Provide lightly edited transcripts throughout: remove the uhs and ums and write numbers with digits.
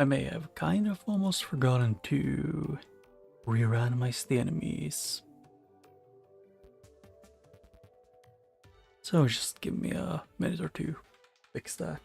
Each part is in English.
I may have kind of almost forgotten to re-randomize the enemies. So just give me a minute or two to fix that.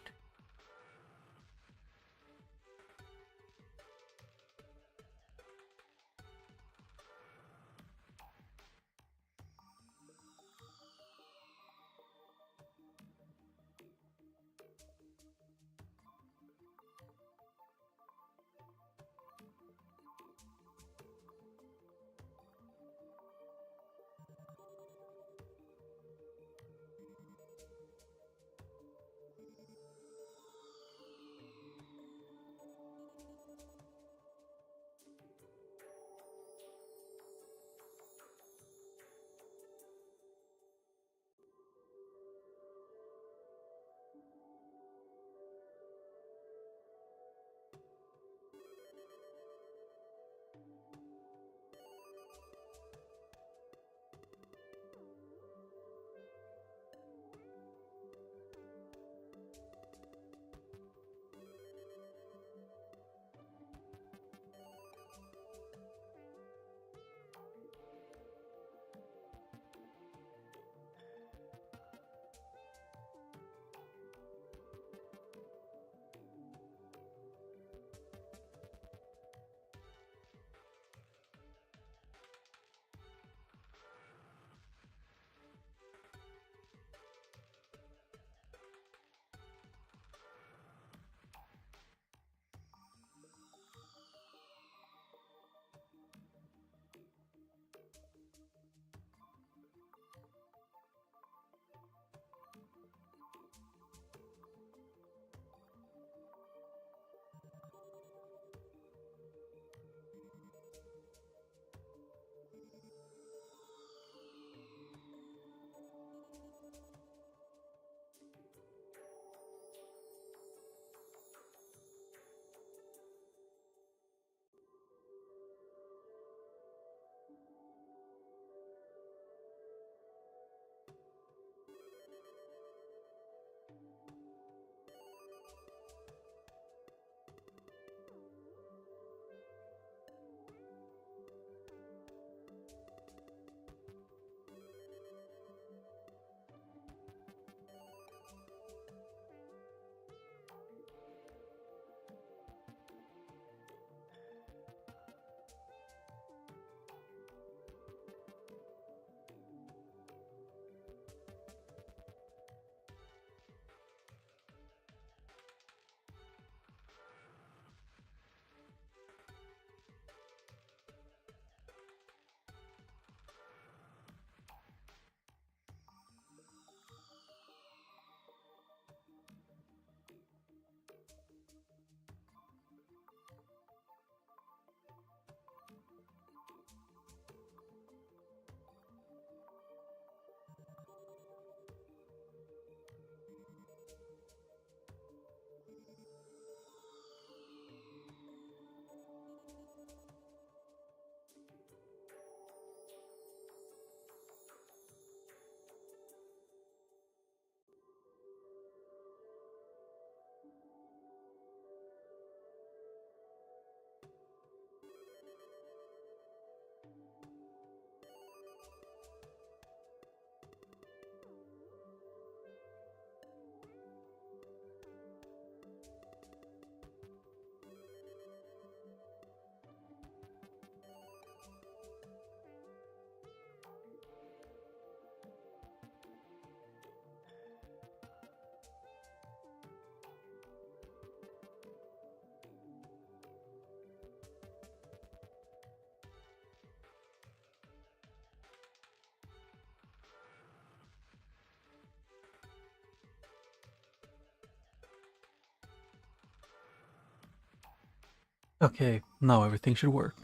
Okay, now everything should work.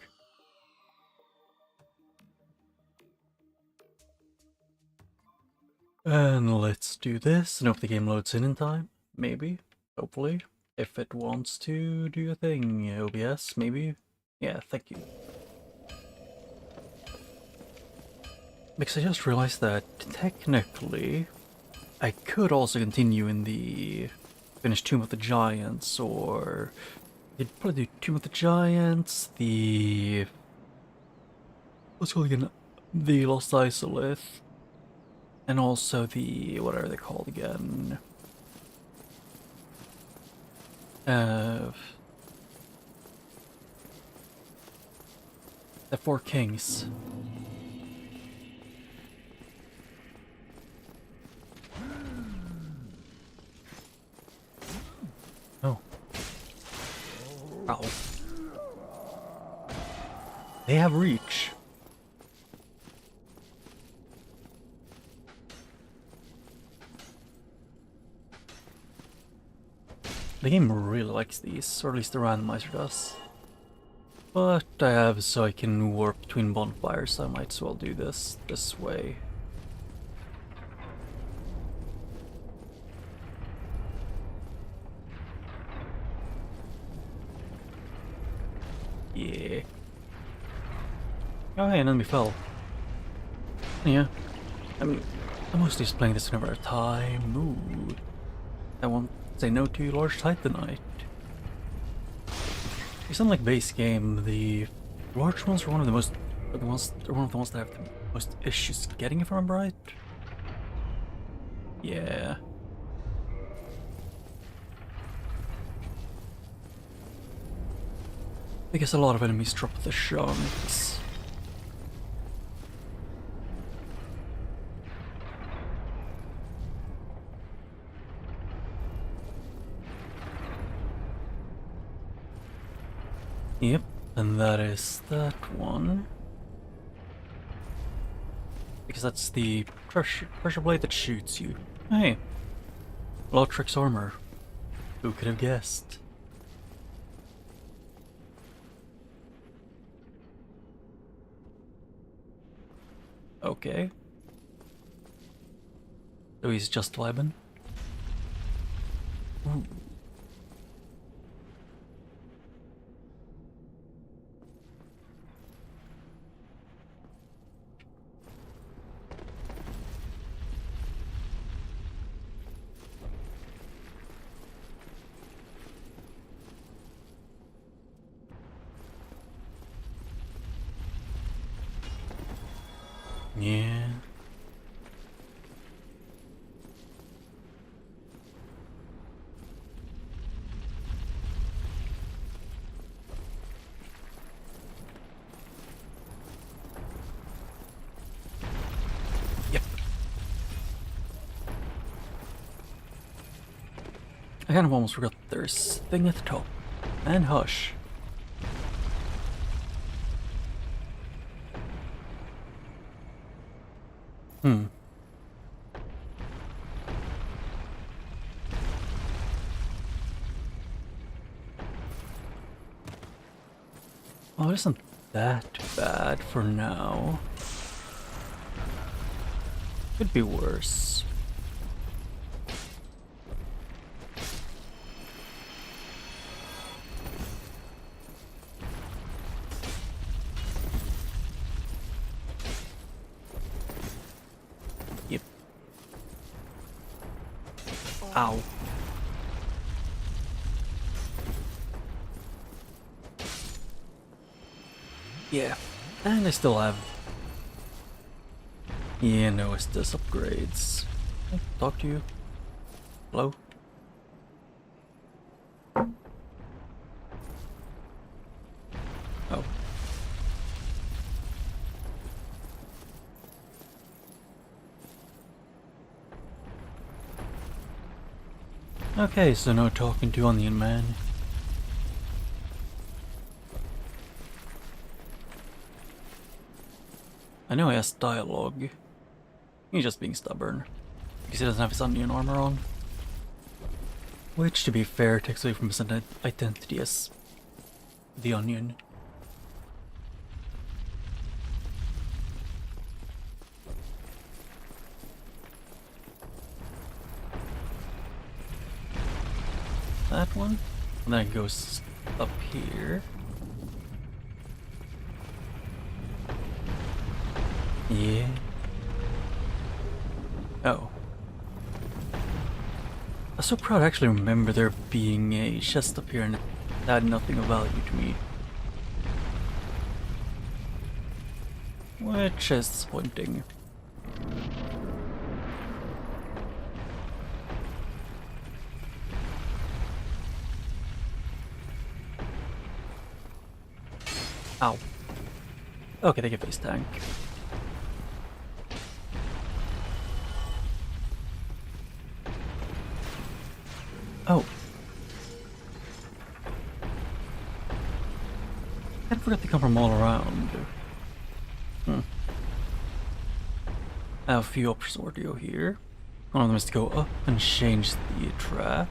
And let's do this and hope the game loads in time. Maybe. Hopefully. If it wants to do a thing. OBS, maybe? Yeah, thank you. Because I just realized that technically I could also continue in the finish Tomb of the Giants or You'd probably do Tomb of the Giants, the... what's called again? The Lost Isolith. And also the... what are they called again? The Four Kings. Oh. Ow. They have reach. The game really likes these, or at least the randomizer does. But I have so I can warp between bonfires, so I might as well do this way. Yeah. Oh hey, an enemy fell. Yeah. I'm mostly just playing this whenever I have time. Ooh. I won't say no to large titanite. It's unlike base game, the large ones are one of the most that have the most issues getting, if I remember right. Yeah. Because a lot of enemies drop the shanks. Yep, and that is that one. Because that's the pressure blade that shoots you. Hey, Lautric's armor. Who could have guessed? Okay. So he's just vibing. Ooh. Yeah. Yep. I kind of almost forgot there's a thing at the top. And hush. Oh, it isn't that bad for now. Could be worse. Yep. Ow. Yeah, and I still have... yeah, no, it's just upgrades. Can I talk to you? Hello? Oh. Okay, so no talking to Onion Man. I know he has dialogue. He's just being stubborn. Because he doesn't have his onion armor on. Which, to be fair, takes away from his identity as the onion. That one. And then it goes up here. Yeah. Oh. I'm so proud I actually remember there being a chest up here and Had nothing of value to me. Which is disappointing. Ow. Okay, they get face tank. Oh. I forgot they come from all around. I have a few options where to go here. One of them is to go up and change the track,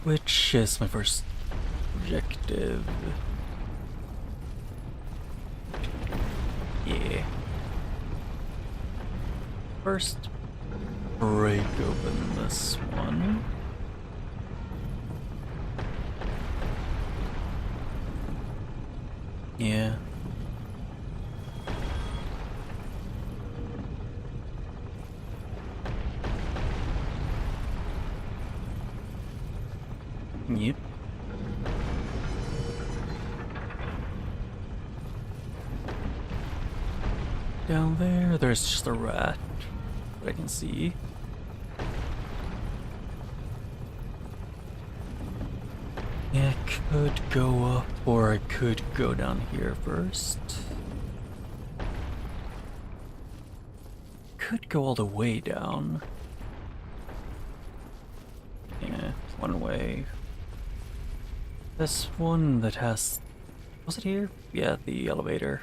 which is my first objective. Yeah. First, break open this one. Yeah. Yep. Down there, there's just a rat that I can see. Yeah, I could go up, or I could go down here first. Could go all the way down. Yeah, one way. This one that has... was it here? Yeah, the elevator.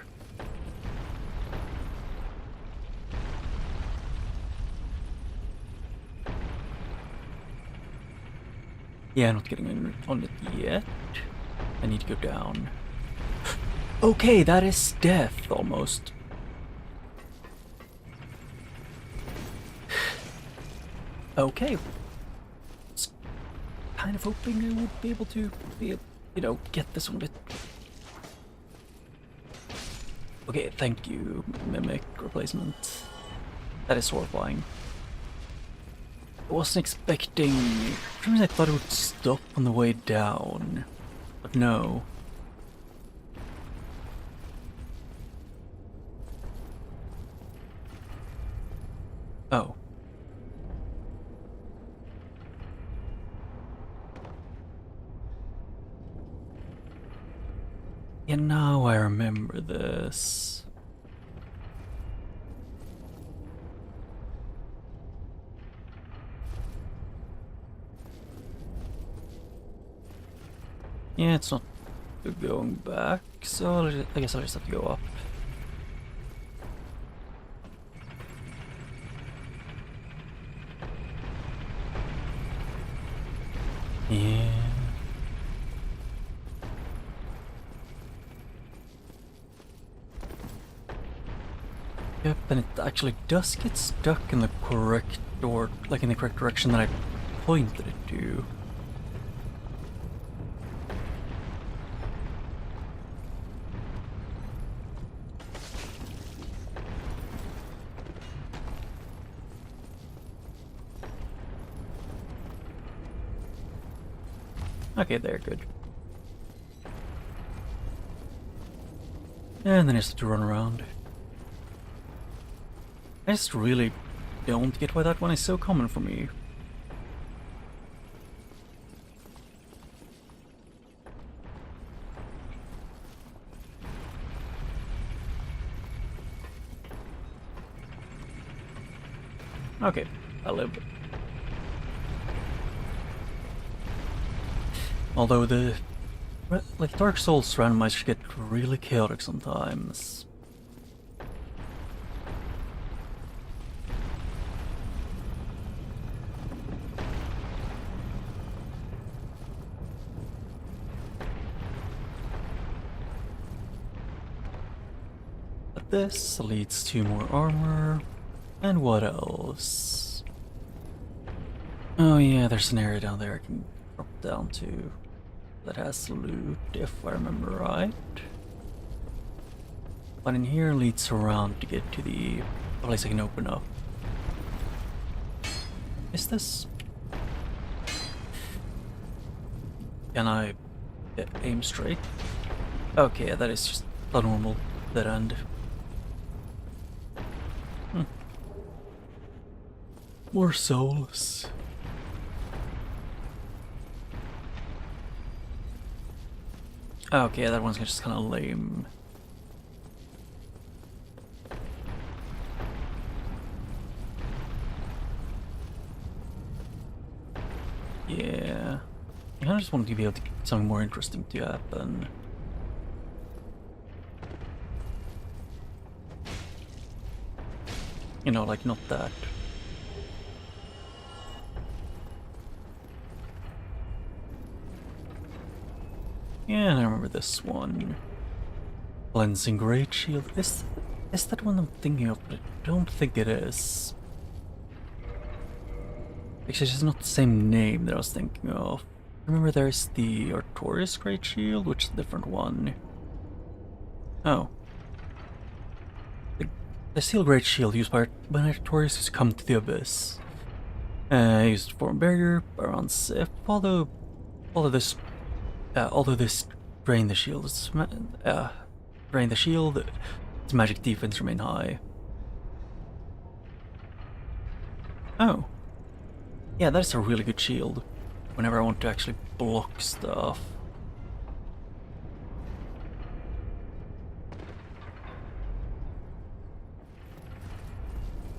Yeah, I'm not getting on it yet. I need to go down. Okay, that is death, almost. Okay. Was kind of hoping I would be able to, you know, get this one a bit. Okay, thank you, Mimic replacement. That is horrifying. I wasn't expecting... For some reason I thought it would stop on the way down. But no. Oh. Yeah, now I remember this. Yeah, it's not going back, so I guess I'll just have to go up. Yeah. Yep, and it actually does get stuck in the correct door, like in the correct direction that I pointed it to. Okay, there, good. And then I just have to run around. I just really don't get why that one is so common for me. Okay, I live. Although the... like, Dark Souls randomizers get really chaotic sometimes. But this leads to more armor. And what else? Oh yeah, there's an area down there I can drop down to that has loot, if I remember right. But in here leads around to get to the place I can open up. Is this? Can I aim straight? Okay, that is just a normal dead end. More souls. Okay, that one's just kind of lame. Yeah. I kind of just wanted to be able to get something more interesting to happen. You know, like not that. Yeah, I remember this one. Cleansing Great Shield. Is that one I'm thinking of? But I don't think it is. Actually, it's not the same name that I was thinking of. Remember there's the Artorias Great Shield, which is a different one. Oh. The Steel Great Shield used by when Artorias has come to the Abyss. Used to form a barrier around Sif, although this drain the shield, its magic defense remain high. Oh. Yeah, that's a really good shield. Whenever I want to actually block stuff.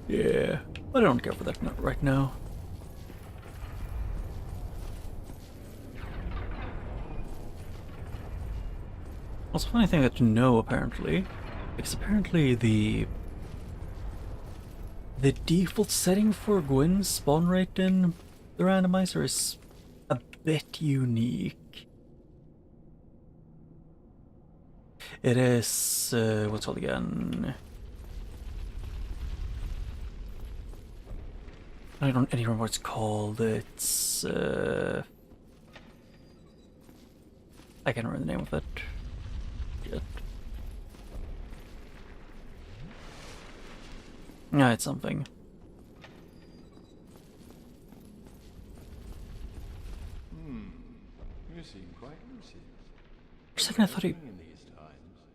Yeah, but I don't care for that right now. Also, funny thing to know apparently, because apparently the default setting for Gwyn's spawn rate in the randomizer is a bit unique. It is what's it called again? I don't even remember what it's called. It's I can't remember the name of it. Shit. Yeah, it's something. You seem quite lucid. For a second I thought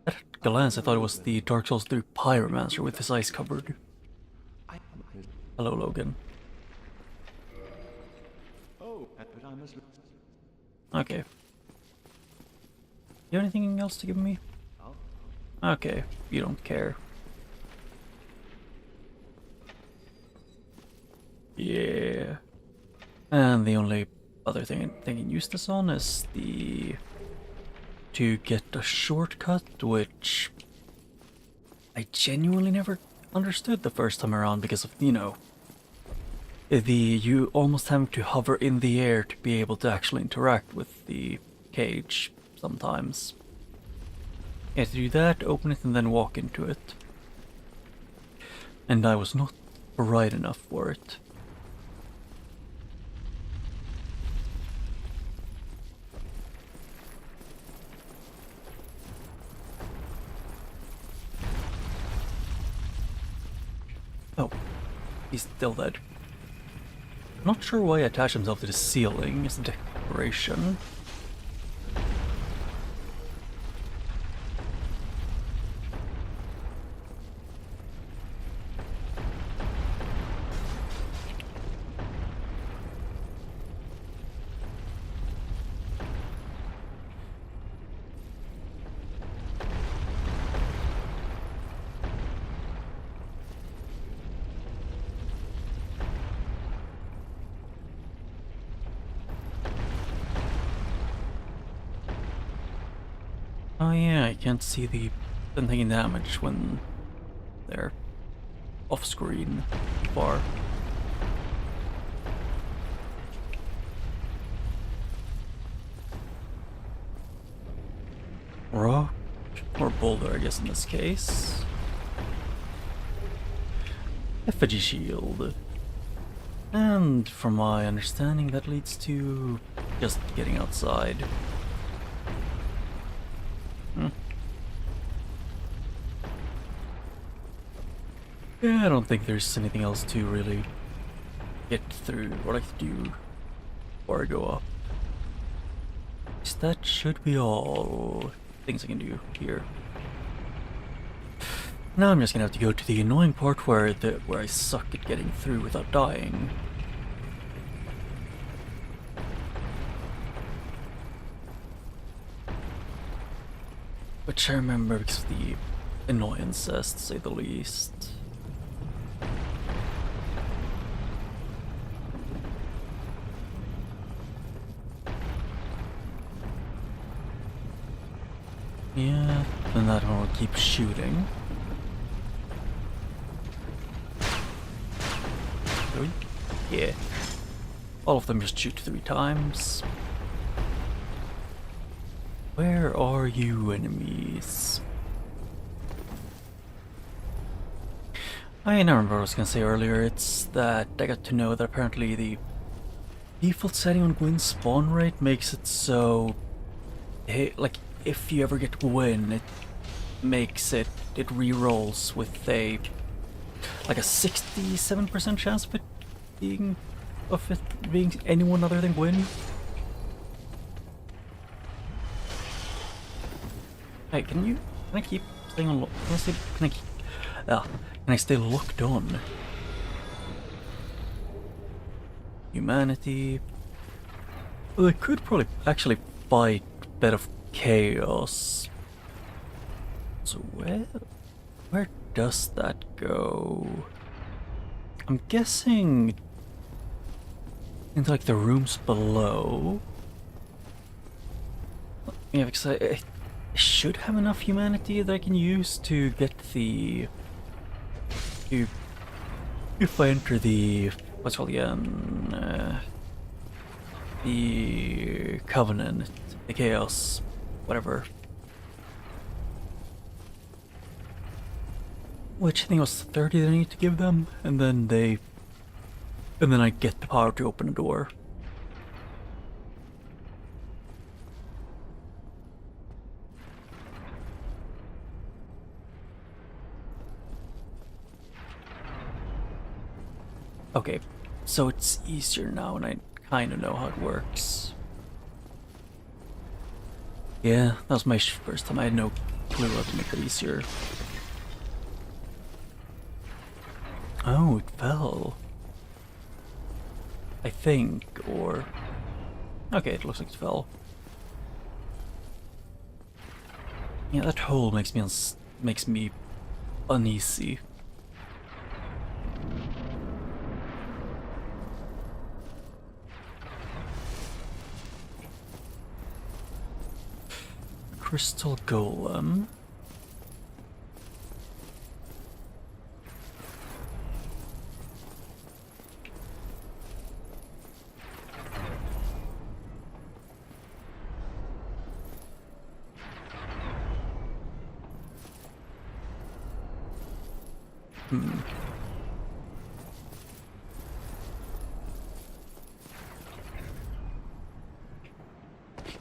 at a glance I thought it was the Dark Souls 3 Pyromancer with his eyes covered. Hello, Logan. Oh, but I must. Okay. You have anything else to give me? Okay, you don't care. Yeah. And the only other thing I can use this on is to get a shortcut, which I genuinely never understood the first time around because of, you know, you almost have to hover in the air to be able to actually interact with the cage sometimes. You have to do that, open it, and then walk into it. And I was not bright enough for it. Oh, he's still dead. Not sure why he attached himself to the ceiling as a decoration. Oh yeah, I can't see them taking damage when they're off-screen far. Rock or boulder, I guess in this case. Effigy shield. And from my understanding that leads to just getting outside. Yeah, I don't think there's anything else to really get through or like do before I go up. That should be all things I can do here. Now I'm just gonna have to go to the annoying part where I suck at getting through without dying. Which I remember because of the annoyances, to say the least. Yeah, then that one will keep shooting. Oh, yeah. All of them just shoot 3 times. Where are you, enemies? I now remember what I was gonna say earlier. It's that I got to know that apparently the default setting on Gwyn's spawn rate makes it so... like, if you ever get Gwyn, it makes it re-rolls with a... like a 67% chance of it being anyone other than Gwyn. Hey, can I keep staying on can I stay locked on? Humanity. Well, I could probably actually fight Bed of Chaos. So where does that go? I'm guessing into like the rooms below. Yeah, because I should have enough humanity that I can use to get the... if I enter the... what's it called again? The Covenant, the Chaos, whatever. Which I think was 30 that I need to give them, and then I get the power to open a door. Okay, so it's easier now and I kinda know how it works. Yeah, that was my first time. I had no clue how to make it easier. Oh, it fell. I think, or... okay, it looks like it fell. Yeah, that hole makes me uneasy. Crystal Golem.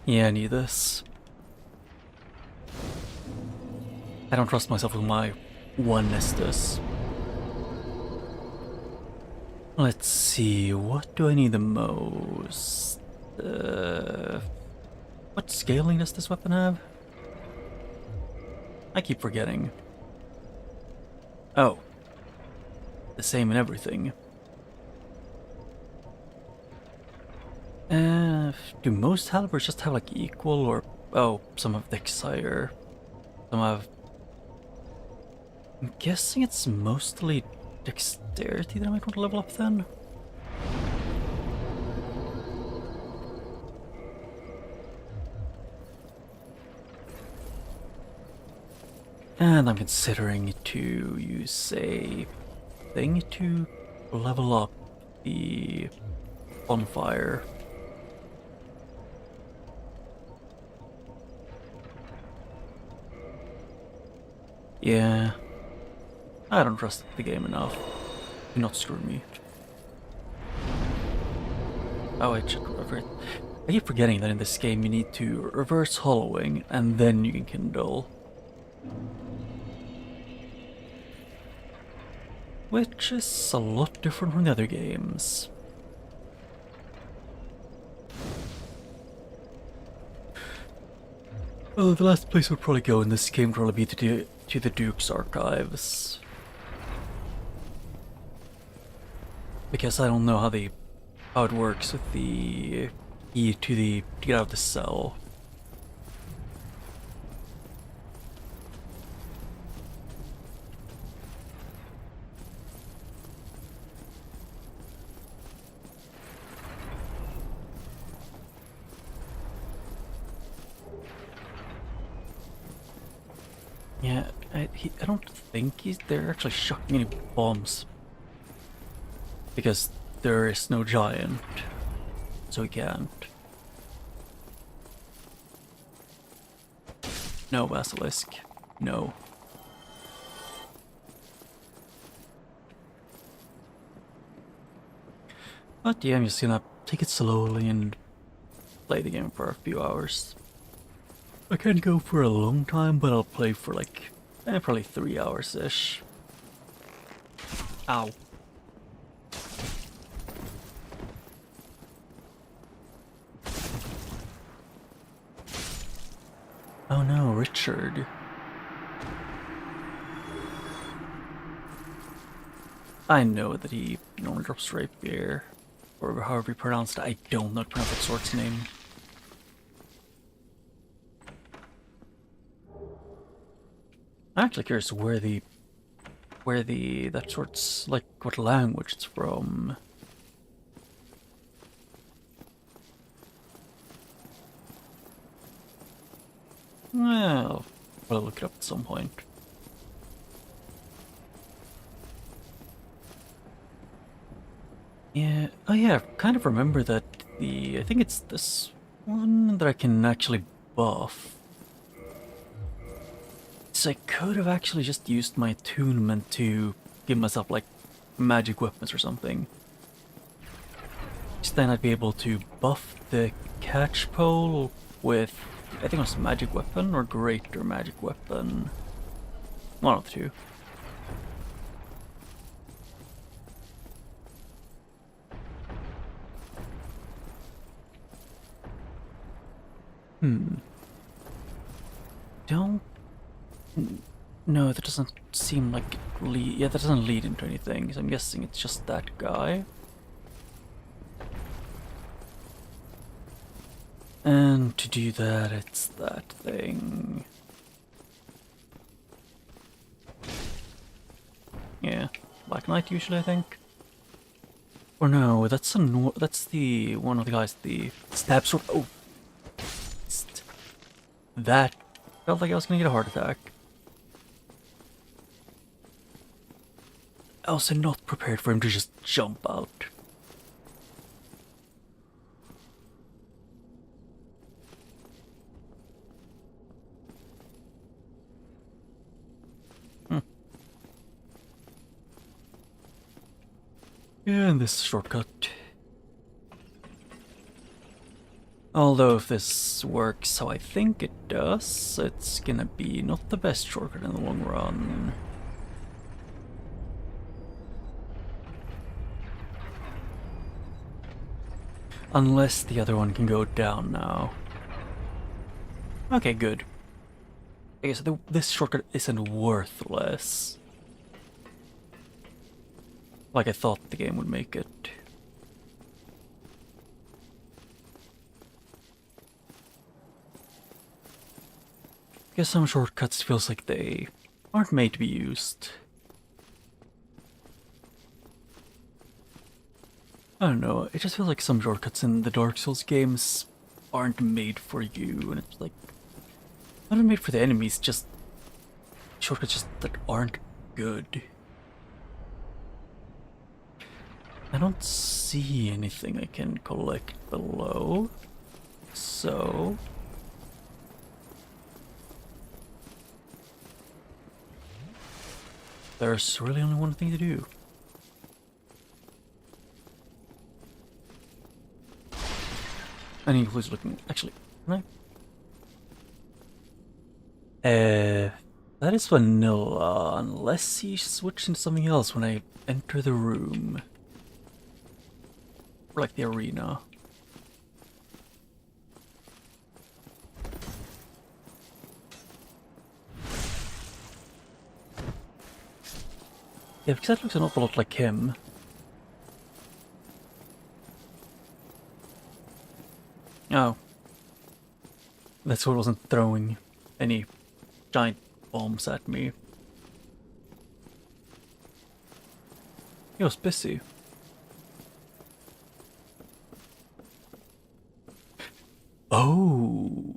Yeah, I need this. I don't trust myself with my one Estus. Let's see, what do I need the most? What scaling does this weapon have? I keep forgetting. Oh. The same in everything. Do most halberds just have like equal or... oh, some have Dex higher. Some have... I'm guessing it's mostly dexterity that I might want to level up then. And I'm considering to use a thing to level up the bonfire. Yeah, I don't trust the game enough. Do not screw me. Oh, I should reverse. I keep forgetting that in this game you need to reverse hollowing and then you can kindle. Which is a lot different from the other games. The last place would probably go in this game would probably be to the Duke's archives. Because I don't know how it works with the key to get out of the cell. Yeah, I don't think they're actually shocking any bombs. Because there is no giant, so he can't. No basilisk, no. But yeah, I'm just gonna take it slowly and play the game for a few hours. I can't go for a long time, but I'll play for like probably 3 hours-ish. Ow. Oh no, Richard. I know that he normally drops rapier, or however you pronounce it. I don't know how to pronounce that sword's name. I'm actually curious where that sword's, like, what language it's from. Well, I'll look it up at some point. Yeah, oh yeah, I kind of remember that I think it's this one that I can actually buff. So I could have actually just used my attunement to give myself like magic weapons or something. Then I'd be able to buff the catch pole with, I think it was magic weapon or greater magic weapon. One of the two. Don't... No, that doesn't seem like it lead... Yeah, that doesn't lead into anything, so I'm guessing it's just that guy. And to do that, it's that thing. Yeah, Black Knight usually, I think. Or no, that's the one of the guys, the stab sword. Oh, that felt like I was gonna get a heart attack. I was not prepared for him to just jump out. And this shortcut. Although if this works how I think it does, it's gonna be not the best shortcut in the long run. Unless the other one can go down now. Okay, good. Okay, so this shortcut isn't worthless. Like I thought the game would make it. Guess some shortcuts feels like they aren't made to be used. I don't know, it just feels like some shortcuts in the Dark Souls games aren't made for you, and it's like, not made for the enemies, just shortcuts just that aren't good. I don't see anything I can collect below, so... There's really only one thing to do. And he was looking... Actually, can I? That is vanilla, unless he switched into something else when I enter the room. Or like the arena. Yeah, because that looks an awful lot like him. Oh. That sword wasn't throwing any giant bombs at me. He was busy. Oh.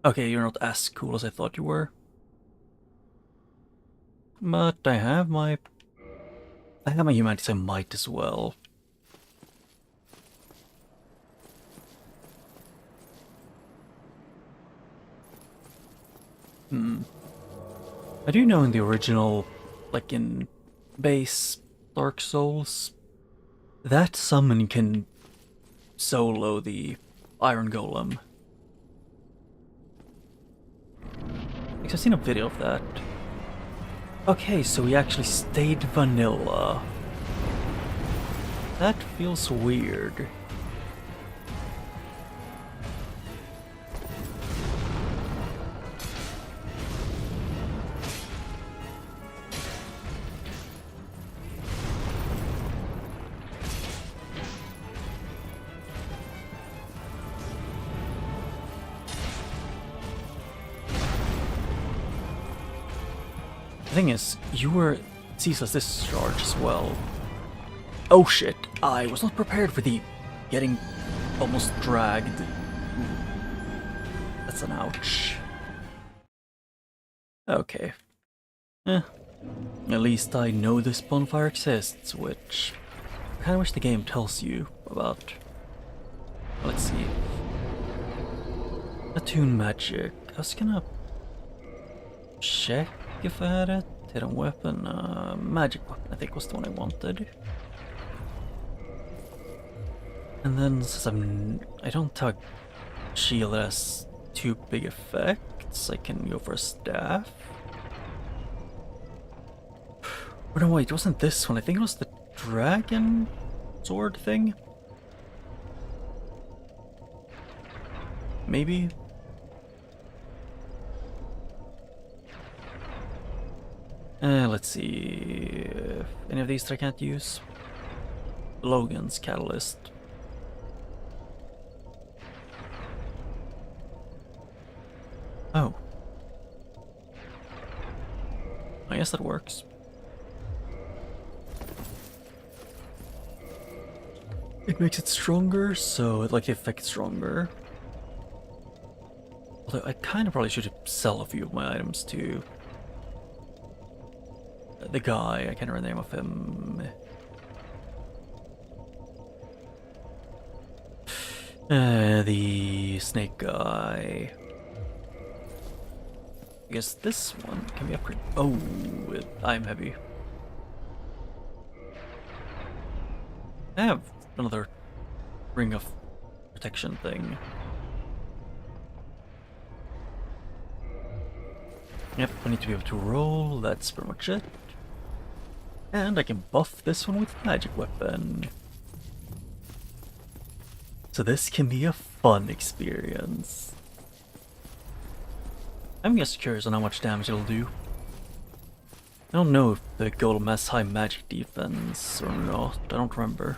Okay, you're not as cool as I thought you were. But I have my humanity, so I might as well. I do know in the original, like in base Dark Souls, that summon can solo the Iron Golem. Because I've seen a video of that. Okay, so we actually stayed vanilla. That feels weird. The thing is, you were ceaseless discharge as well. Oh shit, I was not prepared for the getting almost dragged. That's an ouch. Okay. At least I know this bonfire exists, which I kinda wish the game tells you about. Let's see. Attune magic. I was gonna check if I had it. Hidden weapon, magic weapon I think was the one I wanted. And then since I don't have shield that has too big effects, I can go for a staff. Or no wait, it wasn't this one, I think it was the dragon sword thing? Maybe? Let's see if any of these that I can't use. Logan's Catalyst. Oh. I guess that works. It makes it stronger, so it like the effect stronger. Although I kind of probably should sell a few of my items to the guy, I can't remember the name of him. The snake guy. I guess this one can be upgraded. Oh, I'm heavy. I have another ring of protection thing. Yep, I need to be able to roll, that's pretty much it. And I can buff this one with magic weapon. So this can be a fun experience. I'm just curious on how much damage it'll do. I don't know if the golem has high magic defense or not, I don't remember.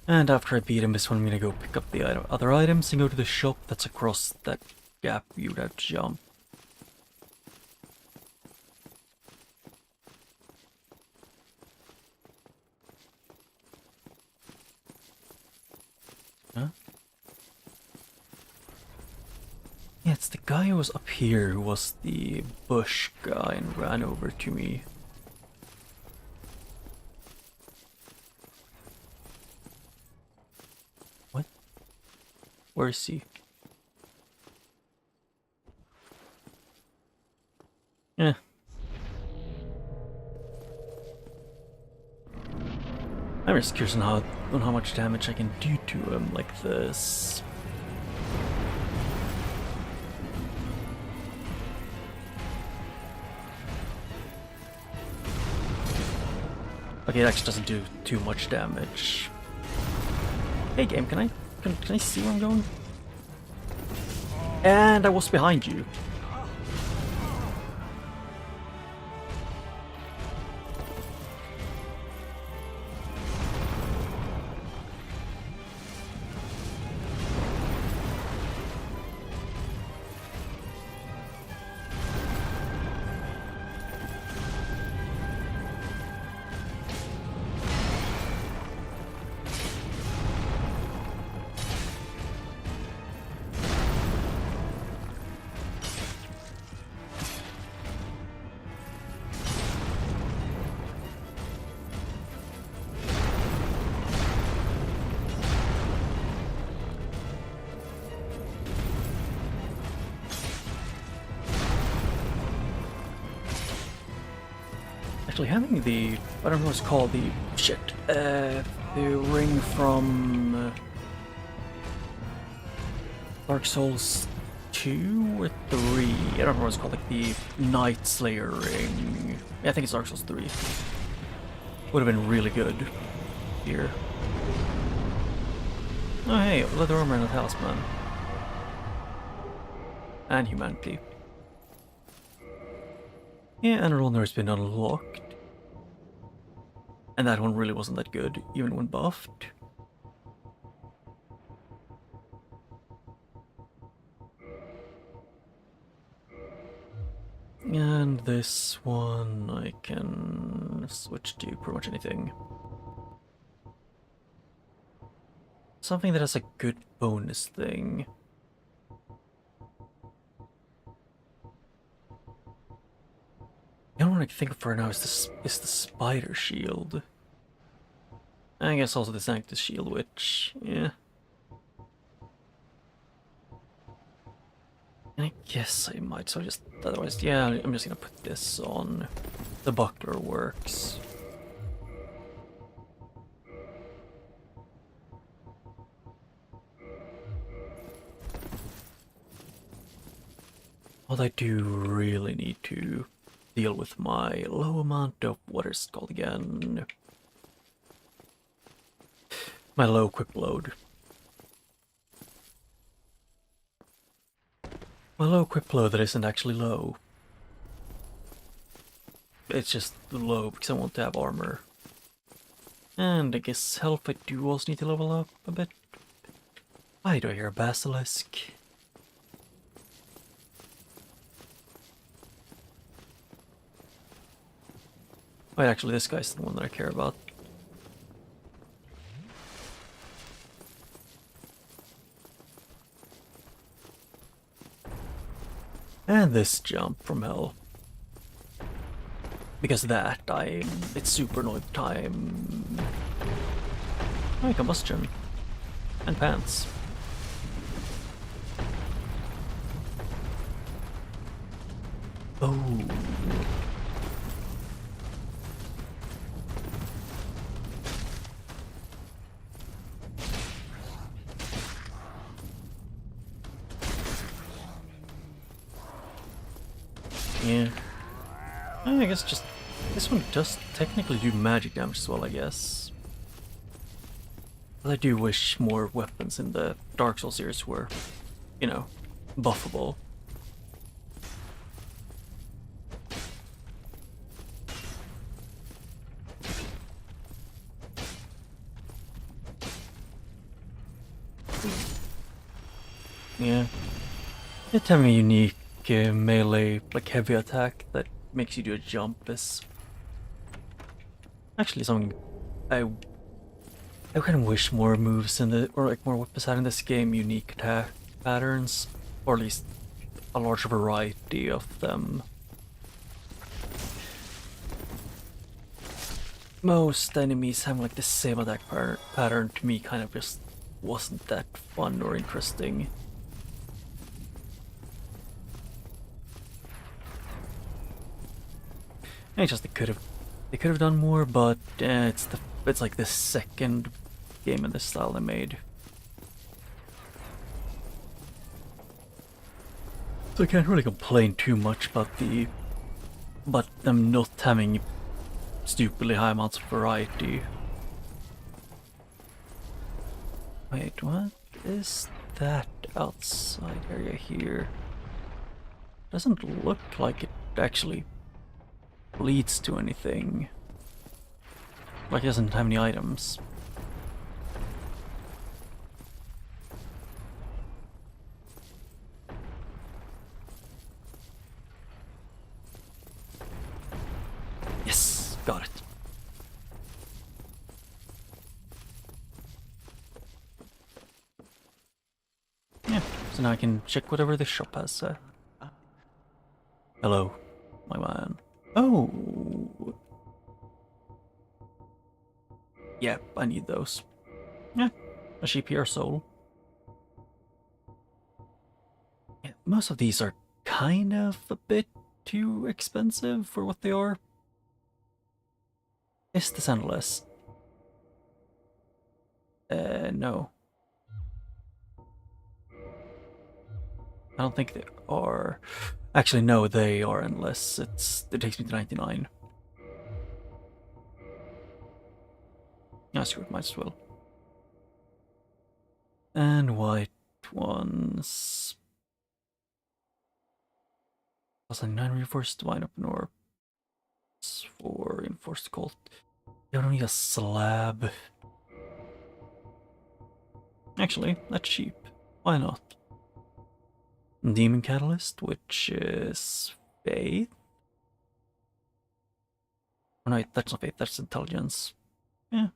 And after I beat him, this one I'm gonna go pick up the other items and go to the shop that's across that gap you would have to jump. Huh? Yeah, it's the guy who was up here who was the bush guy and ran over to me. What? Where is he? Yeah. I'm just curious on how much damage I can do to him like this. Okay, it actually doesn't do too much damage. Hey game, can I see where I'm going? And I was behind you. Actually, having the, I don't know what it's called, the ring from Dark Souls 2 or 3, I don't know what it's called, like the Night Slayer ring. Yeah, I think it's Dark Souls 3. Would have been really good here. Oh hey, leather armor and a talisman. And humanity. Yeah, and Runner has been unlocked. And that one really wasn't that good, even when buffed. And this one I can switch to pretty much anything. Something that has a good bonus thing. The only one I can think of for now is the spider shield. I guess also the Sanctus shield, which, yeah. I guess I might, so just, otherwise, yeah, I'm just gonna put this on. The buckler works. Well, I do really need to deal with my low amount of, what is it called again? My low equip load. My low equip load that isn't actually low. It's just low because I want to have armor. And I guess health I do also need to level up a bit. Why do I hear a basilisk? Wait, actually this guy's the one that I care about. And this jump from hell. Because that, it's super annoying time. Oh, combustion. And pants. Oh. Yeah. I guess just this one does technically do magic damage as well, I guess. But I do wish more weapons in the Dark Souls series were, you know, buffable. Yeah. It's having a unique melee, like heavy attack that makes you do a jump is actually something I kind of wish more moves in the, or like more weapons had in this game, unique attack patterns, or at least a larger variety of them. Most enemies having like the same attack pattern to me kind of just wasn't that fun or interesting. It's just they could have done more, but it's like the second game in this style they made. So I can't really complain too much about them not having stupidly high amounts of variety. Wait, what is that outside area here? Doesn't look like it actually leads to anything. Like it doesn't have any items. Yes, got it. Yeah, so now I can check whatever this shop has. Hello, my man. Oh. Yep, I need those. Yeah, a sheep-ear soul. Yeah, most of these are kind of a bit too expensive for what they are. Is this endless? No. I don't think they are. Actually, no, they are endless. It takes me to 99. Yeah, screw it, might as well. And white ones. Plus 99 reinforced line up north. For reinforced cult. You don't need a slab. Actually, that's cheap. Why not? Demon Catalyst, which is faith. Oh, no, wait, that's not faith, that's intelligence. Yeah.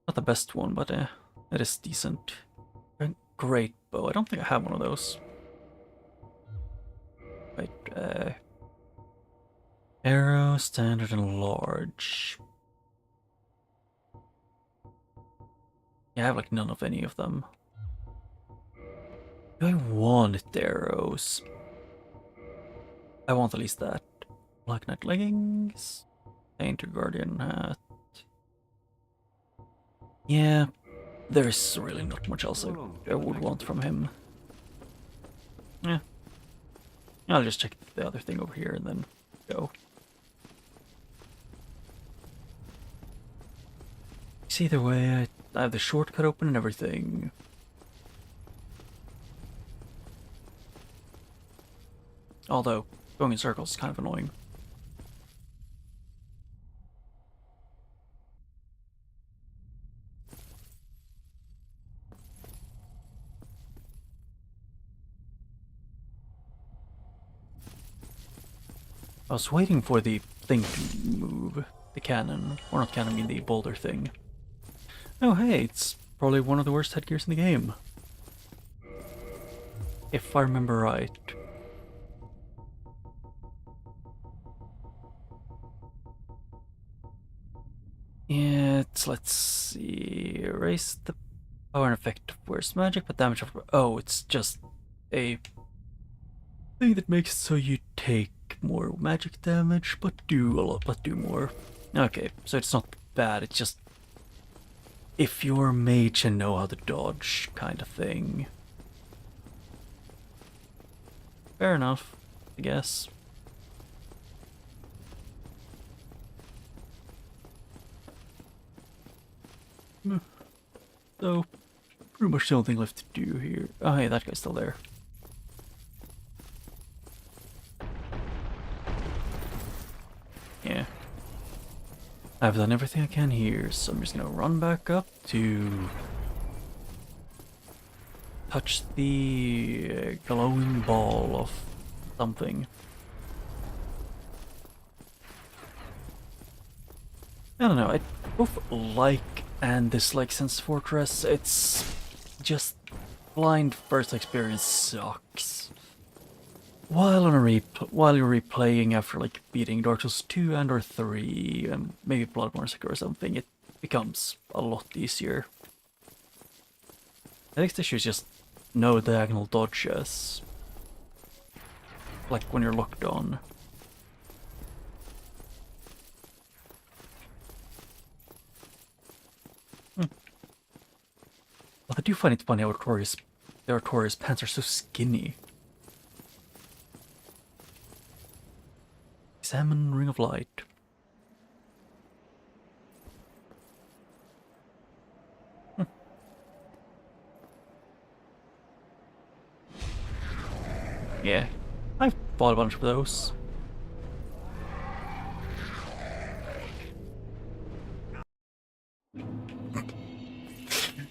Not the best one, but it is decent. Great bow. I don't think I have one of those. Right, arrow, standard, and large. Yeah, I have like none of any of them. Do I want arrows? I want at least that. Black Knight leggings. Painter Guardian hat. Yeah, there's really not much else I would want from him. Yeah. I'll just check the other thing over here and then go. See, either way, I have the shortcut open and everything. Although, going in circles is kind of annoying. I was waiting for the thing to move. The cannon. Or not cannon, I mean the boulder thing. Oh hey, it's probably one of the worst headgears in the game. If I remember right. Yeah, let's see. Erase the power and effect of Where's Magic, but damage of... Oh, it's just a thing that makes it so you take more magic damage, but do a lot, but do more. Okay, so it's not bad, it's just if you're a mage and know how to dodge kind of thing. Fair enough, I guess. So, pretty much the only thing left to do here. Oh hey, that guy's still there. Yeah. I've done everything I can here, so I'm just gonna run back up to touch the glowing ball of something. I don't know, I both like and dislike Sens Fortress. It's just blind first experience sucks. While you're replaying after like beating Dark Souls 2 and or 3 and maybe Bloodborne or something, it becomes a lot easier. The next issue is just no diagonal dodges. Like when you're locked on. But I do find it funny how Artorias' pants are so skinny. Examine Ring of Light. Yeah, I've bought a bunch of those.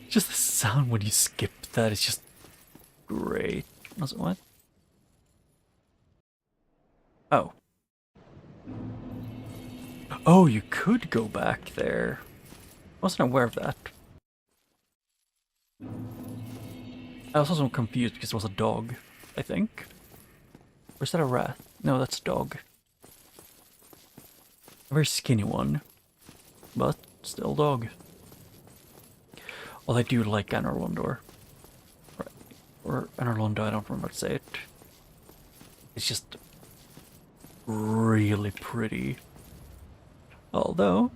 Just the sound when you skip that is just great. What? Oh. Oh, you could go back there. I wasn't aware of that. I was also confused because it was a dog, I think. Or is that a rat? No, that's a dog. A very skinny one. But still dog. Well, I do like Anar Londor. Or Anar Londo, I don't remember how to say it. It's just really pretty. Although,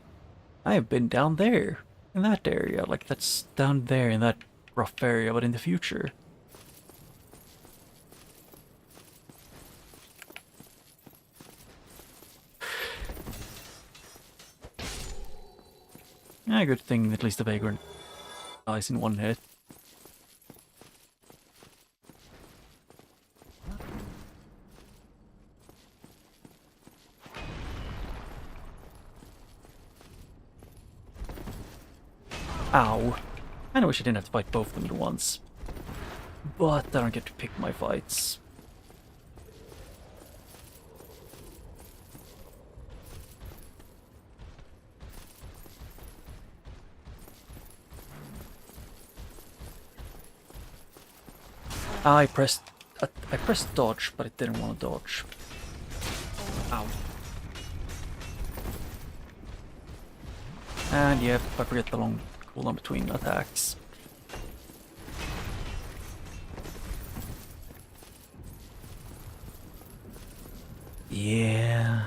I have been down there, in that area, like that's down there in that rough area, but in the future. Yeah, good thing at least the vagrant dies in one hit. Ow. I wish I didn't have to fight both of them at once. But I don't get to pick my fights. I pressed dodge, but it didn't want to dodge. Ow. And yeah, I forget the long cooldown between attacks. Yeah.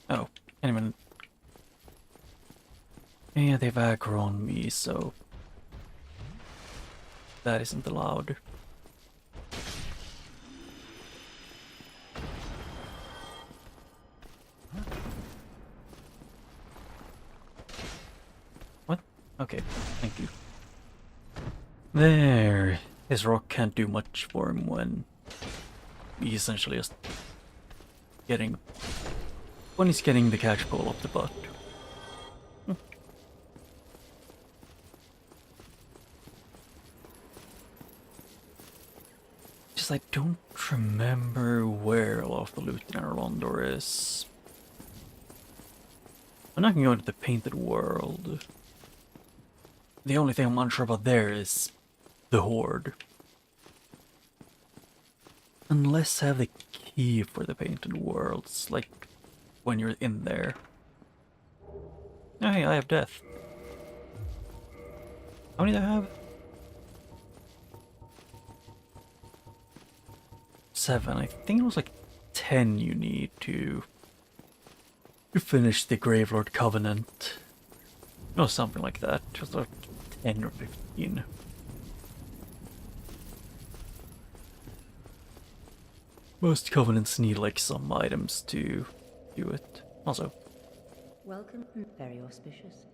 Oh, can't even. Yeah, they've aggro on me, so that isn't allowed. What? Okay, thank you. There. His rock can't do much for him when he's essentially just when he's getting the catch pole up the butt. Just I don't remember where a lot of the loot in Arlondor is. I'm not gonna go into the painted world. The only thing I'm unsure about there is the Horde. Unless I have the key for the painted worlds, like when you're in there. Oh, hey, I have death. How many do I have? 7. I think it was like 10 you need to finish the Gravelord Covenant. No, something like that. Just like 10 or 15. Most covenants need like some items to do it. Also, Welcome, very auspicious.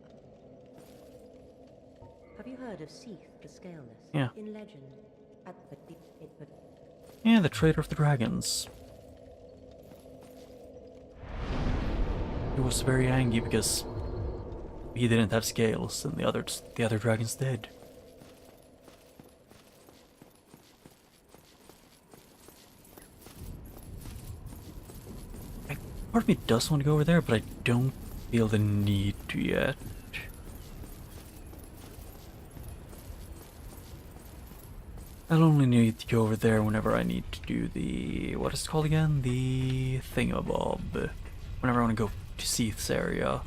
Have you heard of Seath the Scaleless? Yeah. In legend, at the yeah, the Trader of the Dragons. He was very angry because he didn't have scales and the other dragons did. Part of me does want to go over there, but I don't feel the need to yet. I'll only need to go over there whenever I need to do the... what is it called again? The thingamabob. Whenever I want to go to Seath's area.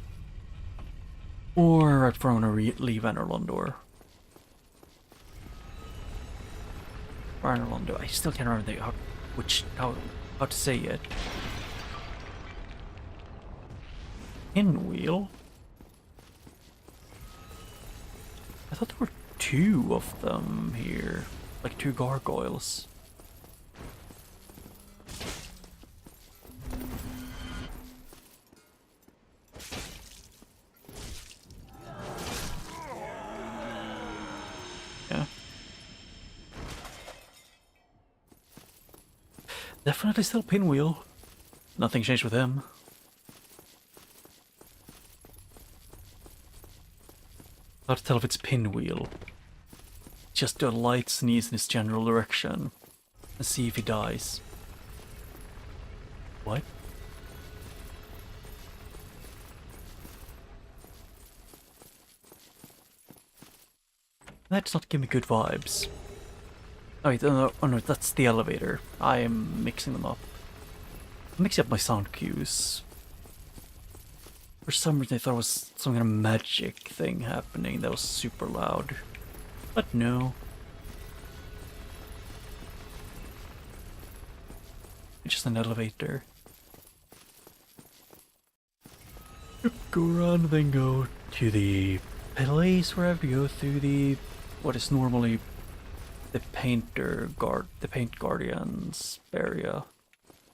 Or right before I want to leave Anorlondor. Or Anorlondor. I still can't remember how to say it. Pinwheel? I thought there were 2 of them here. Like 2 gargoyles. Yeah. Definitely still Pinwheel. Nothing changed with him. Hard to tell if it's Pinwheel. Just do a light sneeze in his general direction and see if he dies. What? That does not give me good vibes. Oh wait, oh no, that's the elevator. I am mixing them up. I'm mixing up my sound cues. For some reason I thought it was some kind of magic thing happening that was super loud. But no. just an elevator. Go around, then go to the place where I have to go through the what is normally the paint guardians area.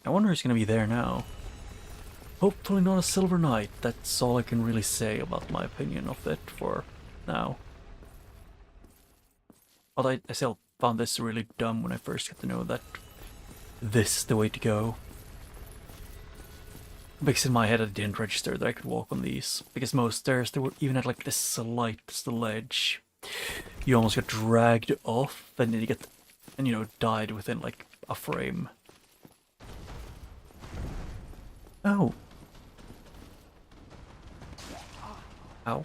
I wonder who's gonna be there now. Hopefully not a Silver Knight. That's all I can really say about my opinion of it for now. Although I still found this really dumb when I first got to know that this is the way to go. Because in my head I didn't register that I could walk on these. Because most stairs, they were even at like the slightest ledge. You almost got dragged off and then you get, and you know, died within like a frame. Oh. Ow.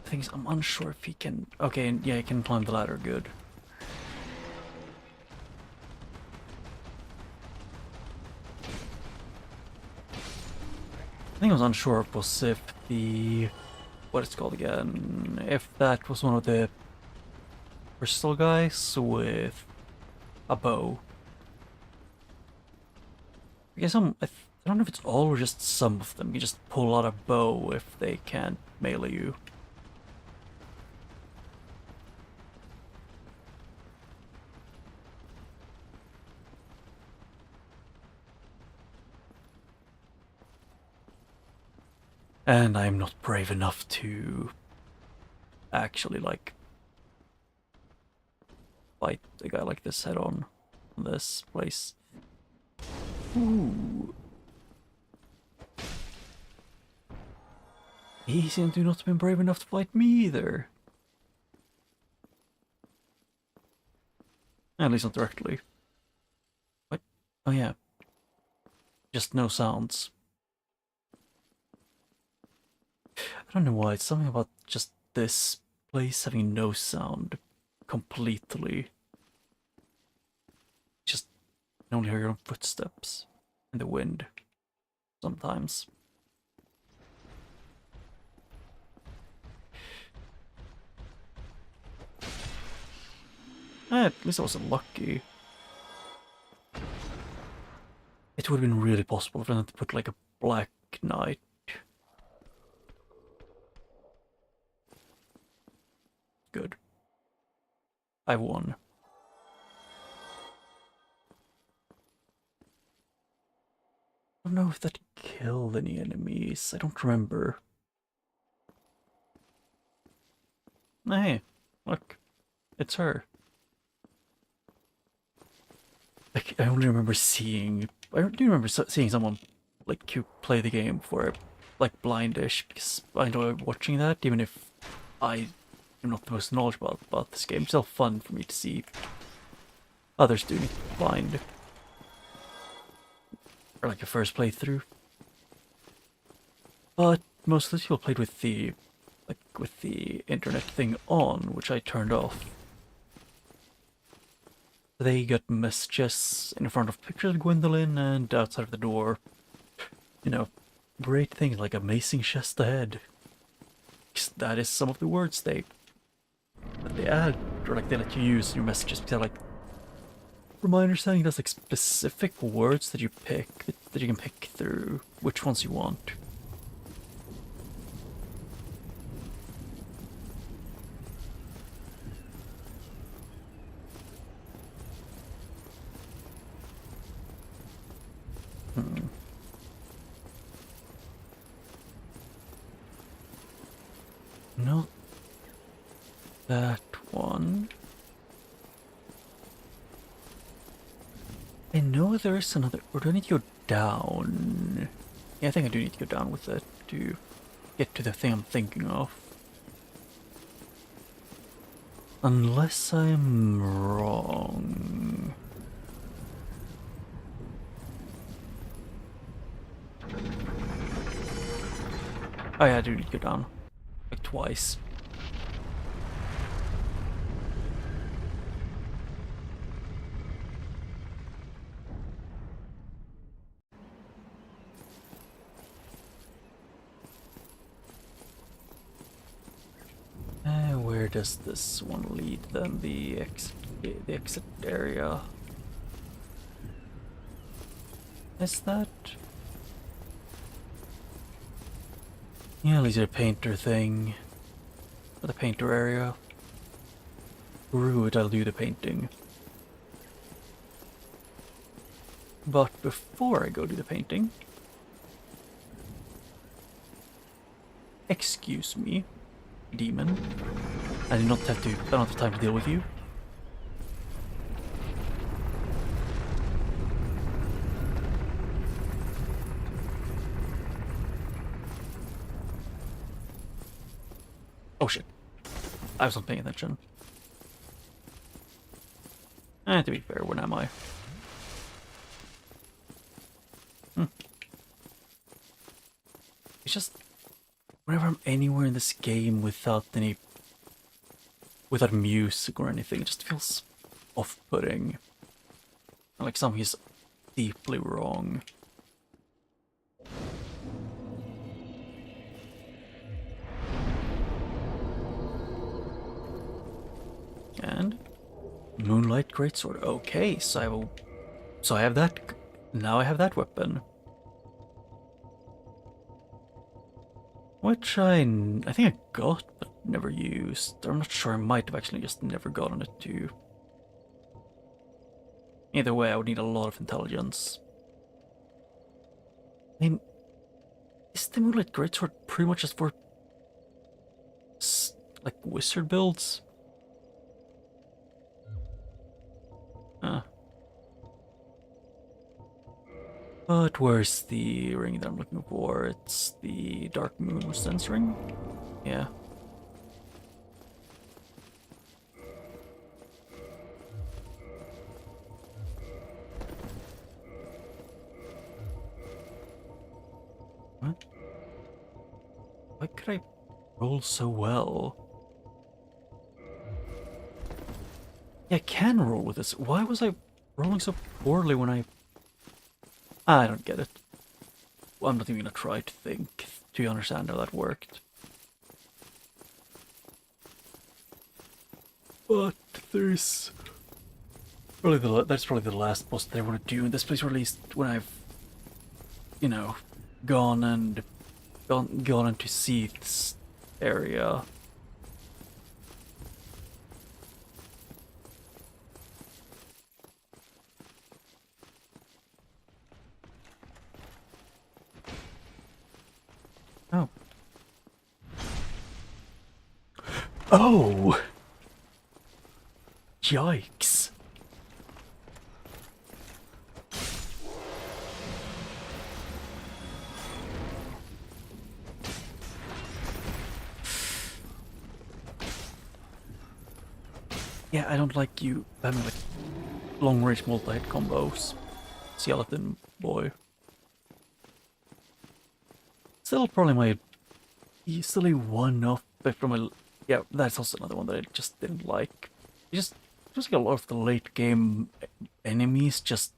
Things I'm unsure if he can. Okay, yeah, he can climb the ladder. Good. I think I was unsure was if the what it's called again. If that was one of the crystal guys with a bow. I guess I don't know if it's all or just some of them. You just pull out a bow if they can't melee you. And I'm not brave enough to actually, like, fight a guy like this head on this place. Ooh. He seemed to not have been brave enough to fight me either. At least not directly. What? Oh yeah. Just no sounds. I don't know why, it's something about just this place having no sound completely. Just you can only hear your own footsteps and the wind sometimes. At least I wasn't lucky. It would have been really possible for them to put like a Black Knight. Good. I won. I don't know if that killed any enemies. I don't remember. Hey, look. It's her. Like, I only remember seeing... I do remember seeing someone, like, play the game for, like, blindish, because I enjoy watching that, even if I am not the most knowledgeable about this game. It's still fun for me to see others doing it blind. Or, like, a first playthrough. But most of the people played with the, like, with the internet thing on, which I turned off. They got messages in front of pictures of Gwendolyn and outside of the door. You know, great things like amazing chest ahead. That is some of the words that they add, or like they let you use in your messages. Because like, from my understanding, there's like specific words that you pick, that you can pick through which ones you want. Not that one. I know there is another, or do I need to go down? Yeah, I think I do need to go down with it to get to the thing I'm thinking of. Unless I'm wrong. Oh yeah, I do need to go down. Like twice. where does this one lead then? The exit area. Is that? Yeah, leads to the painter thing. Or the painter area. Screw it, I'll do the painting. But before I go do the painting... Excuse me, demon. I do not have to. I don't have time to deal with you. Oh shit! I wasn't paying attention. To be fair, when am I? It's just whenever I'm anywhere in this game without music or anything, it just feels off-putting. Like something is deeply wrong. And Moonlight Greatsword. Okay, so I have that. Now I have that weapon. Which I think I got, but never used. I'm not sure, I might have actually just never gotten it too. Either way, I would need a lot of intelligence. I mean, is the Moonlight Greatsword pretty much just for like wizard builds? But where's the ring that I'm looking for? It's the Dark Moon Sens ring? Yeah. What? Why could I roll so well? Yeah, I can roll with this. Why was I rolling so poorly when I don't get it. Well, I'm not even gonna try to think to understand how that worked. But there's probably that's probably the last boss that I want to do in this place, or at least when I've, you know, gone into Seath's area. Oh. Oh! Yikes. Yeah, I don't like you having like long-range multi-hit combos. Skeleton boy. Still probably my easily one off from a... Yeah, that's also another one that I just didn't like. Just like a lot of the late game enemies just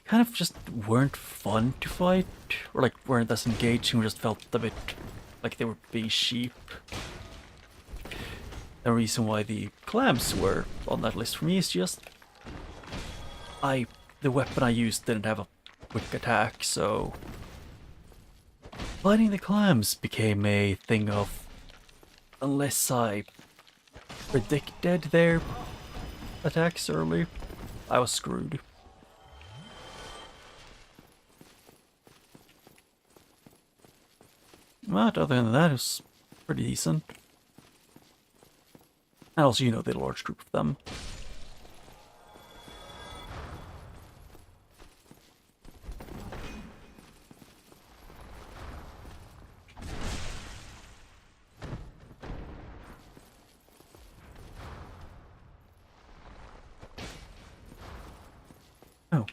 kind of just weren't fun to fight, or like weren't as engaging, or just felt a bit like they were being sheep. The reason why the clams were on that list for me is just the weapon I used didn't have a quick attack, so fighting the clams became a thing of, unless I predicted their attacks early, I was screwed. But other than that, it was pretty decent. And also, you know, the large group of them. Oh,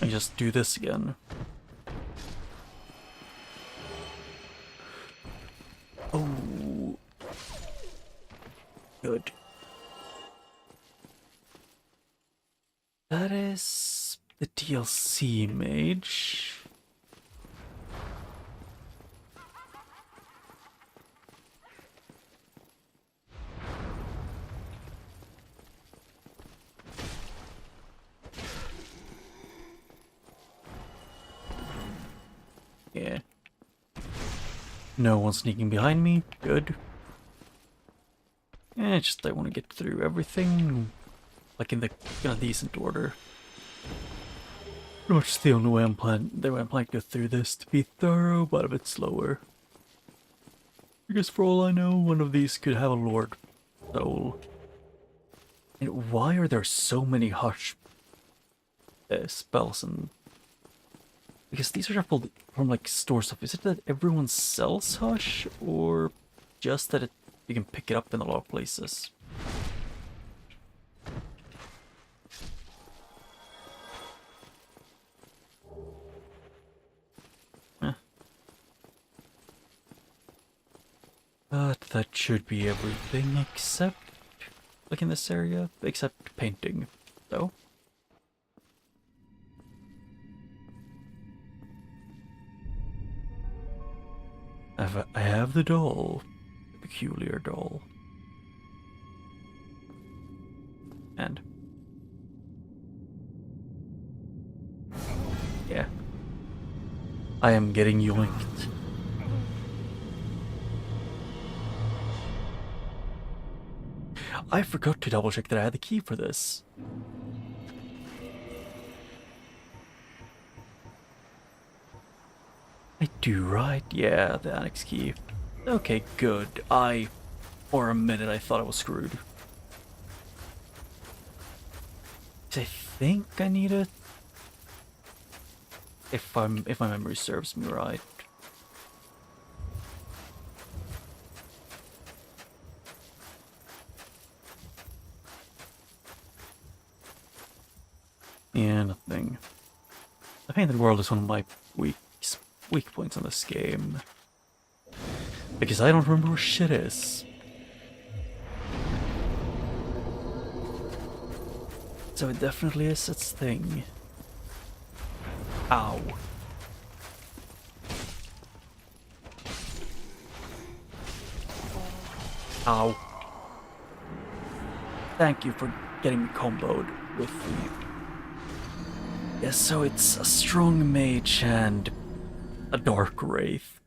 I just do this again. Oh, good. That is the DLC mage. No one sneaking behind me. Good. Just I want to get through everything, like in a decent order. Pretty much the only way the way I'm planning to go through this, to be thorough, but a bit slower. Because for all I know, one of these could have a Lord Soul. And why are there so many hush spells and... Because these are pulled from like store stuff. Is it that everyone sells hush, or just that you can pick it up in a lot of places? But that should be everything except, like in this area, except painting, though. I have the doll, the peculiar doll. And yeah, I am getting yoinked. I forgot to double check that I had the key for this. I do, right? Yeah, the annex key. Okay, good. For a minute, I thought I was screwed. I think I need it. If my memory serves me right. Yeah, nothing. The painted world is one of my weak points on this game. Because I don't remember where shit is. So it definitely is its thing. Ow. Ow. Thank you for getting me comboed with the... Yes, so it's a strong mage and a dark wraith.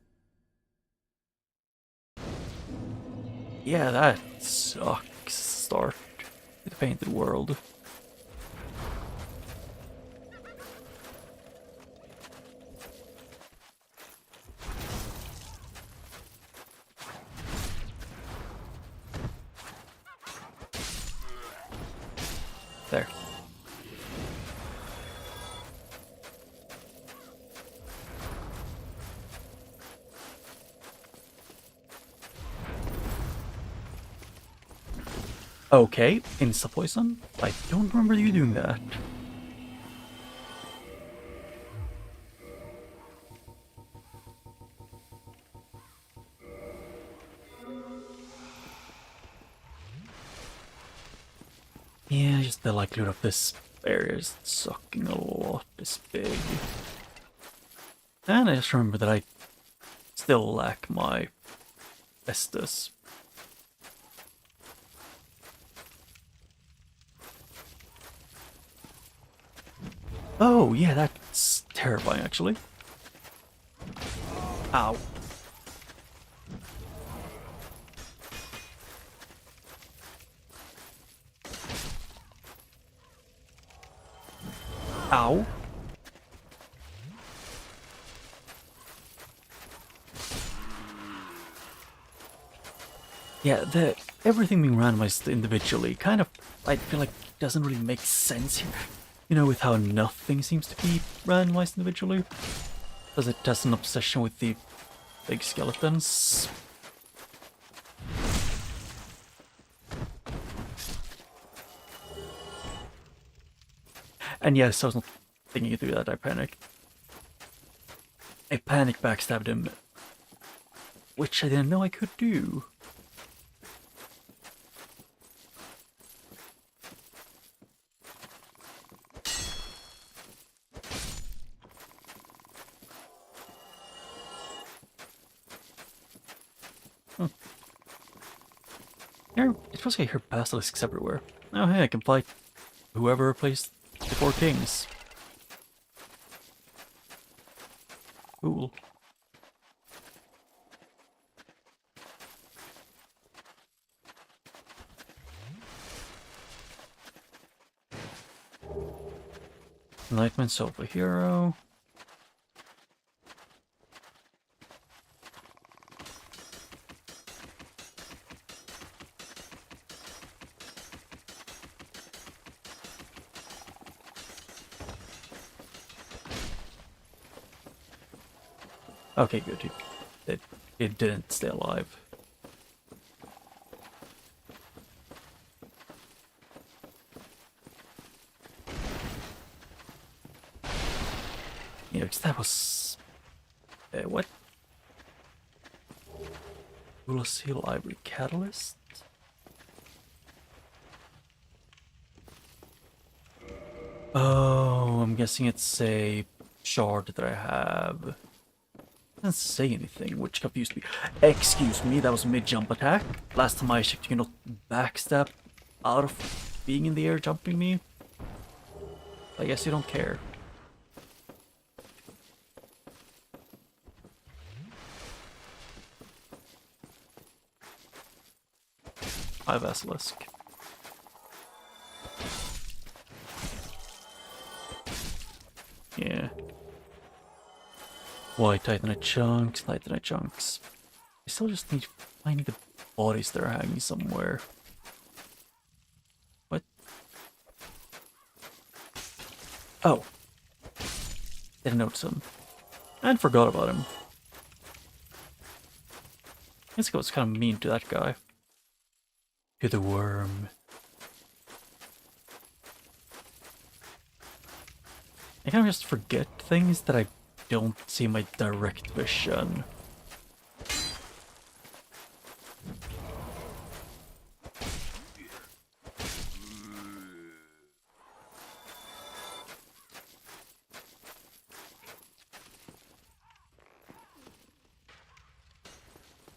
Yeah, that sucks. Start with the painted world. There. Okay, insta poison. I don't remember you doing that. Yeah, just the likelihood of this area is sucking a lot is big. And I just remember that I still lack my Estus. Oh, yeah, that's terrifying, actually. Ow. Ow. Yeah, everything being randomized individually kind of, I feel like, doesn't really make sense here. You know, with how nothing seems to be randomized individually. Because it has an obsession with the big skeletons. And yes, I was not thinking through that, I panicked. I panic backstabbed him, which I didn't know I could do. Here, it's supposed to get here basilisks everywhere. Oh hey, I can fight whoever replaced the 4 kings. Cool. Enlightenment Silver Hero. Okay, good. It didn't stay alive. Yeah, because that was... what? Ulas Hill Ivory Catalyst? Oh, I'm guessing it's a shard that I have. Doesn't say anything, which confused me. Excuse me, that was a mid-jump attack. Last time I checked, you cannot backstep out of being in the air jumping me. I guess you don't care. Hi, Basilisk. Yeah. White Titanite chunks, Titanite chunks. I still just need to find the bodies that are hanging somewhere. What? Oh. Didn't notice him. And forgot about him. I guess I was kind of mean to that guy. To the worm. I kind of just forget things that I don't see in my direct vision.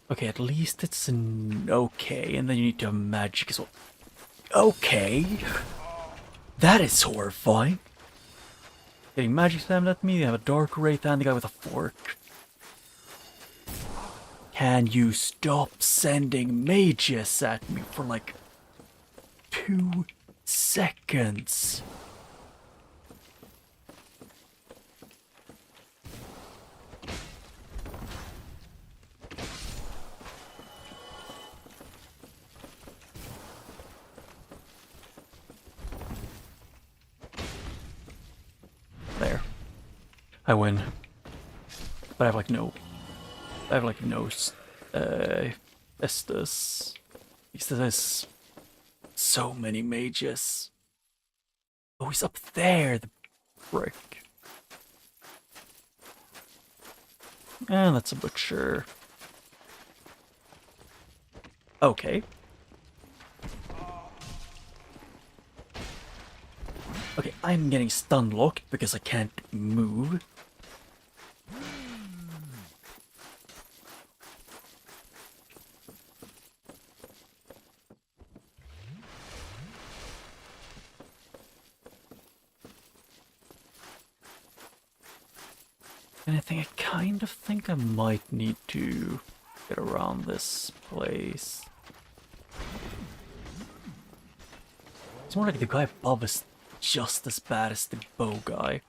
Okay, at least it's an okay, and then you need to have magic as well. Okay. That is horrifying. Getting magic slammed at me, they have a dark wraith and the guy with a fork. Can you stop sending mages at me for like 2 seconds? There. I win. But I have like no... Estus. Because there's so many mages. Oh, he's up there, the brick. And that's a butcher. Okay. Okay, I'm getting stun locked because I can't move. And I kind of think I might need to get around this place. It's more like the guy above is just as bad as the bow guy.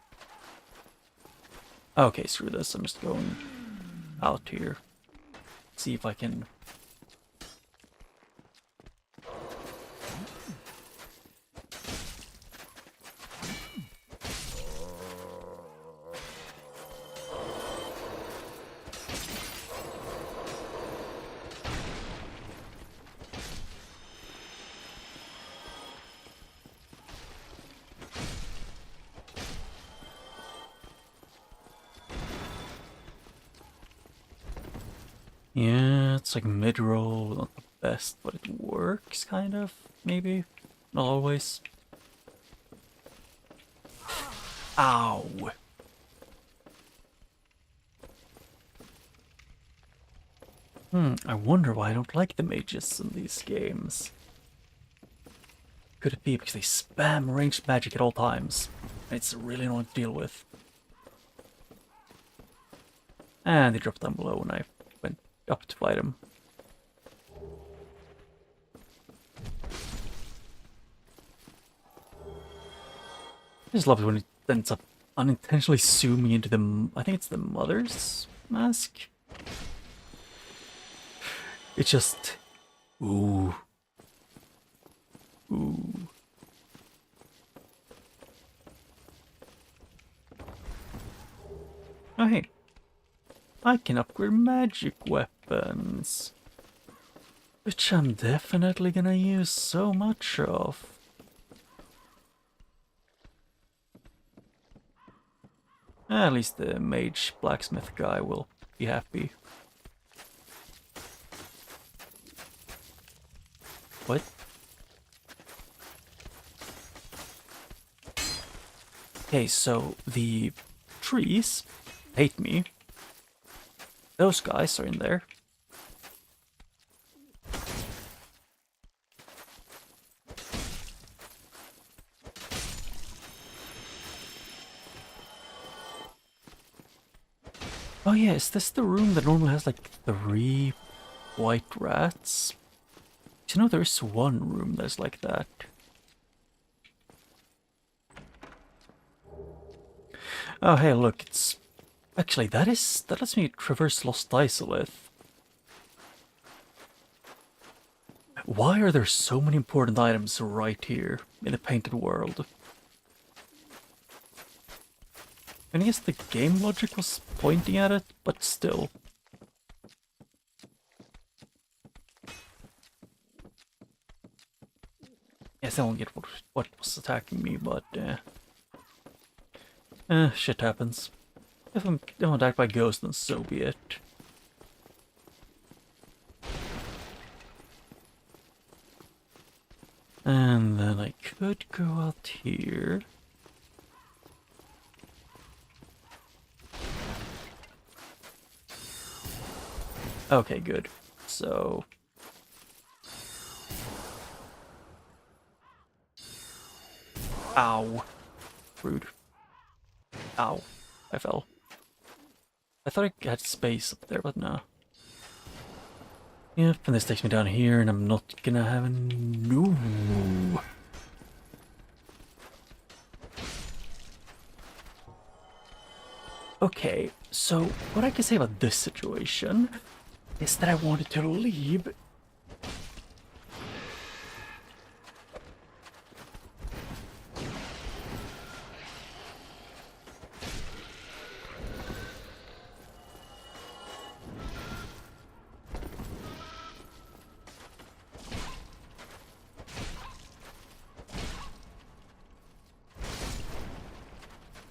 Okay, screw this. I'm just going out here. See if I can... Yeah, it's like mid-roll, not the best, but it works, kind of, maybe? Not always. Ow! I wonder why I don't like the mages in these games. Could it be because they spam ranged magic at all times? And it's really annoying to deal with. And they dropped down below when I went up to fight him. I just love it when ends up unintentionally zooming into I think it's the mother's mask. It just, ooh, ooh. Oh hey, I can upgrade magic weapons, which I'm definitely gonna use so much of. At least the mage blacksmith guy will be happy. What? Okay, so the trees hate me. Those guys are in there. Oh yeah, is this the room that normally has like 3 white rats? You know, there's one room that's like that. Oh hey, look, it's actually that lets me traverse Lost Isolith. Why are there so many important items right here in the painted world? And I guess the game logic was pointing at it, but still. Yes, I don't get what was attacking me, but shit happens. If I'm attacked by ghosts, then so be it. And then I could go out here. Okay, good. So... Ow. Rude. Ow. I fell. I thought I had space up there, but no. Yep, and this takes me down here, and I'm not gonna have a... No. Okay, so what I can say about this situation is that I wanted to leave.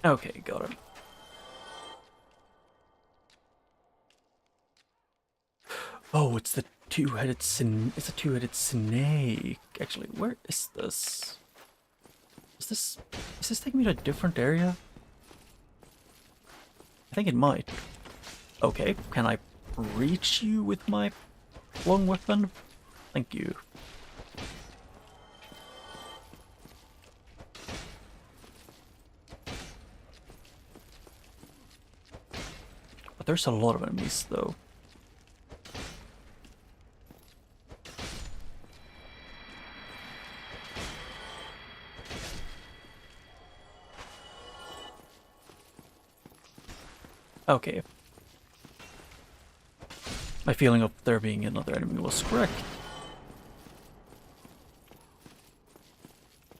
Okay, got it. Oh, it's the it's a two-headed snake. Actually, where is this? Is this taking me to a different area? I think it might. Okay, can I reach you with my long weapon? Thank you. But there's a lot of enemies, though. Okay. My feeling of there being another enemy was correct.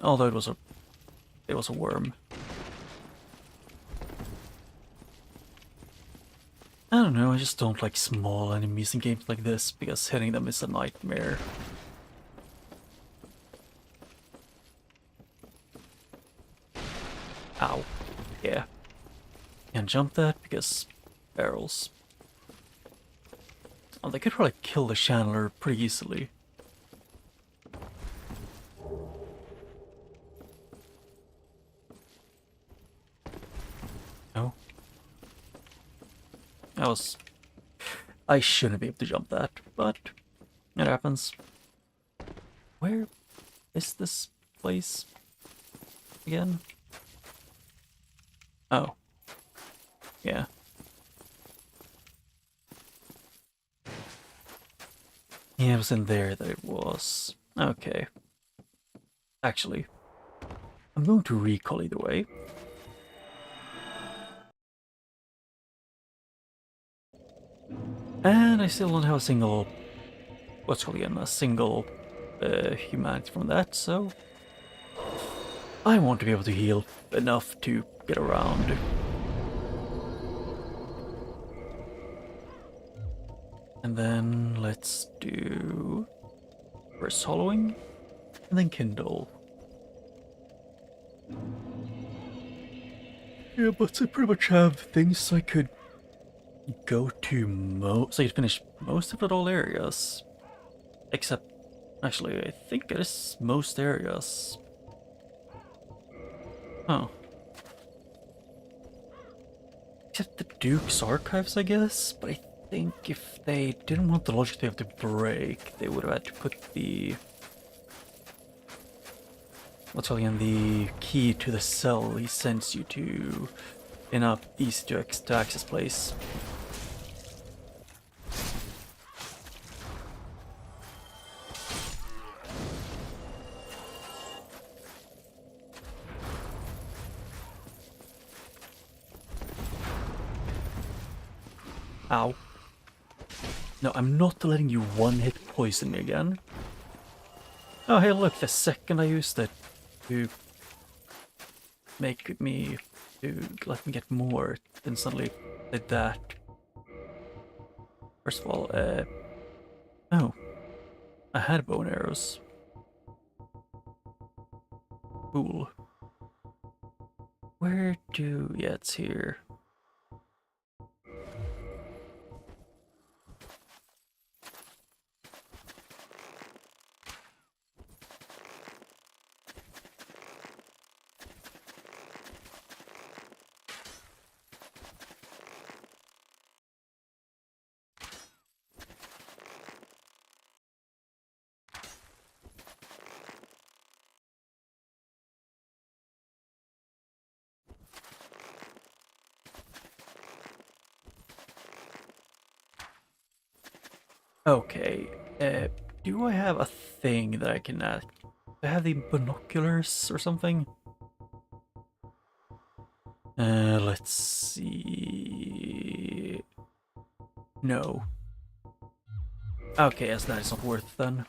Although it was a worm. I don't know, I just don't like small enemies in games like this because hitting them is a nightmare. Ow. Yeah. Can't jump that because barrels. Oh, they could probably kill the Chandler pretty easily. No. I shouldn't be able to jump that, but it happens. Where is this place again? Oh. Yeah. Yeah, it was in there that it was. Okay. Actually, I'm going to recall either way. I still don't have a single, what's called again, a single humanity from that, so I want to be able to heal enough to get around. And then let's do first hollowing, and then kindle. Yeah, but I pretty much have things I could go to so I could finish most of it all areas. Except, actually, I think it is most areas. Oh. Except the Duke's archives, I guess, but I think if they didn't want the logic to have to break, they would have had to put the... what's called again, the key to the cell he sends you to in a easy to access place. Ow. No, I'm not letting you one-hit poison me again. Oh, hey, look, the second I used it to make me, to let me get more, then suddenly did that. First of all, oh, I had bow and arrows. Cool. Where do, yeah, it's here. Okay, do I have a thing that I can do I have the binoculars or something? Let's see. No. Okay, yes, that is not worth it then.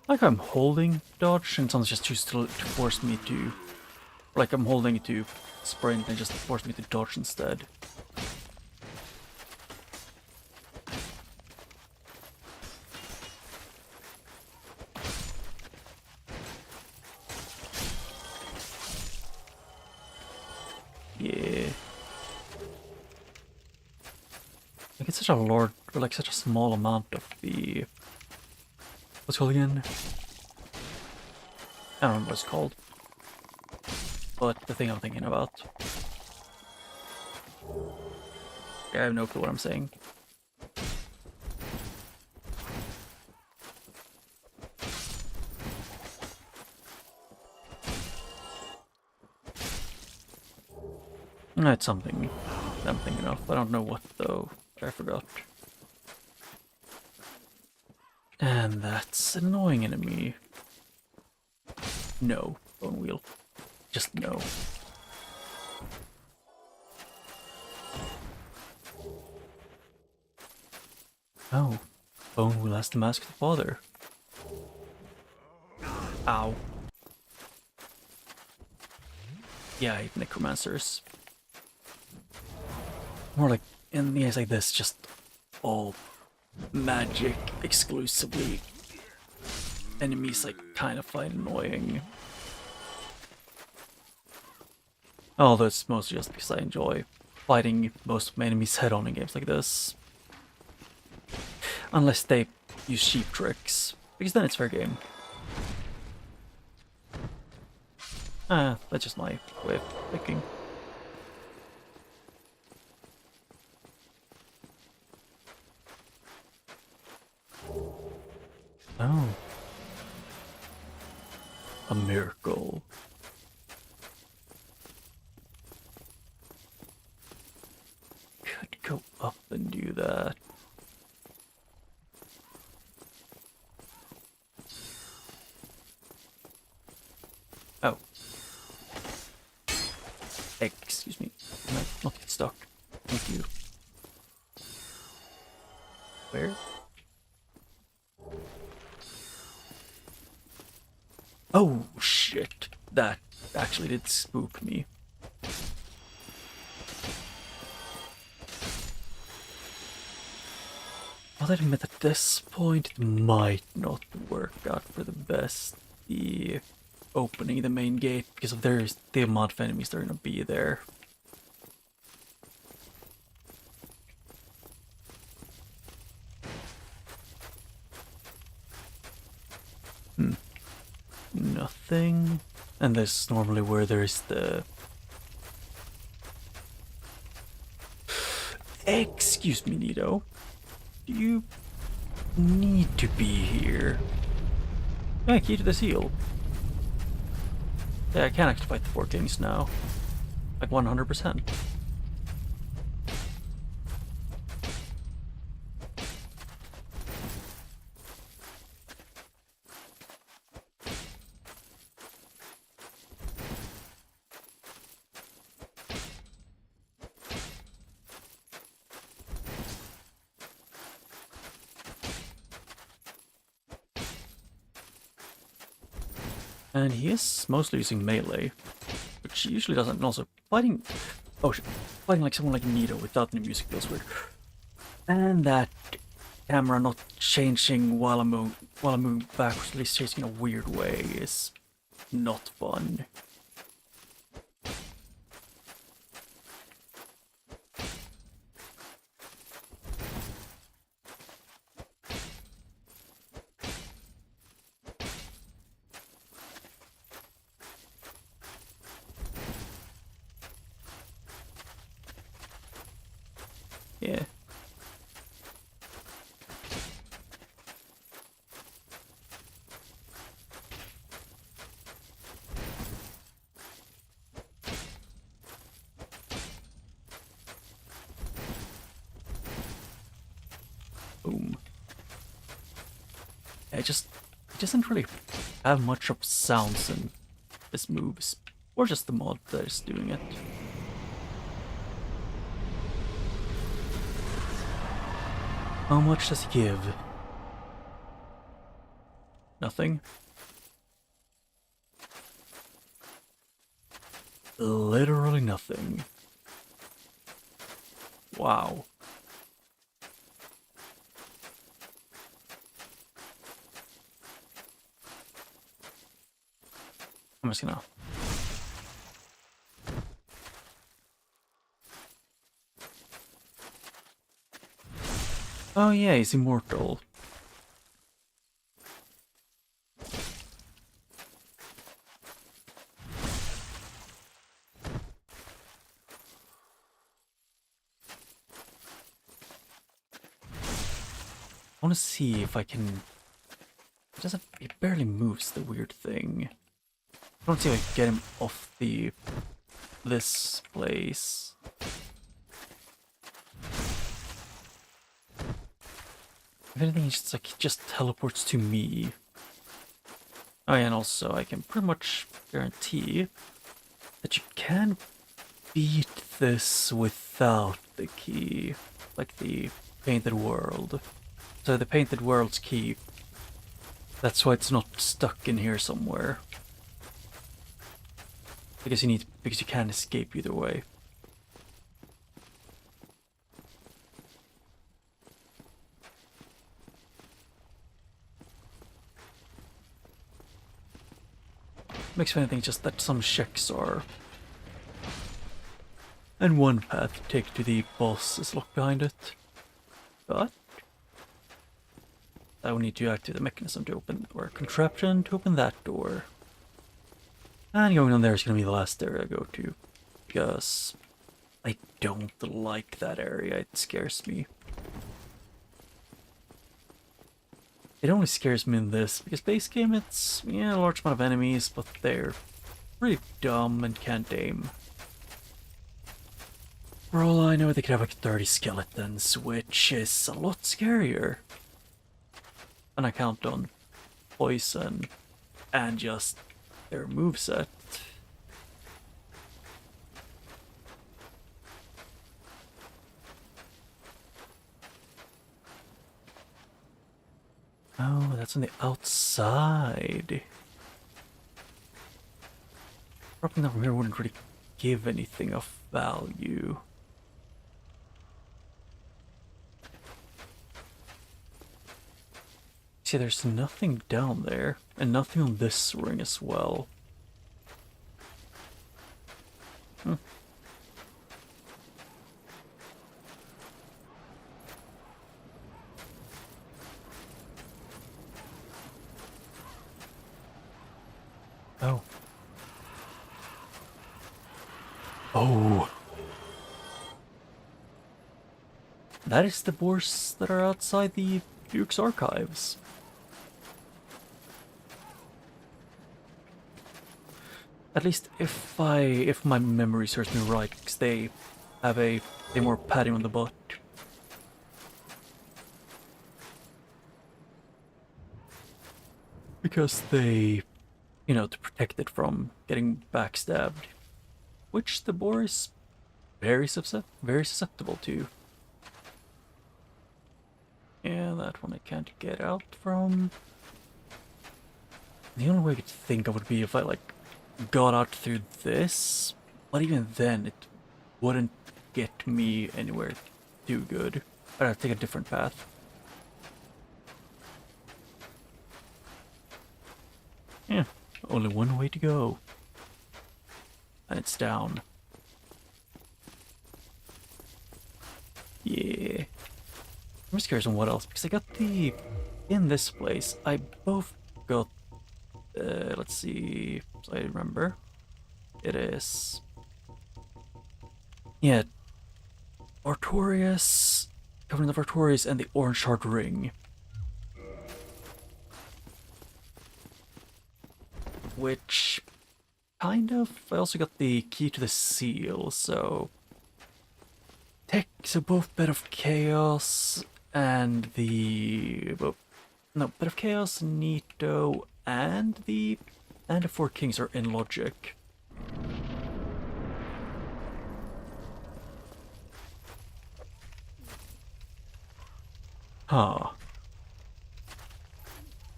Like I'm holding dodge and someone just chooses to force me to... like I'm holding it to sprint and just force me to dodge instead. Yeah. Like it's such a large, or like such a small amount of the... what's it called again? I don't remember what it's called. But the thing I'm thinking about. Yeah, I have no clue what I'm saying. It's something I'm thinking of. I don't know what though. I forgot. And that's an annoying enemy. No, bone wheel. Just no. Oh, bone wheel has to mask the father. Ow. Yeah, I hate necromancers. More like in the case like this, just all magic exclusively. Enemies I kind of find annoying. Although it's mostly just because I enjoy fighting most of my enemies head on in games like this. Unless they use cheap tricks, because then it's fair game. That's just my way of thinking. go up and do that. Oh. Excuse me. I might not get stuck. Thank you. Where? Oh, shit. That actually did spook me. I'll admit at this point it might not work out for the best. The opening the main gate, because of there's the amount of enemies that are gonna be there. Nothing. And this is normally where there's the... Excuse me, Nito. Do you need to be here? Yeah, key to the seal. Yeah, I can actually fight the Four Kings now. Like 100%. And he is mostly using melee, which he usually doesn't. And also, fighting... Oh shit. Fighting like someone like Nito without any music feels weird. And that camera not changing while I'm moving backwards, at least changing in a weird way, is not fun. Yeah. Boom. Yeah, it doesn't really have much of sounds in this moves, or just the mod that is doing it. How much does he give? Nothing? Literally nothing. Wow. I'm just gonna... Oh yeah, he's immortal. I want to see if I can... It barely moves, the weird thing. I want to see if I can get him off this place. If anything, he just teleports to me. Oh yeah, and also I can pretty much guarantee that you can beat this without the key. Like the Painted World. So the Painted World's key. That's why it's not stuck in here somewhere. Because you can't escape either way. Makes me think just that some checks are. And one path to take to the boss is locked behind it. But I will need to activate the mechanism to open, or contraption to open that door. And going on there is going to be the last area I go to. Because I don't like that area, it scares me. It only scares me in this, because base game it's, yeah, a large amount of enemies, but they're pretty dumb and can't aim. For all I know, they could have like 30 skeletons, which is a lot scarier. And I count on poison and just their moveset. Oh, that's on the outside. Dropping that from here wouldn't really give anything of value. See, there's nothing down there, and nothing on this ring as well. Hmm. Oh. Oh. That is the boars that are outside the Duke's archives. At least if my memory serves me right, because they have a more padding on the butt. Because they, you know, to protect it from getting backstabbed. Which the boar is very susceptible to. Yeah, that one I can't get out from. The only way I could think of would be if I, like, got out through this. But even then, it wouldn't get me anywhere too good. I'd have to take a different path. Yeah, only one way to go. And it's down. Yeah. I'm just curious on what else, because I got the... In this place, I both got... let's see... So I remember. It is... Yeah. Artorias... Covenant of Artorias and the Orange Heart Ring. Which... Kind of... I also got the key to the seal, so... So both Bed of Chaos and the... Well, no, Bed of Chaos, Nito, and the Four Kings are in logic. Huh.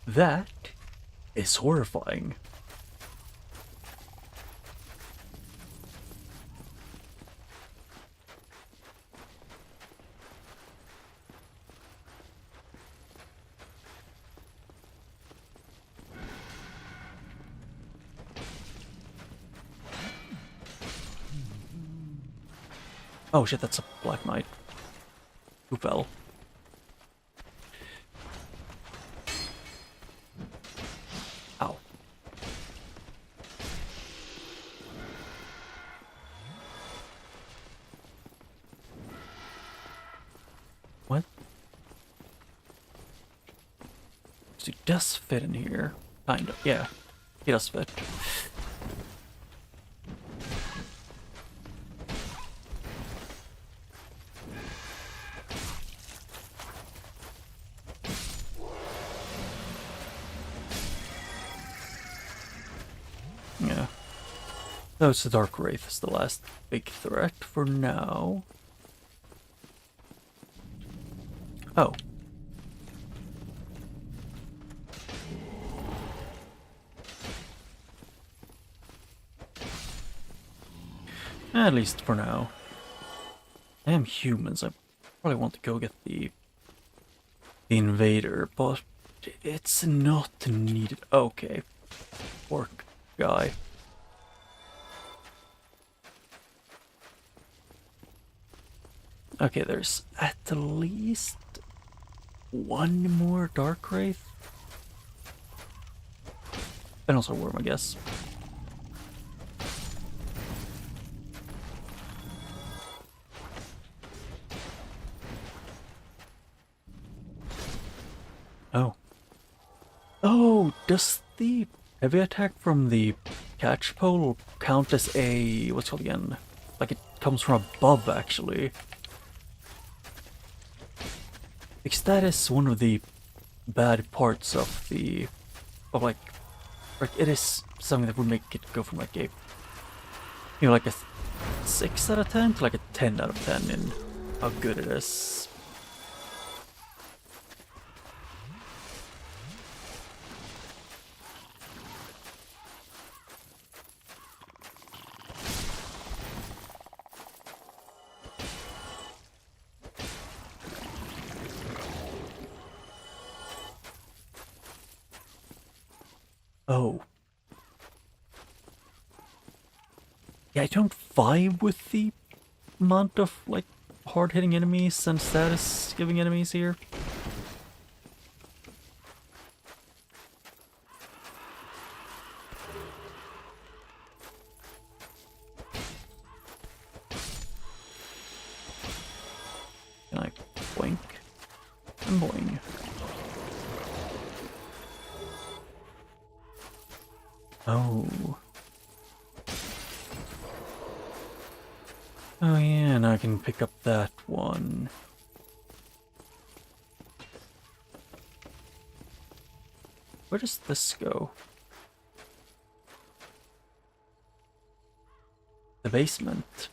That is horrifying. Oh shit, that's a Black Knight. Who fell? Ow. What? So he does fit in here. Kind of, yeah. He does fit. Yeah. So it's the Dark Wraith is the last big threat for now. Oh. At least for now. I am humans. I probably want to go get the invader, but it's not needed. Okay. Orc guy. Okay, there's at least one more Dark Wraith. And also a worm, I guess. Oh. Oh, does the heavy attack from the catch pole count as a... what's it called again? like it comes from above actually. Because that is one of the bad parts of the like it is something that would make it go from like a like a 6 out of 10 to like a 10 out of 10 in how good it is. Oh. Yeah, I don't vibe with the amount of like hard-hitting enemies and status-giving enemies here. Can I boink and boing? Oh. Oh yeah, and I can pick up that one. Where does this go? The basement.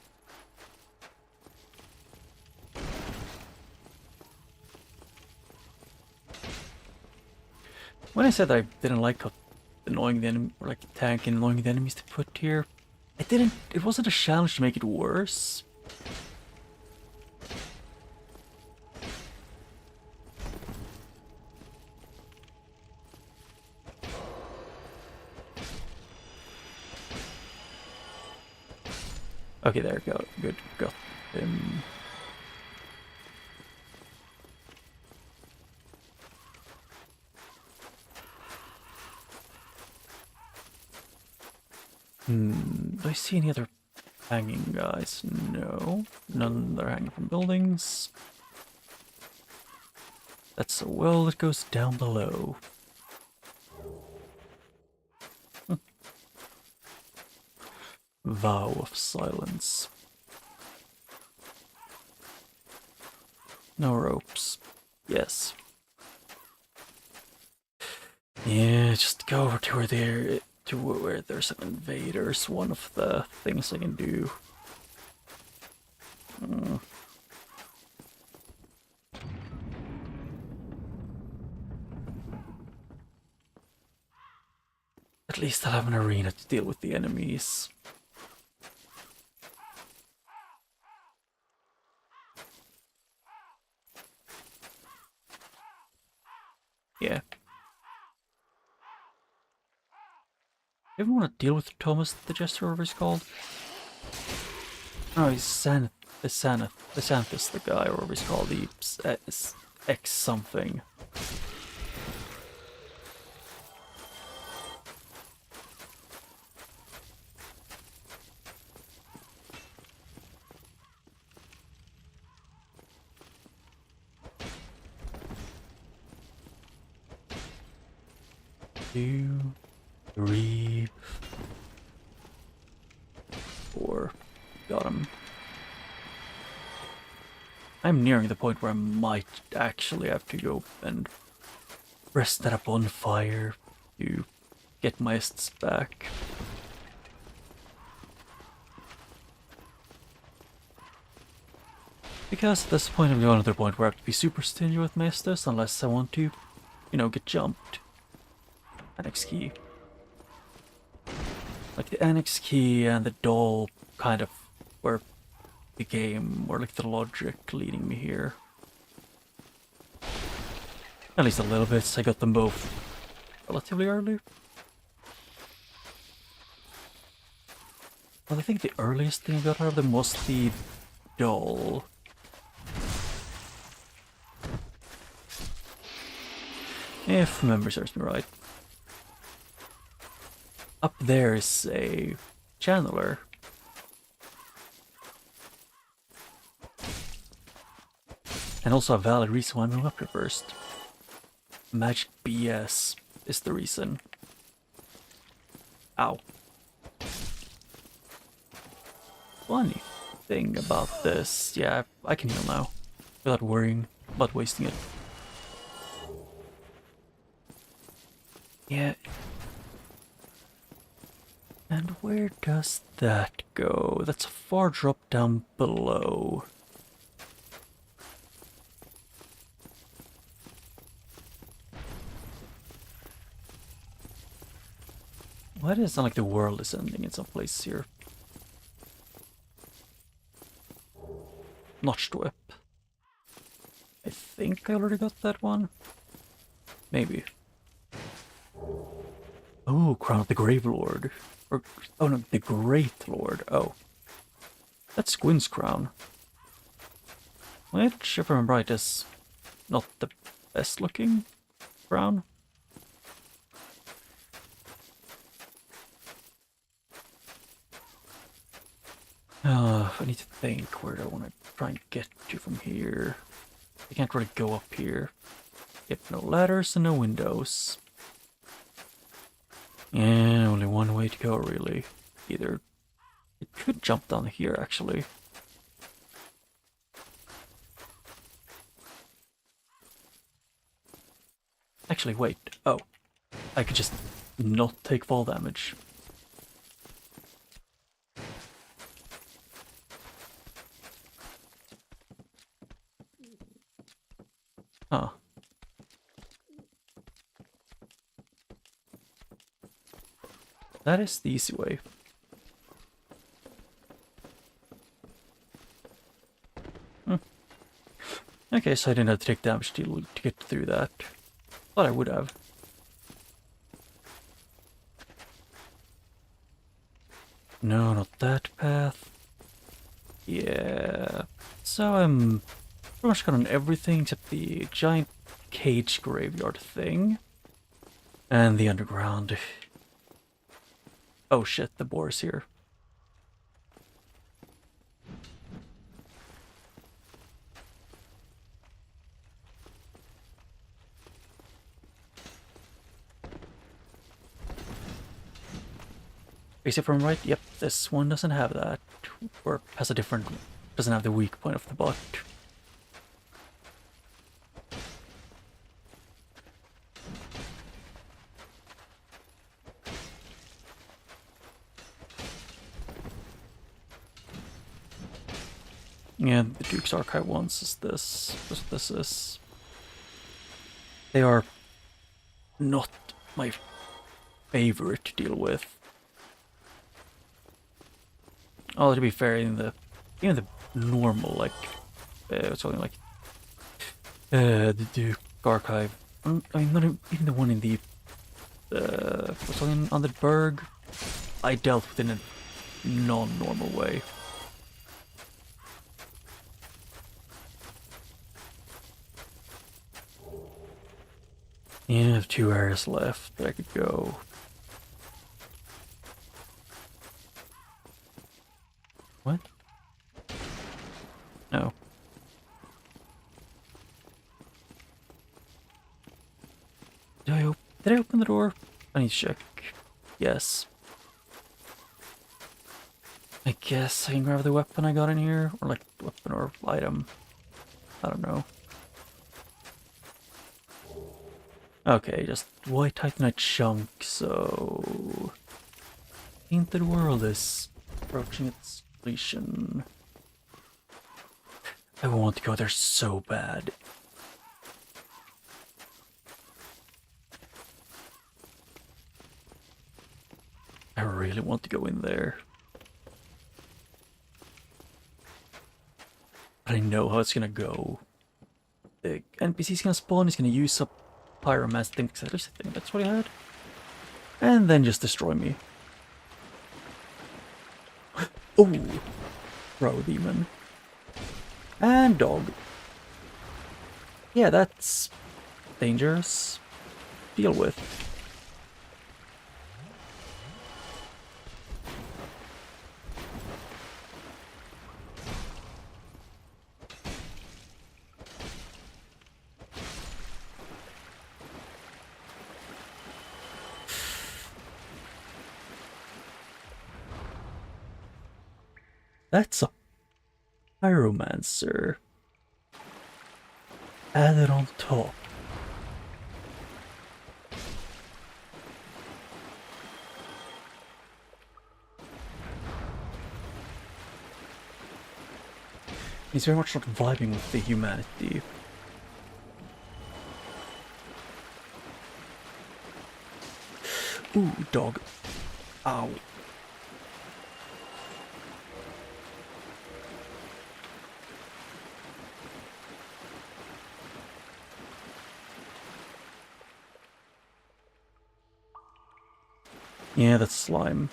When I said I didn't like how annoying the enemy, or like tank and annoying the enemies to put here, it wasn't a challenge to make it worse. Okay, there we go. Good, got him. Do I see any other hanging guys? No. None that are hanging from buildings. That's a well that goes down below. Vow of silence. No ropes. Yes. Yeah, just go over to where there's some invaders. One of the things I can do. At least I'll have an arena to deal with the enemies. Yeah. You ever want to deal with Thomas the Jester, whatever he's called? Oh, he's Santhus, the guy, or whatever he's called, the X something. Two, three, four. Got him. I'm nearing the point where I might actually have to go and rest that up on fire to get my ists back. Because at this point I'm going to the point where I have to be super stingy with my Estus unless I want to, get jumped. Annex key. Like the annex key and the doll kind of were the game, or like the logic leading me here. At least a little bit, so I got them both relatively early. Well, I think the earliest thing I got out of them was the doll. If memory serves me right. Up there is a channeler. And also a valid reason why I'm going up here first. Magic BS is the reason. Ow. Funny. thing about this. Yeah, I can heal now. Without worrying about wasting it. Yeah. And where does that go? That's a far drop down below. Why does it sound like the world is ending in some place here? Notched whip. I think I already got that one. Maybe. Oh, Crown of the Grave Lord. Or, oh no, the Great Lord. Oh. That's Gwyn's crown. Which, if I remember right, is not the best looking crown. I need to think, where do I want to try and get to from here? I can't really go up here. Yep, no ladders and no windows. Yeah, only one way to go, really. Either it could jump down here, actually. Actually, wait. Oh, I could just not take fall damage. Huh. That is the easy way. Okay, so I didn't have to take damage to get through that. Thought I would have. No, not that path. Yeah. So I'm pretty much got on everything except the giant cage graveyard thing. And the underground. Oh shit, the boar's here. Except from right, yep, this one doesn't have that. Or has a different, doesn't have the weak point of the butt. And the Duke's Archive ones is this. That's what this is. They are not my favorite to deal with. Oh, to be fair, in the even the normal something like the Duke Archive. I mean, not even the one in the what's on the Berg. I dealt with in a non-normal way. Yeah, I have 2 areas left that I could go. What? No. Did I open the door? I need to check. Yes. I guess I can grab the weapon I got in here, or like weapon or item. I don't know. Okay, just white titanite chunk, so Painted World is approaching its completion. I want to go there so bad. I really want to go in there. But I know how it's gonna go. The NPC's gonna spawn, he's gonna use up Pyroman's thing, because I think that's what he had. And then just destroy me. Oh! Bro demon. And dog. Yeah, that's dangerous. Deal with. That's a Pyromancer. Added on top. He's very much not vibing with the humanity. Ooh, dog. Ow. Yeah, that's slime.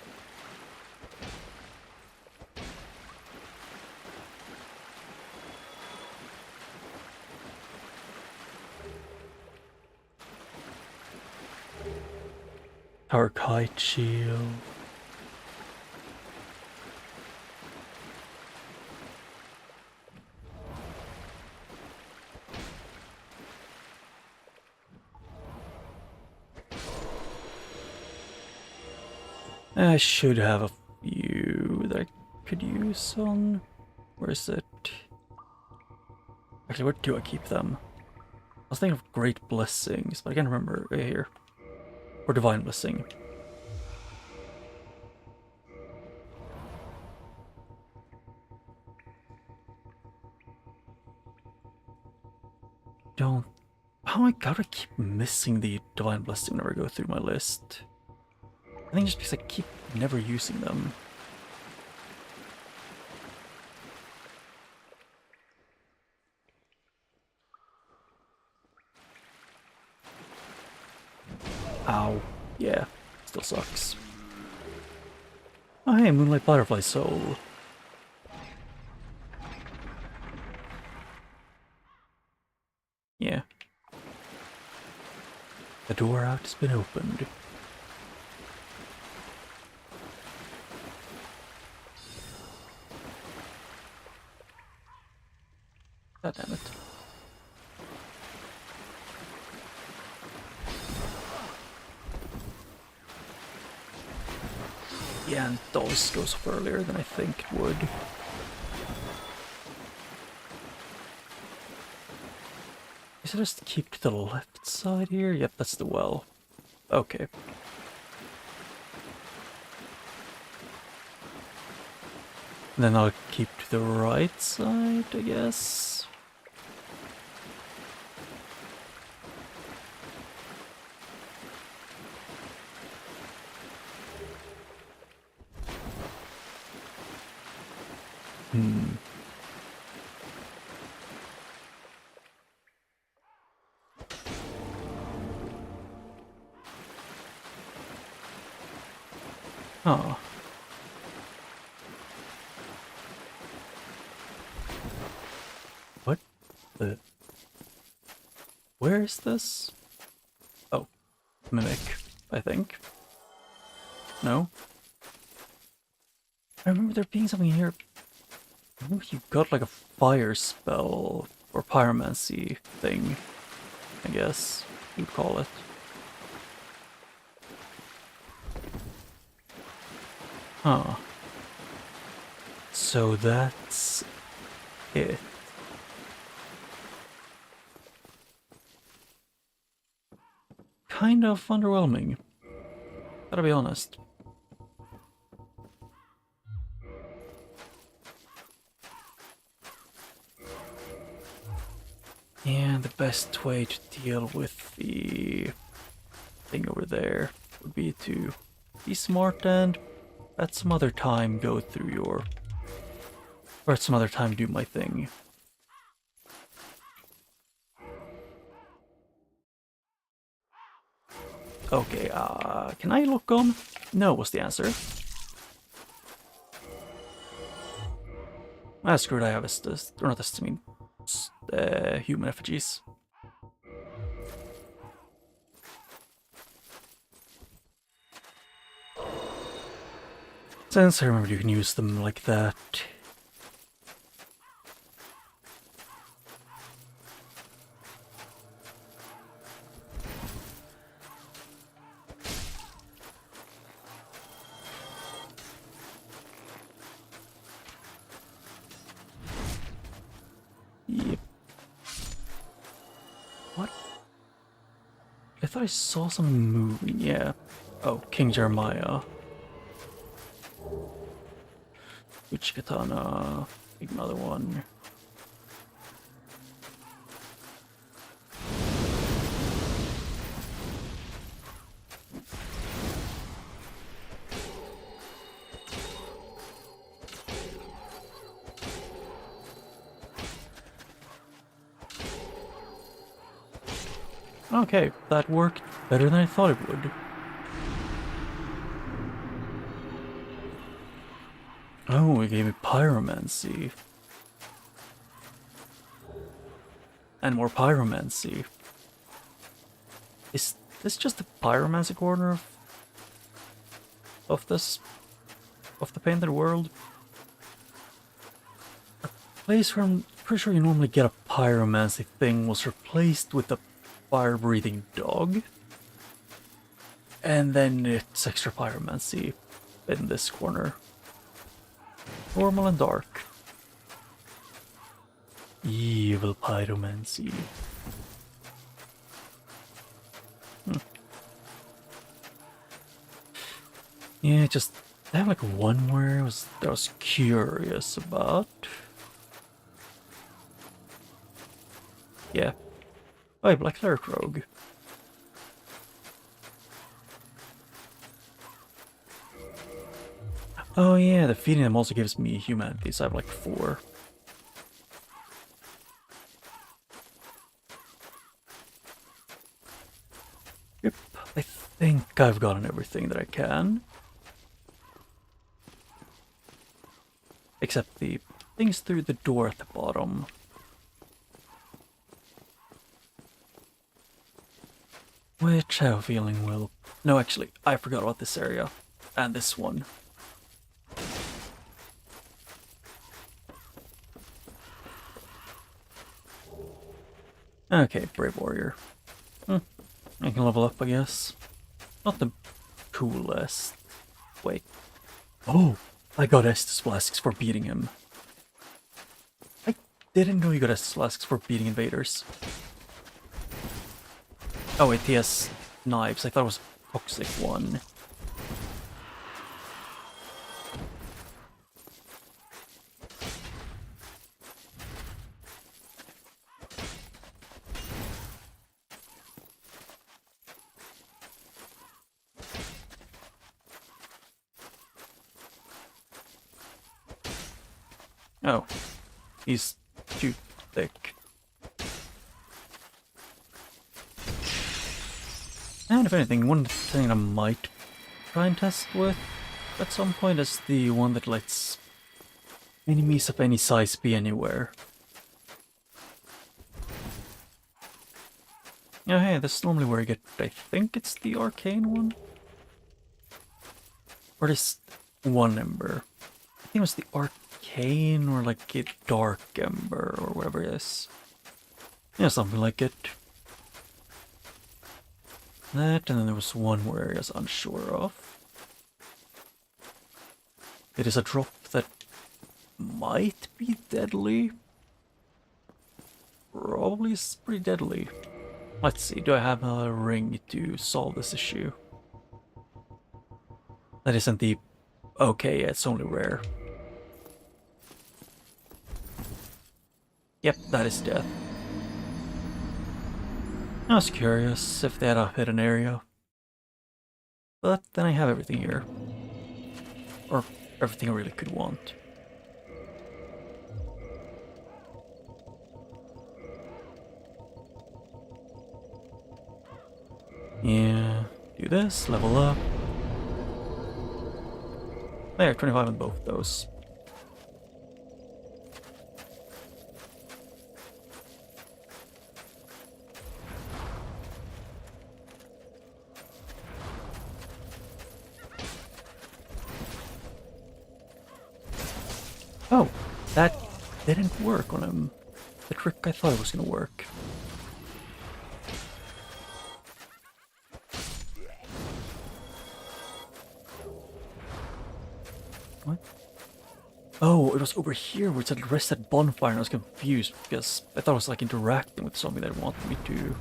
Our kite shield. I should have a few that I could use on. Where is it? Actually, where do I keep them? I was thinking of Great Blessings, but I can't remember. Right here. Or Divine Blessing. Don't. Oh my god, I keep missing the Divine Blessing whenever I go through my list. I think just because I keep never using them. Ow. Yeah, still sucks. Oh hey, Moonlight Butterfly Soul. Yeah. The door out has been opened. God damn it. Yeah, and those goes up earlier than I think it would. Is it just keep to the left side here? Yep, that's the well. Okay. And then I'll keep to the right side, I guess. Oh. What the... Where is this? Oh. Mimic, I think. No? I remember there being something here. I remember you got like a fire spell or pyromancy thing, I guess you'd call it. Huh. So that's it. Kind of underwhelming. Gotta be honest. And the best way to deal with the thing over there would be to be smart and at some other time go through your... or at some other time do my thing. Okay, can I look on? No was the answer. Ah, screw it, I have this, or not this, I mean, human effigies. Since I remember you can use them like that. Yep. What? I thought I saw something moving, yeah. Oh, King Jeremiah. Witch Katana. Another one. Okay, that worked better than I thought it would. Oh, it gave me pyromancy. And more pyromancy. Is this just the pyromancy corner of this, of the painted world? A place where I'm pretty sure you normally get a pyromancy thing was replaced with a fire-breathing dog. And then it's extra pyromancy in this corner. Normal and dark. Evil pyromancy. Yeah, just I have like one where I was curious about. Yeah. Oh, Black Cleric Rogue. Oh yeah, the feeding them also gives me humanity, so I have like 4. Yep, I think I've gotten everything that I can. Except the things through the door at the bottom. Which I have a feeling will... No, actually, I forgot about this area. And this one. Okay, Brave Warrior. I can level up, I guess. Not the coolest. Wait. Oh! I got Estus Flasks for beating him. I didn't know you got Estus Flasks for beating invaders. Oh wait, he has knives. I thought it was a toxic one. Oh, he's too thick. And if anything, one thing I might try and test with at some point is the one that lets enemies of any size be anywhere. Oh hey, this is normally where I get, I think it's the arcane one? Or this one ember. I think it was the arcane or like a dark ember or whatever it is. Yeah, something like it. That, and then there was one where I was unsure of. It is a drop that might be deadly. Probably is pretty deadly. Let's see, do I have a ring to solve this issue? That isn't the... Okay, it's only rare. Yep, that is death. I was curious if they had a hidden area. But then I have everything here. Or everything I really could want. Yeah, do this, level up. There, 25 on both those. Oh, that didn't work on him. The trick I thought it was gonna work. What? Oh, it was over here where it said rest at bonfire, and I was confused because I thought it was like interacting with something that it wanted me to.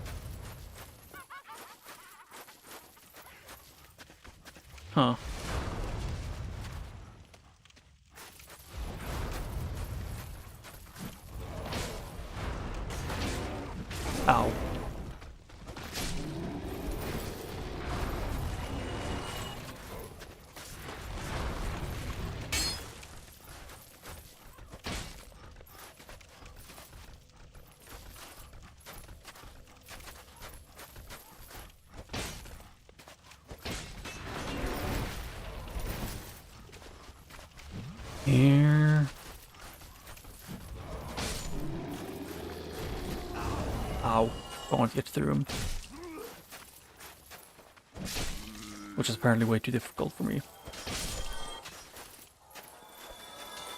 Huh. Ow. Here. Ow. I want to get through him. Which is apparently way too difficult for me.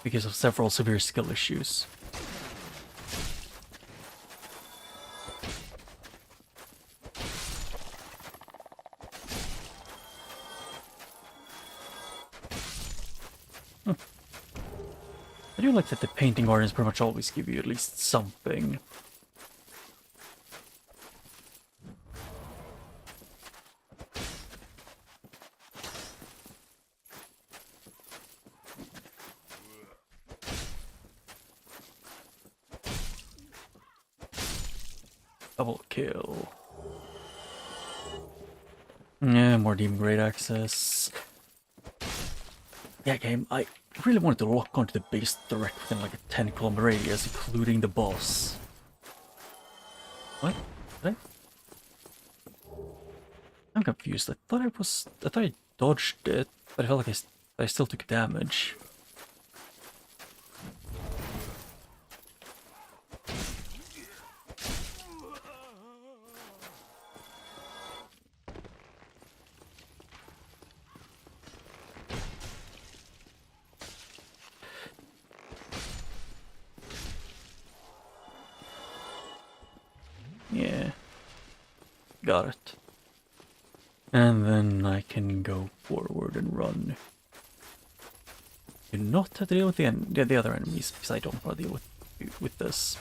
Because of several severe skill issues. I do like that the painting gardens pretty much always give you at least something. Double kill. Yeah, more demon grade access. Yeah, game, I really wanted to lock onto the base direct within like a 10-kilometer radius, including the boss. What? Did I'm confused. I thought I dodged it, but I felt like I still took damage. Yeah. Got it. And then I can go forward and run. Do not have to deal with the other enemies, because I don't want to deal with this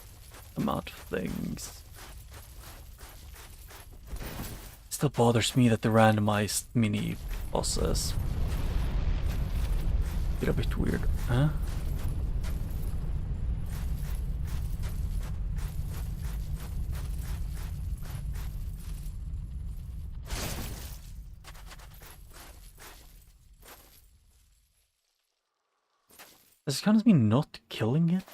amount of things. Still bothers me that the randomized mini bosses get a bit weird, huh? Does it count as me not killing it?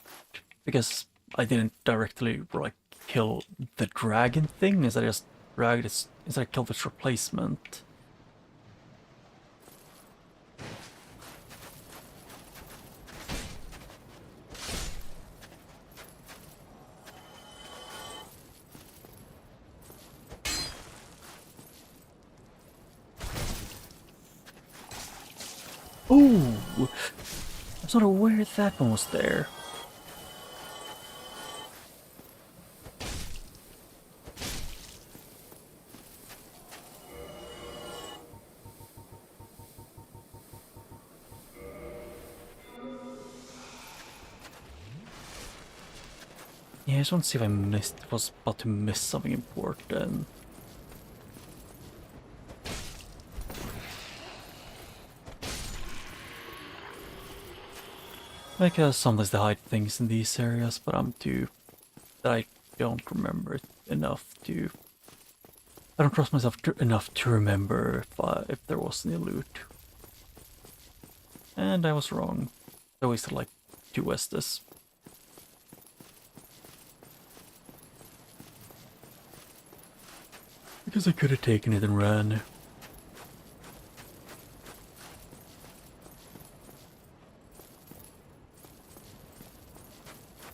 Because I didn't directly like kill the dragon thing. Is I just dragged its? Is I killed its replacement? Oh, I was not aware that one was there. Yeah, I just want to see if I was about to miss something important. Like sometimes they hide things in these areas, but I don't remember it enough to. I don't trust myself enough to remember if there was any loot. And I was wrong. I wasted like 2 Estus. Because I could have taken it and ran.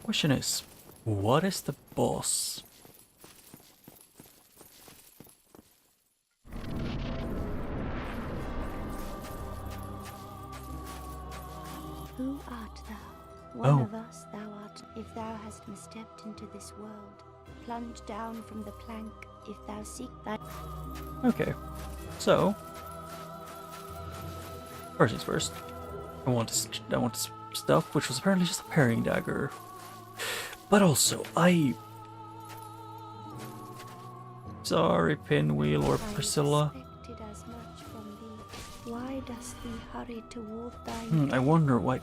Question is, what is the boss? Who art thou? Oh. One of us thou art, if thou hast misstepped into this world. Plunge down from the plank, if thou seek thy... Okay, so first things first. I want to stuff, which was apparently just a parrying dagger. But also, Sorry, Pinwheel or Priscilla. I expected as much from thee. Why dost thee hurry toward thy I wonder why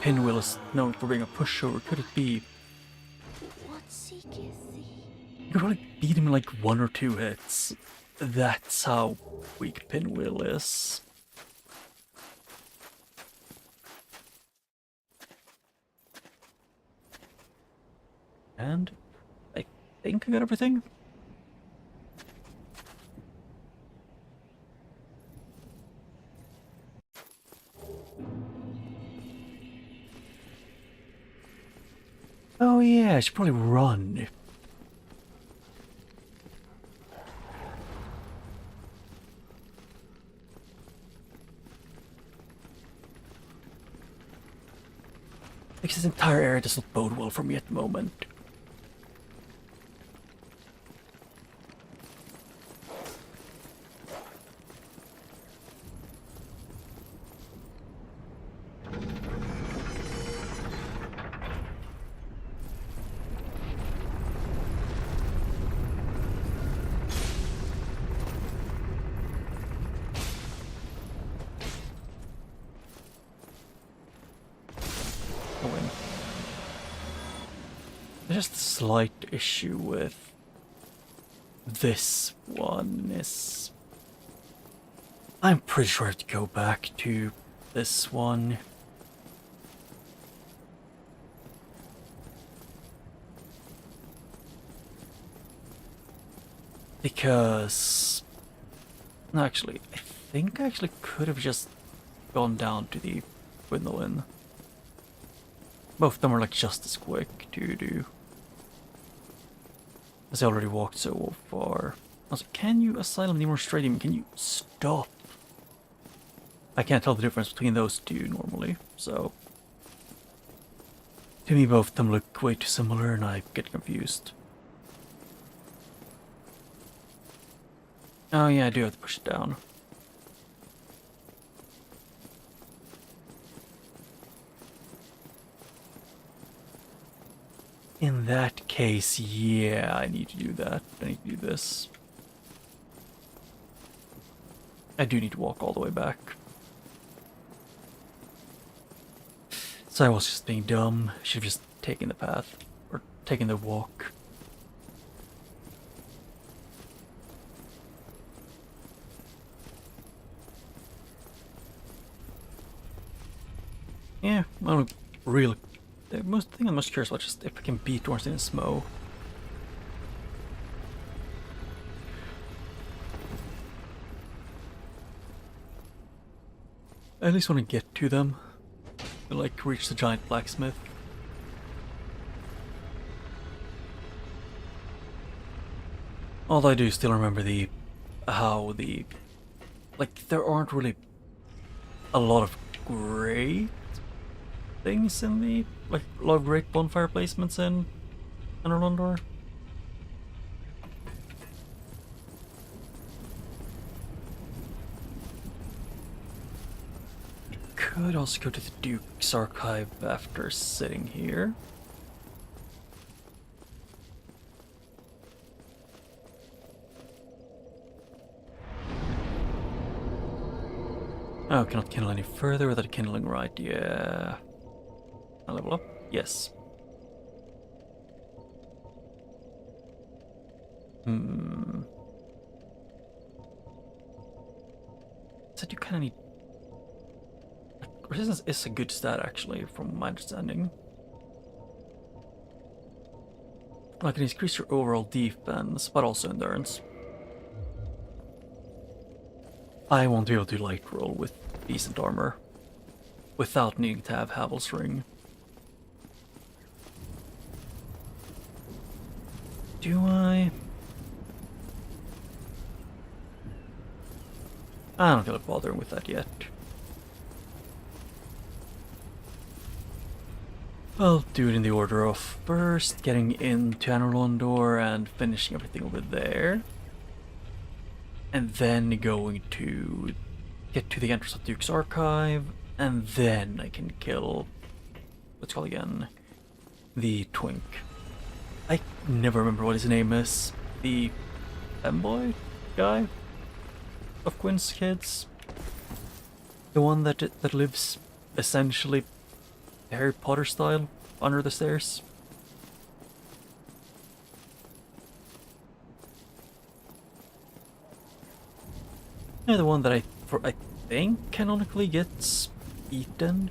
Pinwheel is known for being a pushover. Could it be? What seeketh thee? You could probably beat him in like 1 or 2 hits. That's how weak Pinwheel is. And I think I got everything. Oh yeah, I should probably run. Because this entire area does not bode well for me at the moment. There's just a slight issue with this one is I'm pretty sure I have to go back to this one. Because no, actually, I think I actually could have just gone down to the Gwendolyn. Both of them are like just as quick to do. As I already walked so far. Also, can you Asylum Nemo Stadium? Can you stop? I can't tell the difference between those two normally, so to me both of them look way too similar and I get confused. Oh yeah, I do have to push it down. In that case, yeah, I need to do that. I need to do this. I do need to walk all the way back. So I was just being dumb. Should have just taken the path. Or taken the walk. Yeah, well, really. The most thing I'm most curious about is just if I can beat Ornstein and Smo. I at least want to get to them. And, like, reach the giant blacksmith. Although I do still remember like, there aren't really a lot of great things in the, like, a lot of great bonfire placements in Londor. Could also go to the Duke's Archive after sitting here. Oh, cannot kindle any further without a kindling right, yeah. I'll level up? Yes. Said you kinda need... Like, resistance is a good stat actually, from my understanding. Like, it increases your overall defense, but also endurance. I won't be able to light roll with decent armor without needing to have Havel's Ring. Do I? I don't feel like bothering with that yet. I'll do it in the order of first getting into Londor and finishing everything over there. And then going to get to the entrance of Duke's Archive, and then I can kill, what's it called again? The twink. I never remember what his name is. The femboy guy of Quinn's kids. The one that lives essentially Harry Potter style under the stairs. Yeah, the one that I think canonically gets eaten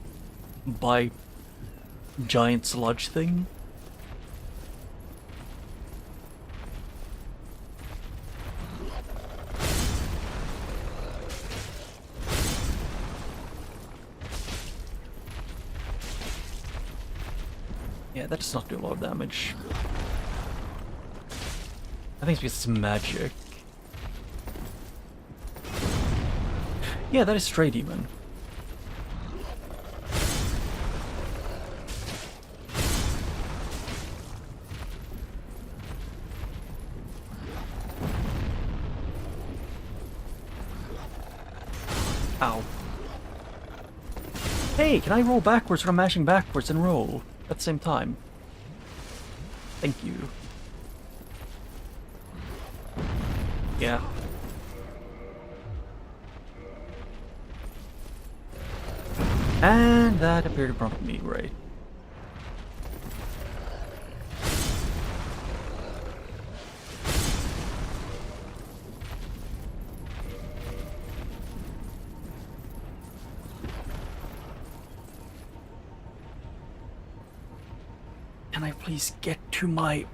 by giant sludge thing. Yeah, that does not do a lot of damage. I think it's because it's magic. Yeah, that is Stray Demon. Ow. Hey, can I roll backwards when I'm mashing backwards and roll at the same time? Thank you. Yeah. And that appeared to prompt me, right? Can I please get to my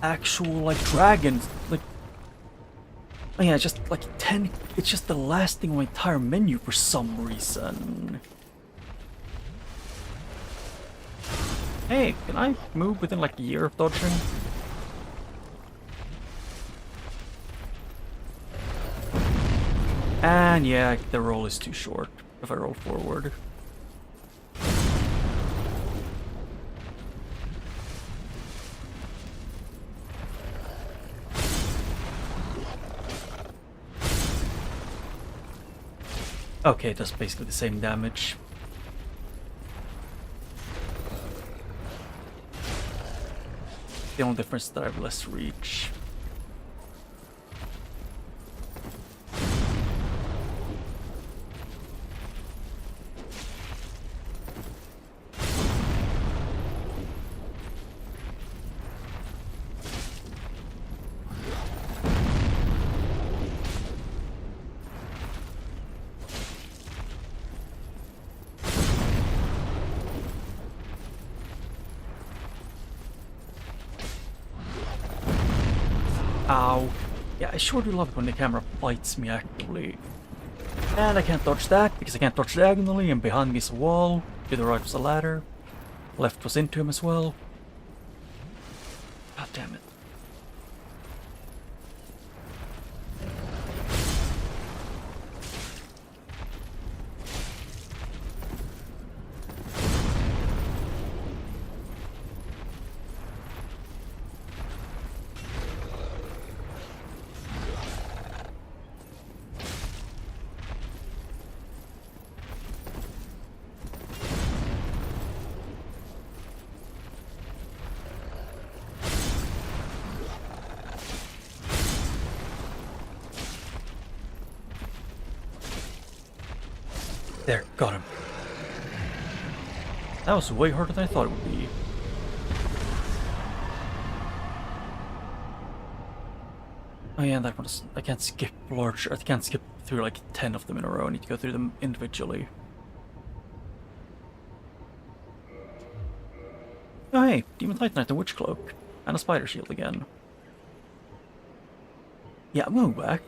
actual, like, dragons? Like, oh yeah, just like 10. It's just the last thing on my entire menu for some reason. Hey, can I move within like a year of dodging? And yeah, the roll is too short if I roll forward. Okay, it does basically the same damage. The only difference is that I have less reach. Ow. Yeah, I sure do love it when the camera bites me actively. And I can't dodge that because I can't dodge diagonally, and behind me is a wall. To the right was a ladder. Left was into him as well. God damn it. There, got him. That was way harder than I thought it would be. Oh yeah, that one is, I can't skip large, I can't skip through like 10 of them in a row, I need to go through them individually. Oh hey, Demon Titanite and Witch Cloak. And a Spider Shield again. Yeah, I'm going back.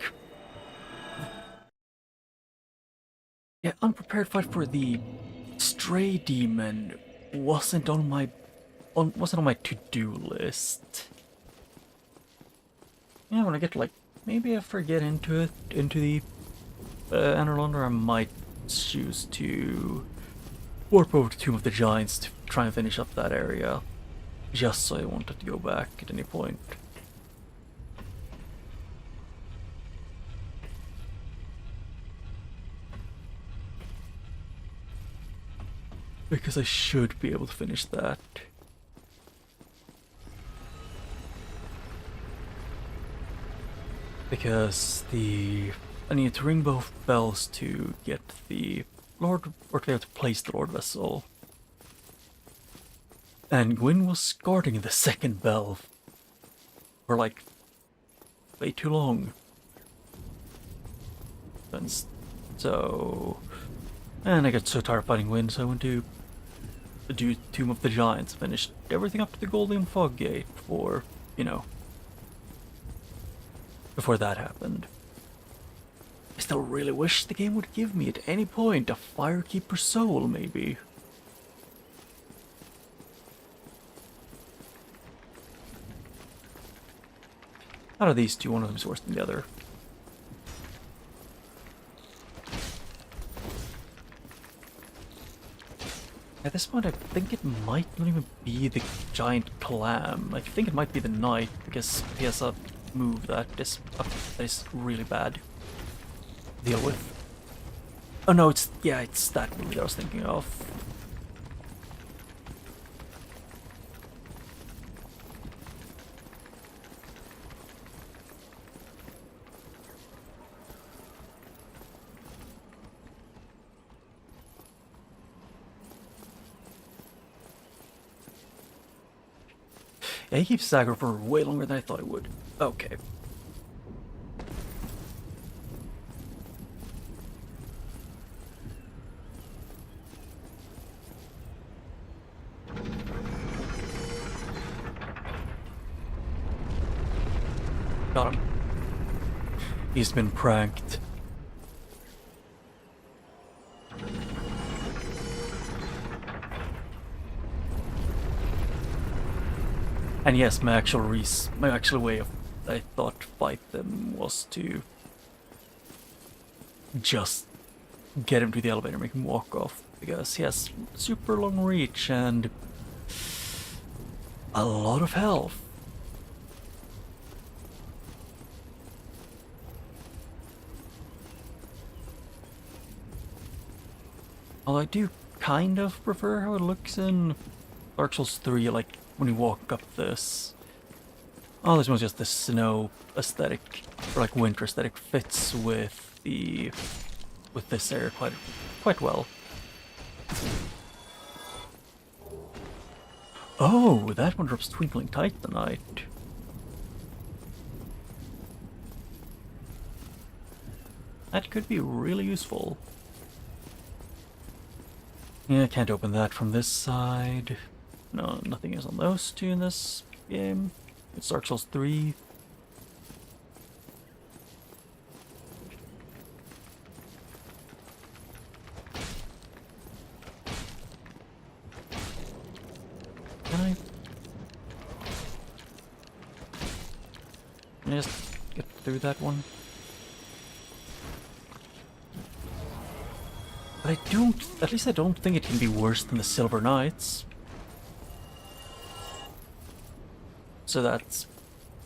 Yeah, unprepared fight for the Stray Demon wasn't on my to-do list. Yeah, when I get like, maybe if I get into the Anarlander, I might choose to warp over to Tomb of the Giants to try and finish up that area. Just so I wanted to go back at any point. Because I should be able to finish that. Because I need to ring both bells to get the Lord, or to be able to place the Lord Vessel. And Gwyn was guarding the second bell for like way too long. And I got so tired of fighting Gwyn, so I went to do Tomb of the Giants, finished everything up to the Golden Fog Gate for, before that happened. I still really wish the game would give me at any point a Firekeeper soul, maybe. Out of these two, one of them is worse than the other. At this point, I think it might not even be the giant clam. I think it might be the knight, because he has a move that is really bad to deal with. Oh no, it's that move that I was thinking of. Yeah, he keeps aggro for way longer than I thought he would. Okay. Got him. He's been pranked. And yes, my actual way of, I thought, to fight them was to just get him to the elevator and make him walk off, because he has super long reach and a lot of health. Although I do kind of prefer how it looks in Dark Souls 3, like when you walk up this. Oh, this one's just the snow aesthetic, or like winter aesthetic, fits with this area quite well. Oh, that one drops Twinkling Titanite. That could be really useful. Yeah, I can't open that from this side. No, nothing is on those two in this game. It's Dark Souls 3. Can I just get through that one? But at least I don't think it can be worse than the Silver Knights. So that's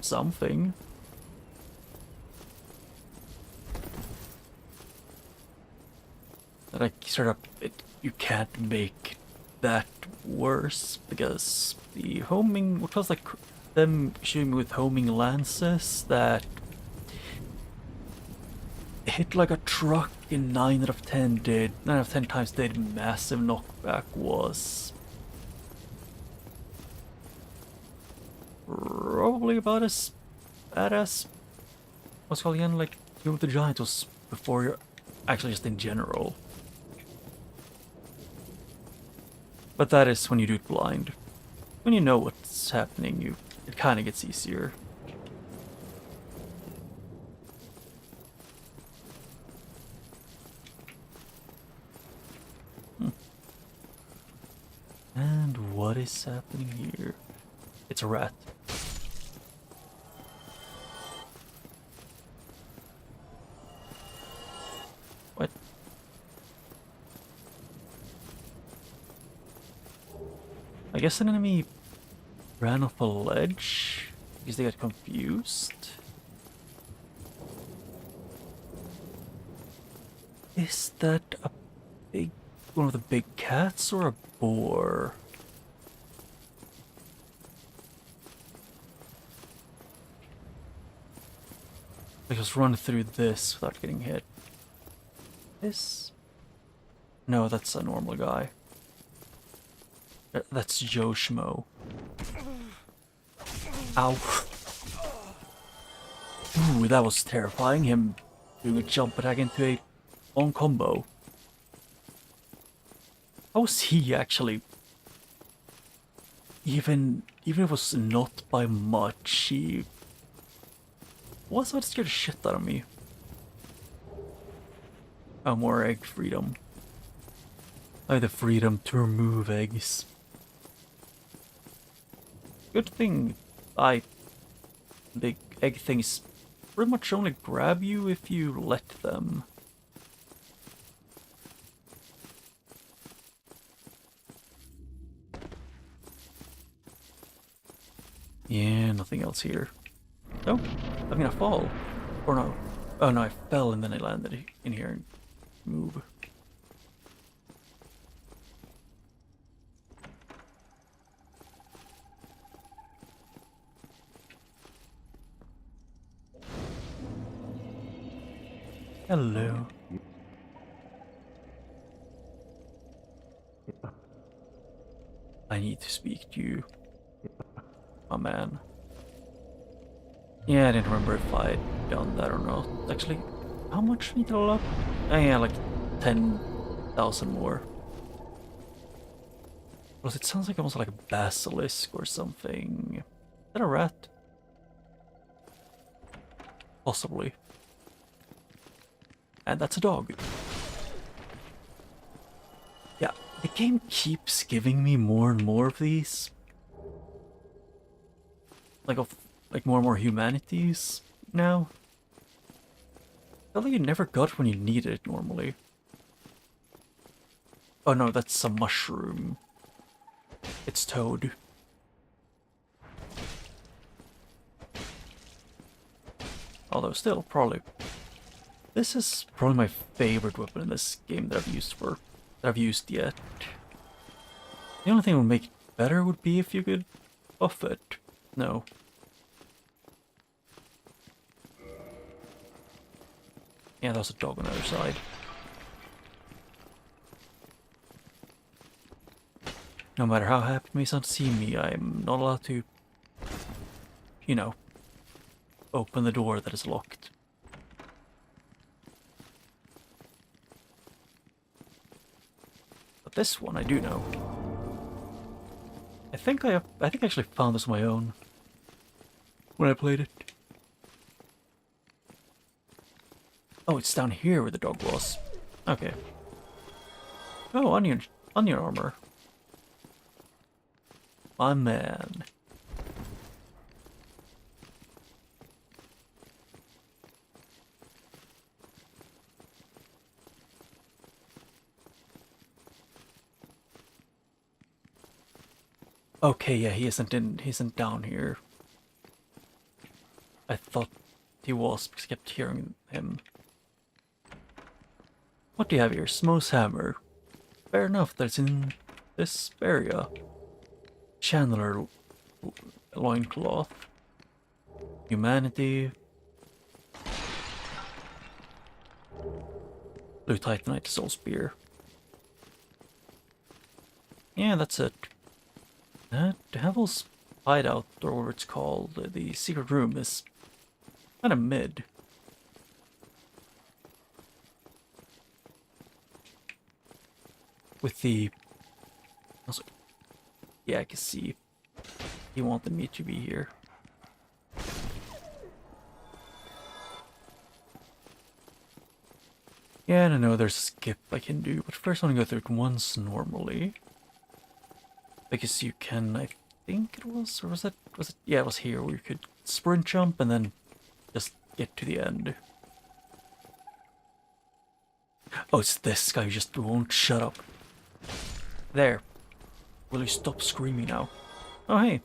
something. Like, sort of, you can't make that worse, because the homing, which was like them shooting me with homing lances that hit like a truck in 9 out of 10 times did massive knockback, was probably about as badass. What's it called again? Like, Tomb of the Giants was before, actually just in general. But that is when you do it blind. When you know what's happening, it kind of gets easier. And what is happening here? It's a rat. What? I guess an enemy ran off a ledge because they got confused. Is that a big one of the big cats or a boar? Like, just run through this without getting hit. This? No, that's a normal guy. That's Joe Schmo. Ow. Ooh, that was terrifying. Him doing a jump attack into a one combo. How was he actually? Even if it was not by much, he was about to scare the shit out of me. Oh, more egg freedom. I have the freedom to remove eggs. Good thing the egg things pretty much only grab you if you let them. Yeah, nothing else here. Oh, I'm gonna fall. Or no. Oh no, I fell and then I landed in here and move. Hello. I need to speak to you, my man. Yeah, I didn't remember if I'd done that or not. Actually, how much need to level up? Oh yeah, like 10,000 more. Plus, it sounds like almost like a basilisk or something. Is that a rat? Possibly. And that's a dog. Yeah, the game keeps giving me more and more of these. Like more and more humanities now. Something you never got when you needed it normally. Oh no, that's a mushroom. It's Toad. Although still, probably. This is probably my favorite weapon in this game that I've used yet. The only thing that would make it better would be if you could buff it. No. Yeah, there's a dog on the other side. No matter how happy it may sound to see me, I'm not allowed to, you know, open the door that is locked. But this one I do know. I think I actually found this on my own when I played it. Oh, it's down here where the dog was. Okay. Oh, onion armor. My man. Okay, yeah, he isn't down here. I thought he was because I kept hearing him. What do you have here? Smo's hammer. Fair enough that it's in this area. Chandler loincloth. Humanity. Blue Titanite Soul Spear. Yeah, that's it. The Devil's Hideout, or whatever it's called, the secret room, is kind of mid. With the... Also, yeah, I can see he wanted me to be here. Yeah, I know there's a skip I can do, but first I want to go through it once normally. Because you can, I think it was, or was it, yeah, it was here where you could sprint jump and then just get to the end. Oh, it's this guy who just won't shut up. There. Will you stop screaming now? Oh, hey.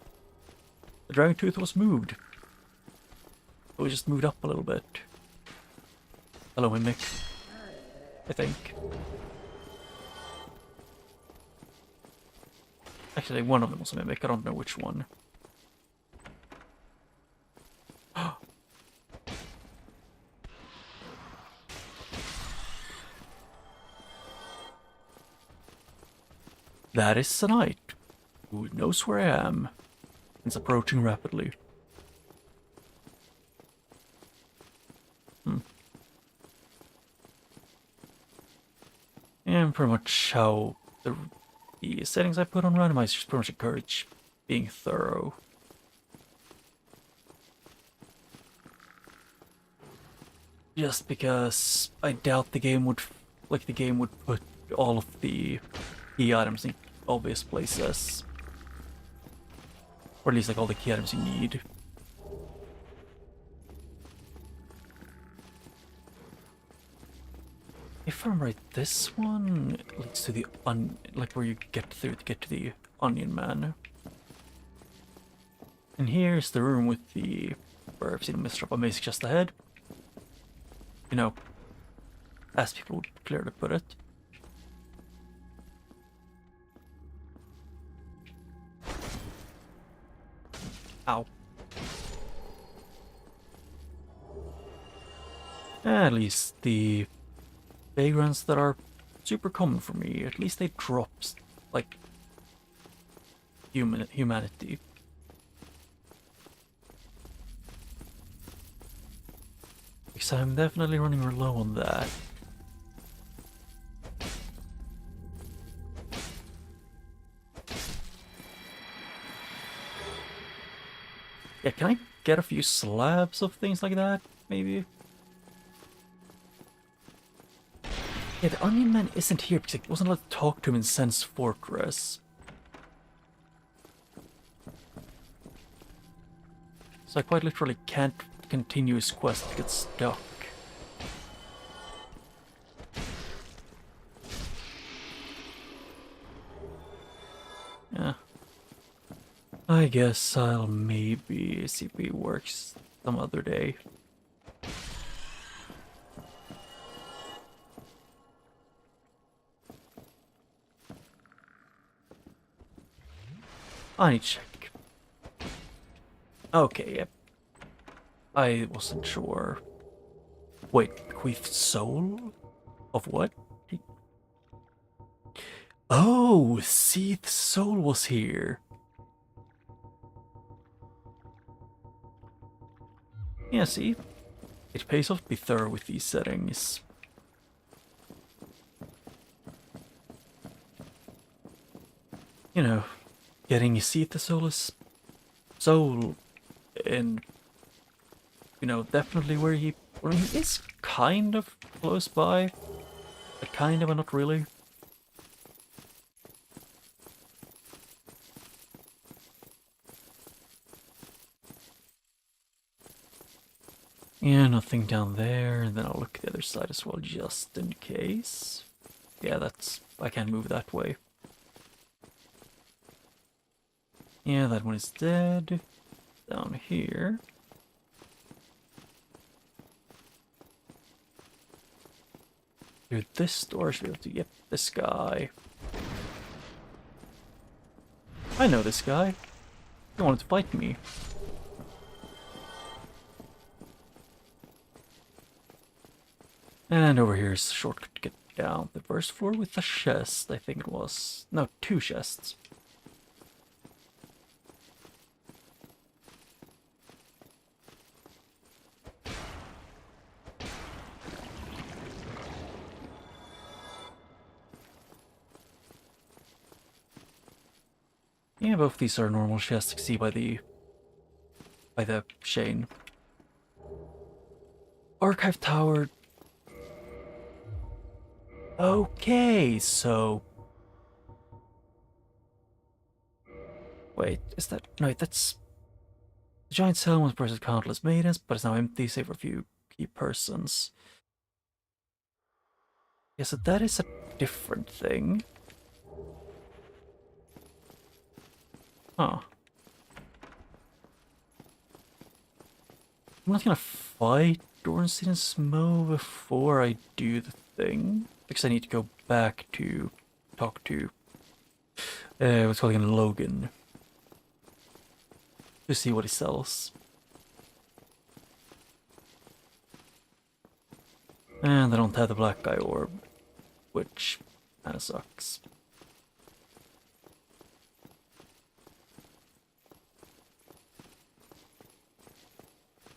The dragon tooth was moved. It was just moved up a little bit. Hello, Mimic. I think. Actually, one of them was a mimic. I don't know which one. That is a knight who knows where I am. It's approaching rapidly. And pretty much how the settings I put on randomizers pretty much encourage being thorough. Just because I doubt the game would put all of the key items in obvious places. Or at least like all the key items you need. If I'm right, this one leads to the where you get through to get to the Onion Man. And here's the room with the where I've seen a Mr. Amazing just ahead. You know, as people would clearly put it. Ow. At least the vagrants that are super common for me, at least they drop, like, humanity. Because I'm definitely running low on that. Yeah, can I get a few slabs of things like that, maybe? Yeah, the Onion Man isn't here because I wasn't allowed to talk to him in Sens Fortress. So I quite literally can't continue his quest to get stuck. Yeah. I guess I'll maybe see if it works some other day. I need to check. Okay, yep. I wasn't sure. Wait, bequeathed soul? Of what? Oh, Seath's soul was here. Yeah, see? It pays off to be thorough with these settings. You know, getting Seath's soul in, you know, definitely where he is kind of close by, but kind of, but not really. Yeah, nothing down there, and then I'll look at the other side as well, just in case. Yeah, I can't move that way. Yeah, that one is dead. Down here. Through this door, I should be able to get this guy. I know this guy. He wanted to fight me. And over here is a shortcut to get down the first floor with the chest, I think it was. No, 2 chests. Yeah, both these are normal chests, you can see by the chain. Archive Tower. Okay, so... Wait, is that... No, that's... The giant cell once versus countless maidens, but it's now empty, save for a few key persons. Yeah, so that is a different thing. Huh. I'm not gonna fight Dornstein's Smo before I do the thing, because I need to go back to talk to What's calling him Logan. To see what he sells. And I don't have the black eye orb, which kinda sucks.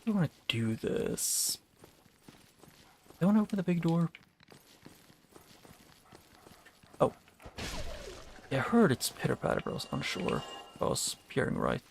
I want to do this. I want to open the big door. Oh. Yeah, I heard it's pitter-patter, but I was unsure if I was hearing right.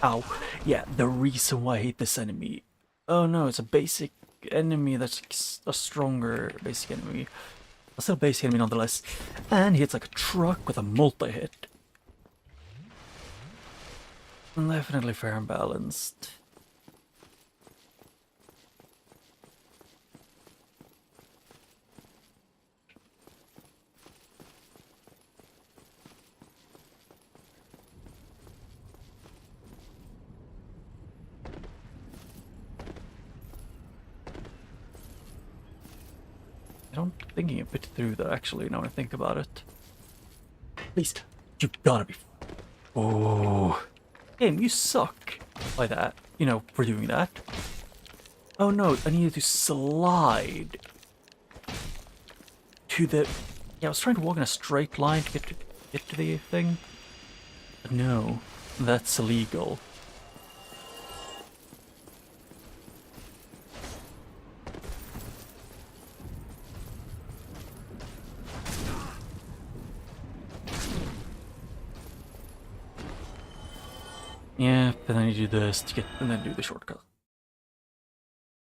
Ow. Yeah, the reason why I hate this enemy. Oh no, it's a basic enemy that's a stronger basic enemy. A still basic enemy nonetheless. And he hits like a truck with a multi-hit. Definitely fair and balanced. I don't think he can fit through that actually, now when I think about it. Please, you gotta be. Oh. Game, you suck. By that, you know, for doing that. Oh no, I needed to slide to the. Yeah, I was trying to walk in a straight line to get to the thing. But no, that's illegal. Yeah, but then I need to do this to get, and then do the shortcut. I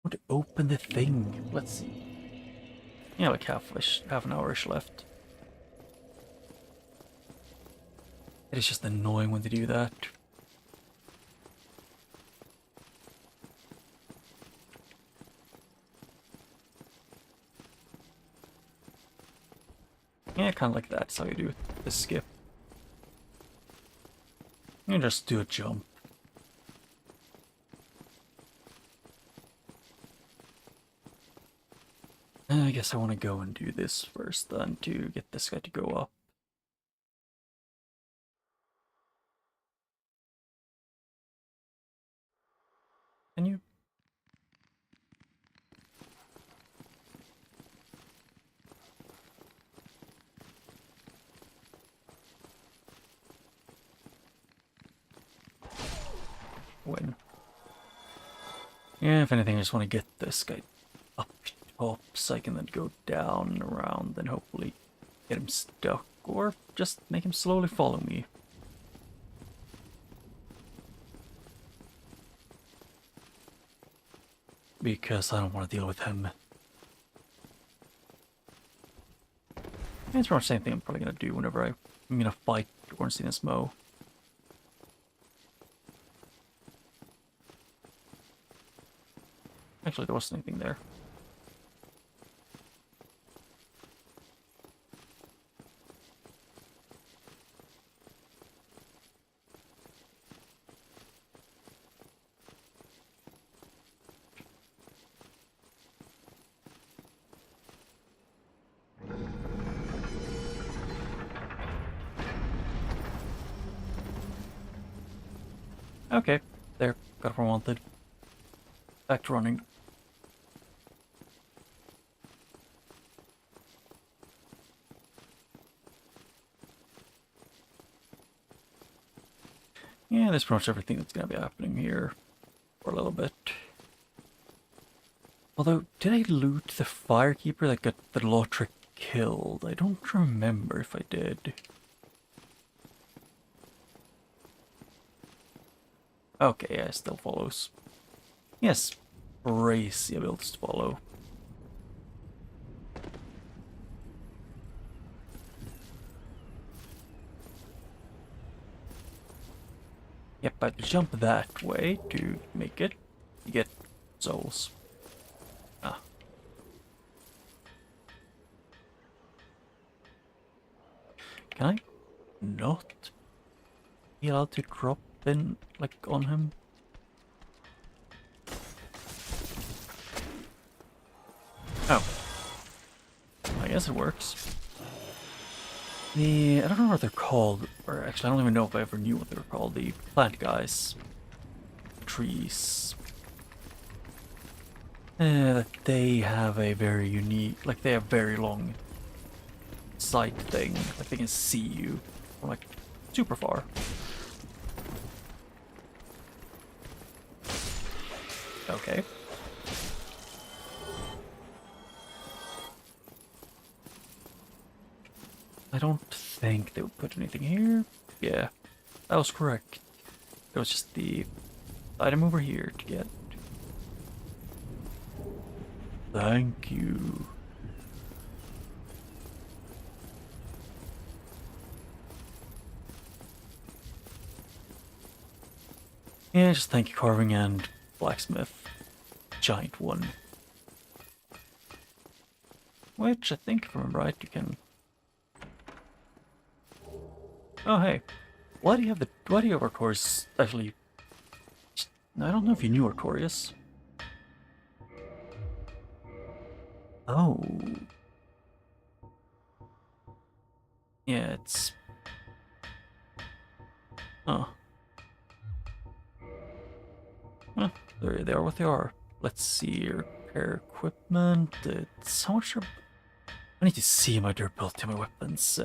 want to open the thing. Let's see. Yeah, like half an hour-ish left. It is just annoying when they do that. Yeah, kind of like that's how you do the skip. You just do a jump. I guess I want to go and do this first then to get this guy to go up. Can you? Win. Yeah, if anything, I just want to get this guy up top so I can then go down and around and hopefully get him stuck or just make him slowly follow me. Because I don't want to deal with him. And it's pretty much the same thing I'm probably going to do whenever I'm going to fight Ornstein and Smo. Actually, there wasn't anything there. Okay, there, got what I wanted. Back to running. Yeah, that's pretty much everything that's going to be happening here for a little bit. Although, did I loot the firekeeper that got the Lotric killed? I don't remember if I did. Okay, yeah, it still follows. Yes, crazy abilities to follow. Yep, I have to jump that way to make it. You get souls. Ah. Can I not be allowed to drop in, like, on him? Oh. I guess it works. I don't know what they're called, or actually I don't even know if I ever knew what they were called. The plant guys. Trees. They have a very unique, like they have very long sight thing. Like they can see you from like super far. Okay. I don't think they would put anything here. Yeah, that was correct. It was just the item over here to get. Thank you. Yeah, just thank you, carving and blacksmith. Giant one. Which I think, if I remember right, you can. Oh hey, why do you have Artorias actually? I don't know if you knew Artorias. Oh. Yeah, it's. Oh. Well, they are what they are. Let's see, repair equipment. It's how much. I need to see my durability of my weapons.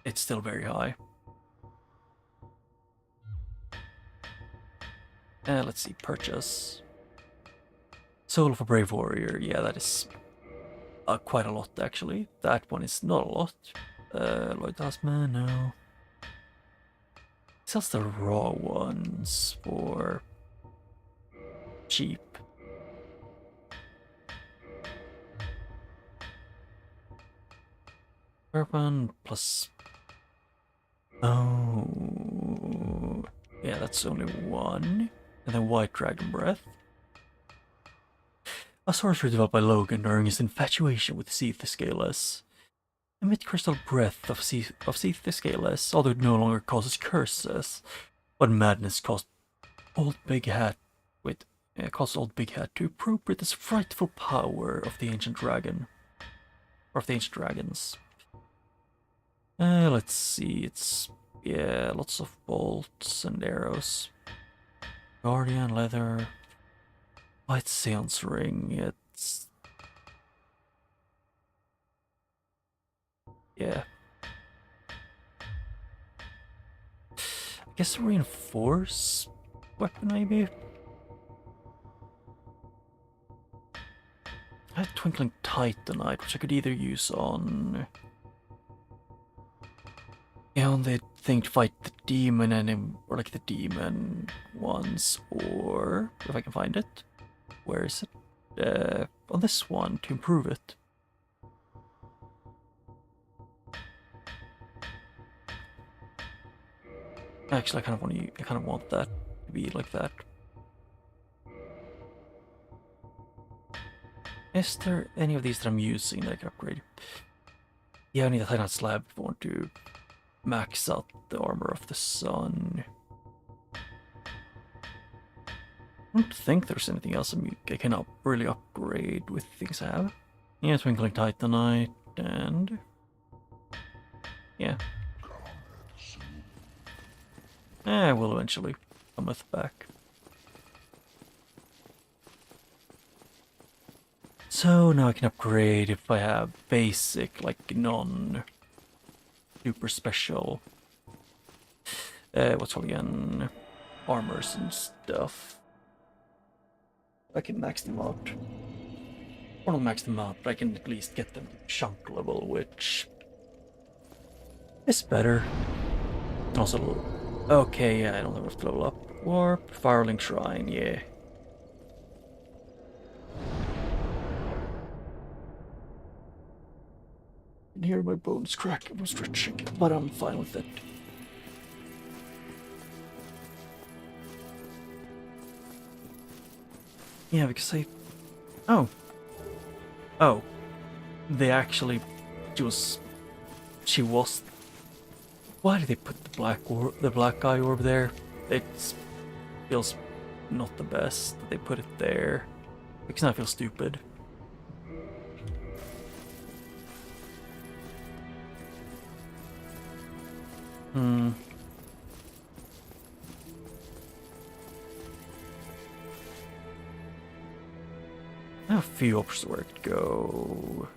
It's still very high. Let's see, purchase. Soul of a Brave Warrior. Yeah, that is quite a lot actually. That one is not a lot. Lloyd Tasman, no. Sells the raw ones for cheap. Urban plus. Oh, yeah, that's only one. And then White Dragon Breath. A sorcery developed by Logan during his infatuation with Seath the Scaleless. Emit crystal breath of Seath the Scaleless, although it no longer causes curses. But madness caused Old Big Hat to appropriate this frightful power of the ancient dragon. Or of the ancient dragons. Let's see, it's, yeah, lots of bolts and arrows. Guardian, leather, white seance ring, it's... Yeah. I guess a reinforce weapon, maybe? I had Twinkling Titanite, which I could either use on... Yeah, on the thing to fight the demon or like the demon ones, or if I can find it. Where is it? On this one to improve it. Actually, I kind of want that to be like that. Is there any of these that I'm using that I can upgrade? Yeah, I need a Titanite slab if I want to max out the armor of the sun. I don't think there's anything else I can really upgrade with things I have. Yeah, Twinkling Titanite and... yeah. I will eventually come with back. So now I can upgrade if I have basic, like non-super special, what's called again, armors and stuff. I can max them out. Or not max them out, but I can at least get them to chunk level, which is better. Also, okay, yeah, I don't have to level up. Warp, Firelink Shrine, yeah. I can hear my bones crack. I'm stretching, but I'm fine with it. Yeah, because oh, they actually just she was. Why did they put the black eye orb there? It feels not the best that they put it there. Makes me feel stupid. I have a few options where it could go.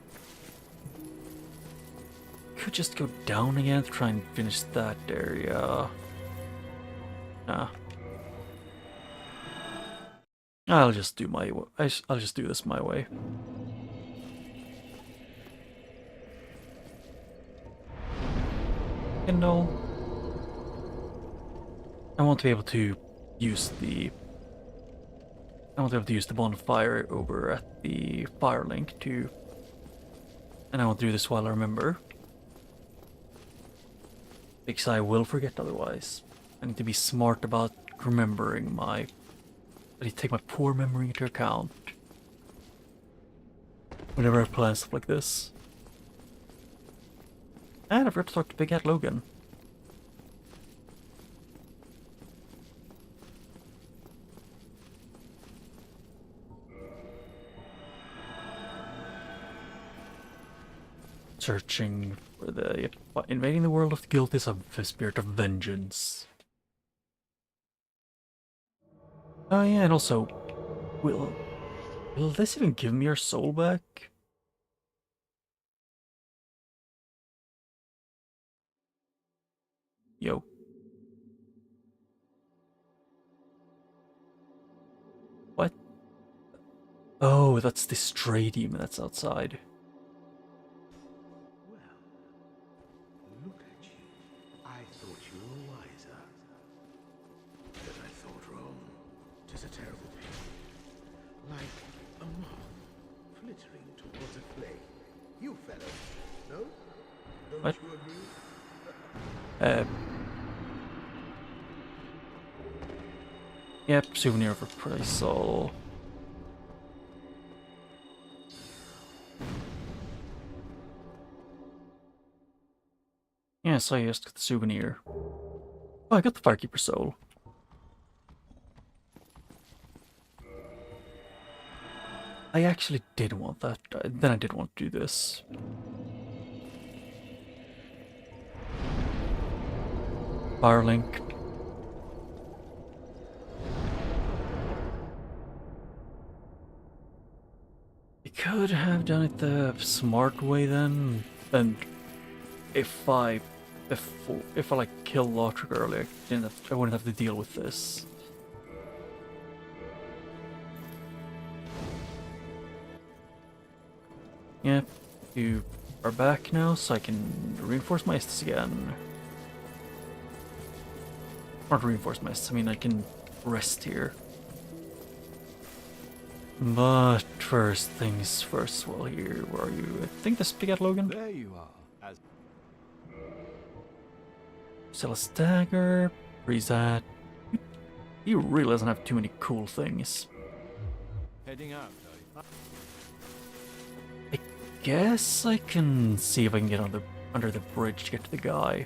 Could just go down again to try and finish that area. Nah. I'll just do my. I'll just do this my way. Kindle. I want to be able to use the. I want to be able to use the bonfire over at the Firelink too. And I want to do this while I remember. Because I will forget otherwise. I need to be smart about remembering my... I need to take my poor memory into account. Whenever I plan stuff like this. And I forgot to talk to Big Hat Logan. Searching for the... Invading the world of the guilt is a spirit of vengeance. Oh yeah, and also... Will this even give me our soul back? Yo. What? Oh, that's the stray demon that's outside. Look at you. I thought you were wiser. But I thought wrong. 'Tis a terrible pity. Like a moth flittering towards a flame. You fellows, no? Don't What? you agree? Yep, souvenir of reprisal. Yeah, so I just got the souvenir. Oh, I got the Firekeeper soul. I actually did want that. Then I did want to do this. Firelink. I could have done it the smart way then, and if I like killed Lothric earlier, I wouldn't have to deal with this. Yep, you are back now, so I can reinforce my Estus again. Not reinforce my Estus, I mean I can rest here. But first things first, well here, where are you? I think this Big Hat Logan? There you are. As Sell a stagger, freeze that. He really doesn't have too many cool things. heading out, are you? I guess I can see if I can get under the bridge to get to the guy.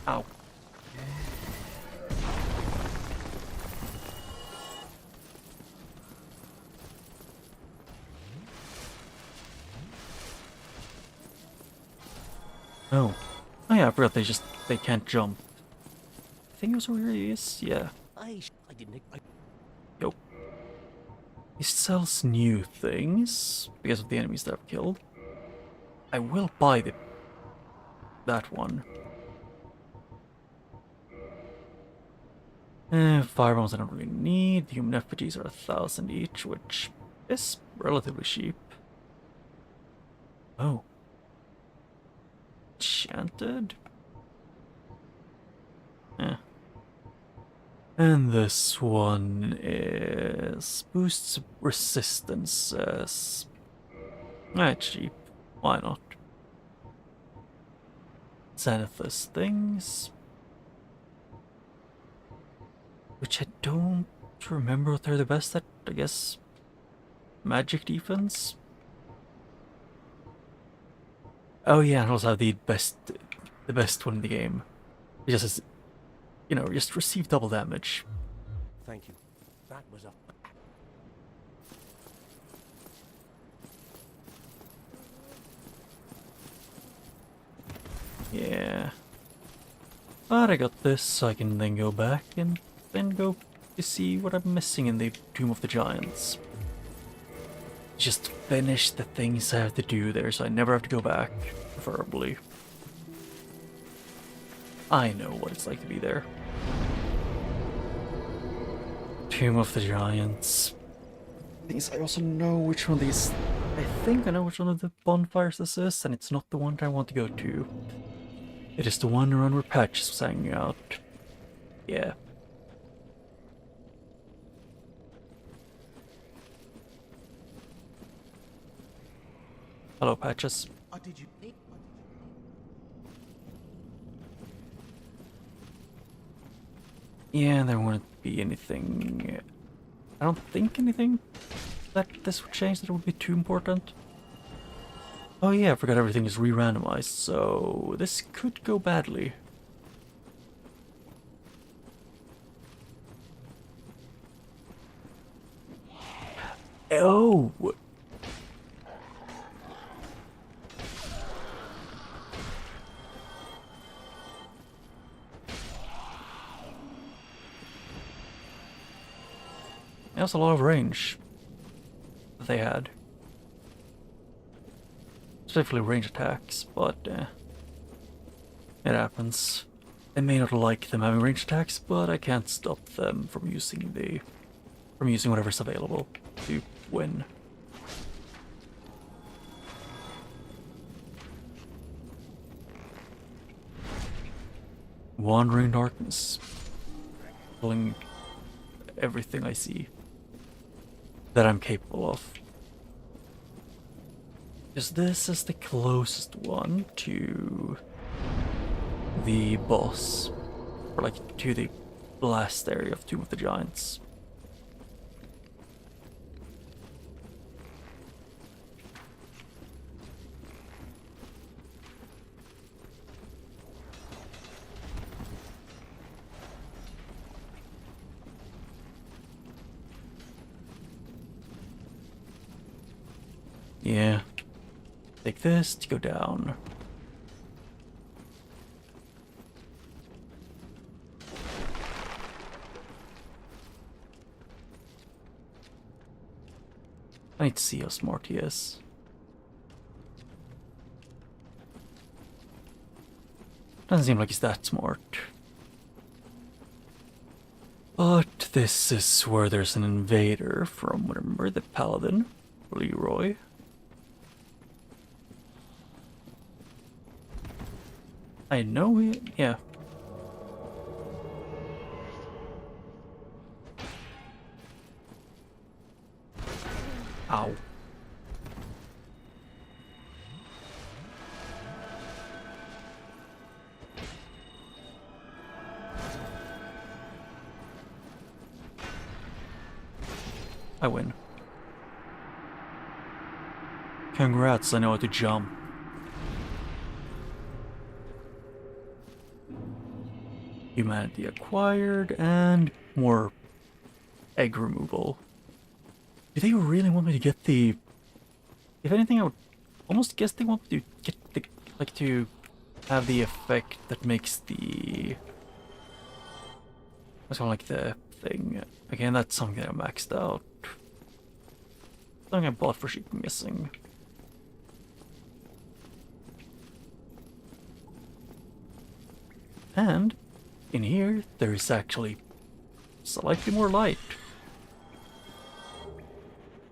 Ow. Oh. Oh yeah, I forgot they can't jump. I think it was where he is, yeah. I didn't. Yo. He sells new things because of the enemies that I've killed. I will buy that one. Firebombs I don't really need. The human effigies are 1,000 each, which is relatively cheap. Oh. Enchanted? Yeah. And this one is boosts resistances. Cheap. Why not? Zenithus things. which I don't remember what they're the best at. I guess magic defense. Oh yeah, and also the best one in the game. It just has, you know, just receive double damage. Thank you. That was a... Yeah. But I got this, so I can then go back and then go to see what I'm missing in the Tomb of the Giants. Just finish the things I have to do there, so I never have to go back, preferably. I know what it's like to be there. Tomb of the Giants. Things I also know which one of these... I think I know which one of the bonfires this is, and it's not the one I want to go to. It is the one around where Patches was hanging out. Yeah. Hello, Patches. did you... Yeah, there wouldn't be anything... I don't think anything that this would change that would be too important. Oh yeah, I forgot everything is re-randomized, so this could go badly. Oh! That's a lot of range that they had. Specifically range attacks, but it happens. I may not like them having range attacks, but I can't stop them from using whatever's available to win. Wandering darkness, pulling everything I see that I'm capable of. Because this is the closest one to the boss, or like to the last area of Tomb of the Giants. Yeah. Take this to go down. I need to see how smart he is. Doesn't seem like he's that smart. But this is where there's an invader from, remember, the Paladin, Leroy. I know it, yeah. Ow. I win. Congrats, I know how to jump. Humanity acquired, and more egg removal. Do they really want me to get the... If anything, I would almost guess they want me to get the... like, to have the effect that makes the... What's called, like, the thing. Again, that's something that I maxed out. Something I bought for sheep missing. And in here, there is actually slightly more light.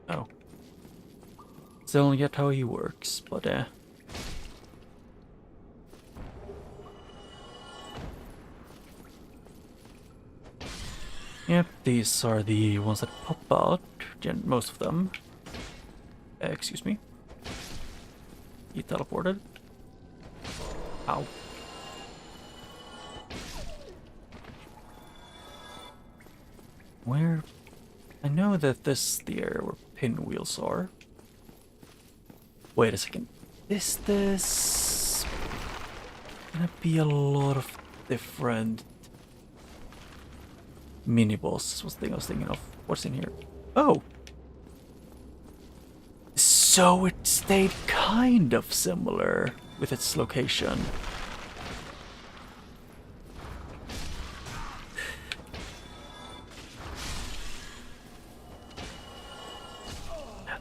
Oh. Still don't get how he works, but Yep, these are the ones that pop out, most of them. Excuse me. He teleported. Ow. Where... I know that this is the area where pinwheels are. Wait a second. Is this... gonna be a lot of different... mini-bosses was the thing I was thinking of. What's in here? Oh! So it stayed kind of similar with its location.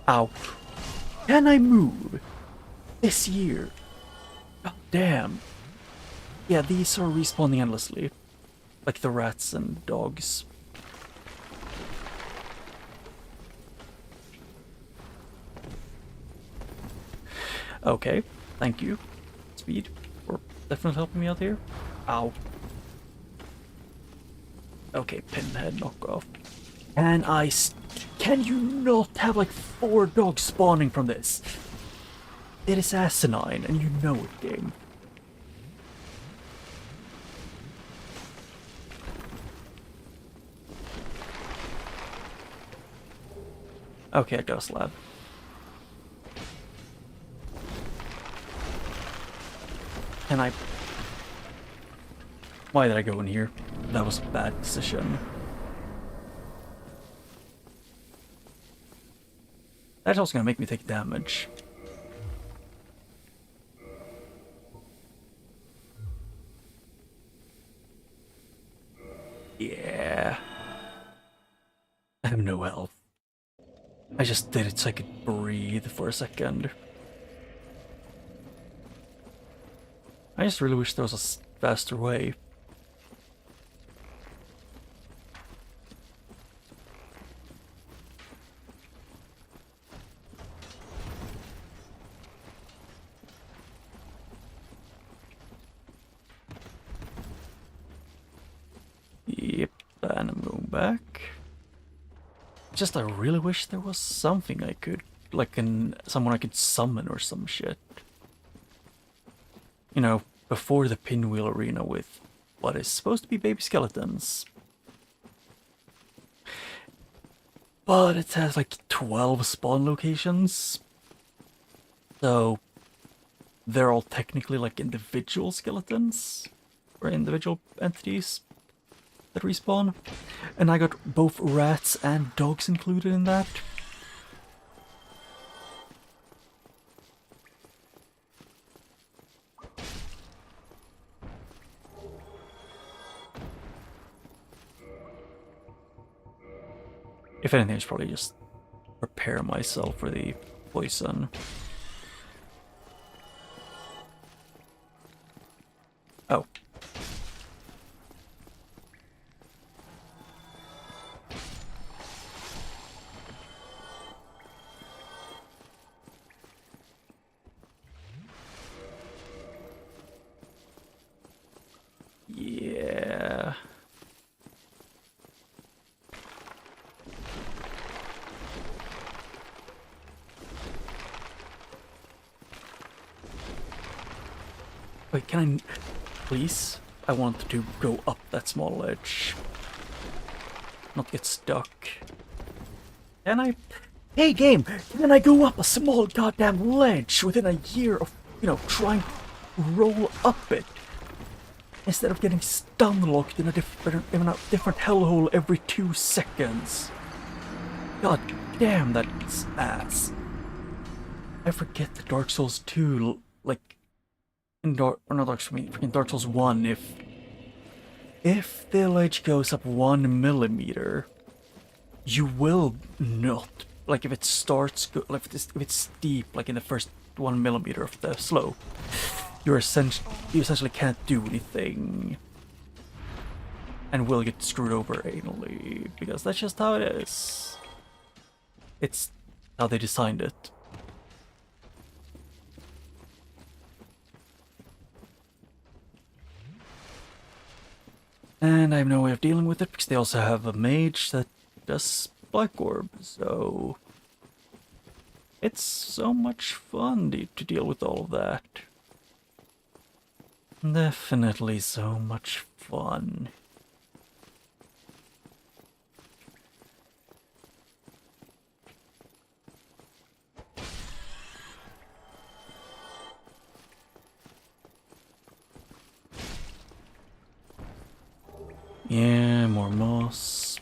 Ow. Can I move? This year? God damn. Yeah, these are respawning endlessly. Like the rats and dogs. Okay, thank you. Speed, for definitely helping me out here. Ow. Okay, pinhead knockoff. Can you not have like 4 dogs spawning from this? It is asinine, and you know it, game. Okay, I got a slab. Can I... Why did I go in here? That was a bad decision. That's also gonna make me take damage. Yeah. I have no health. I just did it so I could breathe for a second. I just really wish there was a faster way. Yep, and I'm going back. Just I really wish there was something I could, like someone I could summon or some shit. You know, before the pinwheel arena with what is supposed to be baby skeletons. But it has like 12 spawn locations. So they're all technically like individual skeletons or individual entities that respawn. And I got both rats and dogs included in that. If anything, I should probably just prepare myself for the poison. Oh. Yeah. Wait, can I... Please? I want to go up that small ledge. Not get stuck. Can I... Hey game! Can I go up a small goddamn ledge within a year of, you know, trying to roll up it? Instead of getting stun locked in a different hellhole every 2 seconds. God damn, that's ass. I forget the Dark Souls 2, like... in Dark Souls 1, if the ledge goes up 1 millimeter, you will not, like if it starts, like if it's steep, like in the first 1 millimeter of the slope, you essentially can't do anything, and will get screwed over anally, because that's just how it is. It's how they designed it. And I have no way of dealing with it because they also have a mage that does Black Orb, so it's so much fun to deal with all of that. Definitely so much fun. more moss.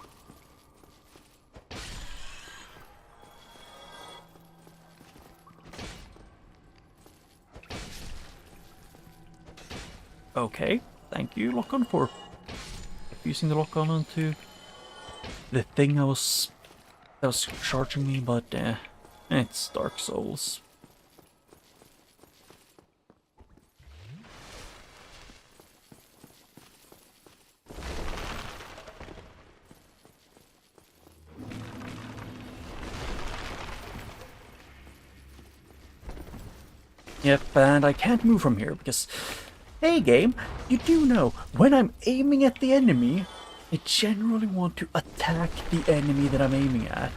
Okay, thank you, lock-on, for using the lock-on onto the thing that was charging me, but it's Dark Souls. Yep, and I can't move from here because, hey game, you do know, when I'm aiming at the enemy, I generally want to attack the enemy that I'm aiming at.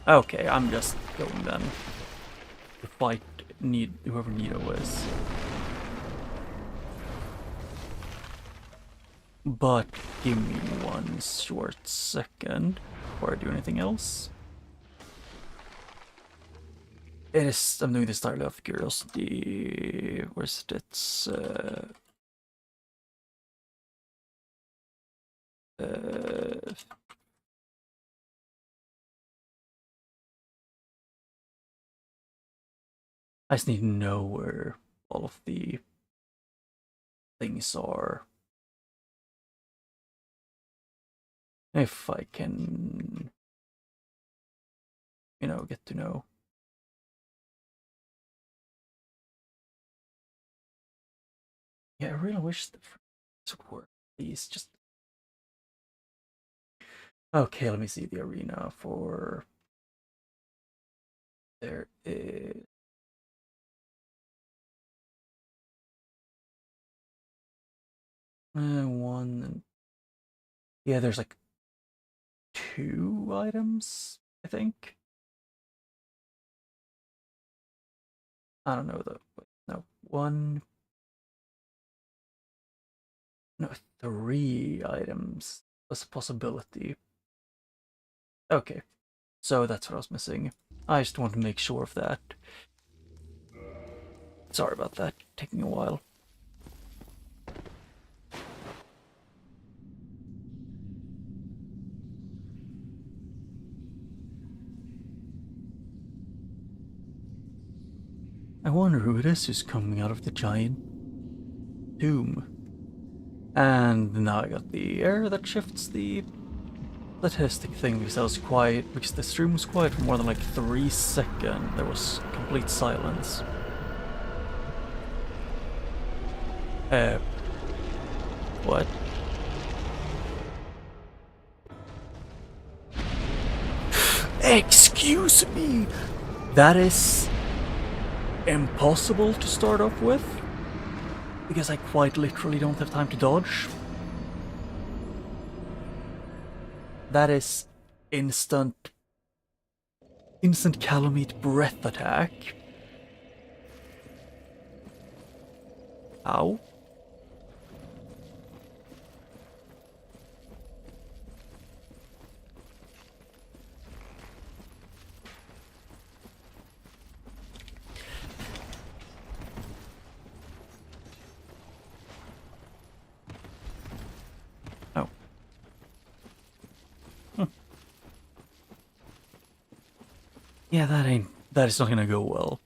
Okay, I'm just going then to fight whoever Nito is. But give me one short second before I do anything else. I'm doing this entirely out of curiosity. Where's it? It's I just need to know where all of the things are. If I can, get to know. Yeah, I really wish this would work. Please, just... Okay, let me see the arena for... There is... one and... Yeah, there's like 2 items, I think. I don't know though. Wait, no, 1... No, 3 items. That's a possibility. Okay, so that's what I was missing. I just want to make sure of that. Sorry about that, taking a while. I wonder who it is who's coming out of the giant tomb. And now I got the air that shifts the statistic thing because I was quiet, because the stream was quiet for more than like 3 seconds. There was complete silence. What? Excuse me! That is impossible to start off with, because I quite literally don't have time to dodge. That is instant Calamite breath attack. Ow. Oh. Yeah, that is not gonna go well.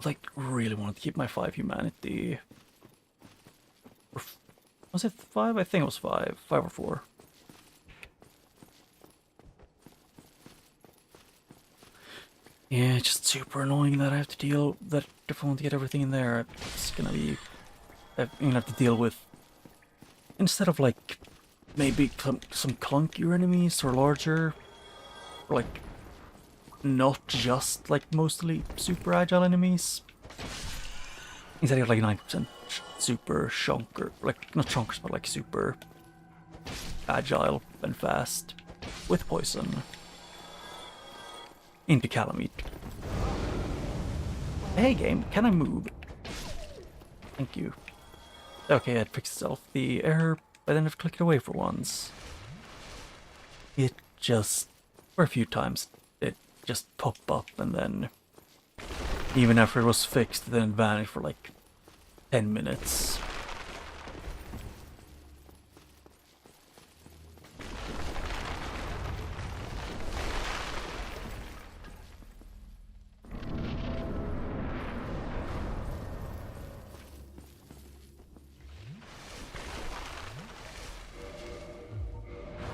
Like, really wanted to keep my 5 humanity. Was it 5? I think it was 5. 5 or 4. Yeah, it's just super annoying that I have to deal that if I want to get everything in there, it's gonna be... I'm gonna have to deal with... Instead of like, maybe some clunkier enemies or larger, or like, not just like mostly super agile enemies. Instead of like 9% super shonker, like not shonkers, but like super agile and fast with poison into Calamite. Hey game, can I move? Thank you. Okay, it fixed itself. The error, I didn't have to click it away for once. It just, for a few times, it just popped up and then, even after it was fixed, then it vanished for like 10 minutes.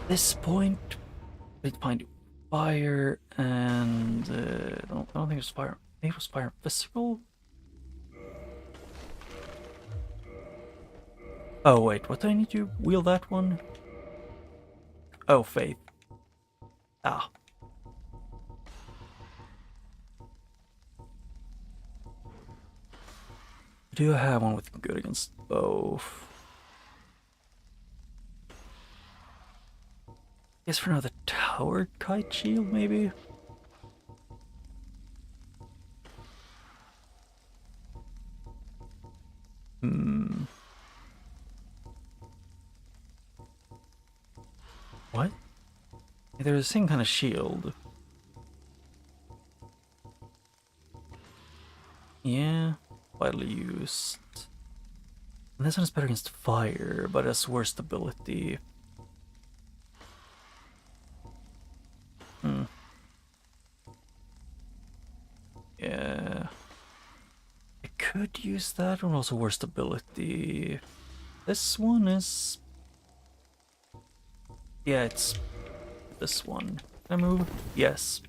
this point, we'd find fire and I don't think it was fire. Maybe it was fire physical. Oh wait, what do I need to wield that one? Oh, faith. Ah. Do I have one with good against both? Guess for now the tower kite shield, maybe? What? There's the same kind of shield. Yeah, widely used. And this one is better against fire, but has worse stability. Yeah. I could use that one, also worse stability. This one is... Yeah, it's this one. Can I move? Yes.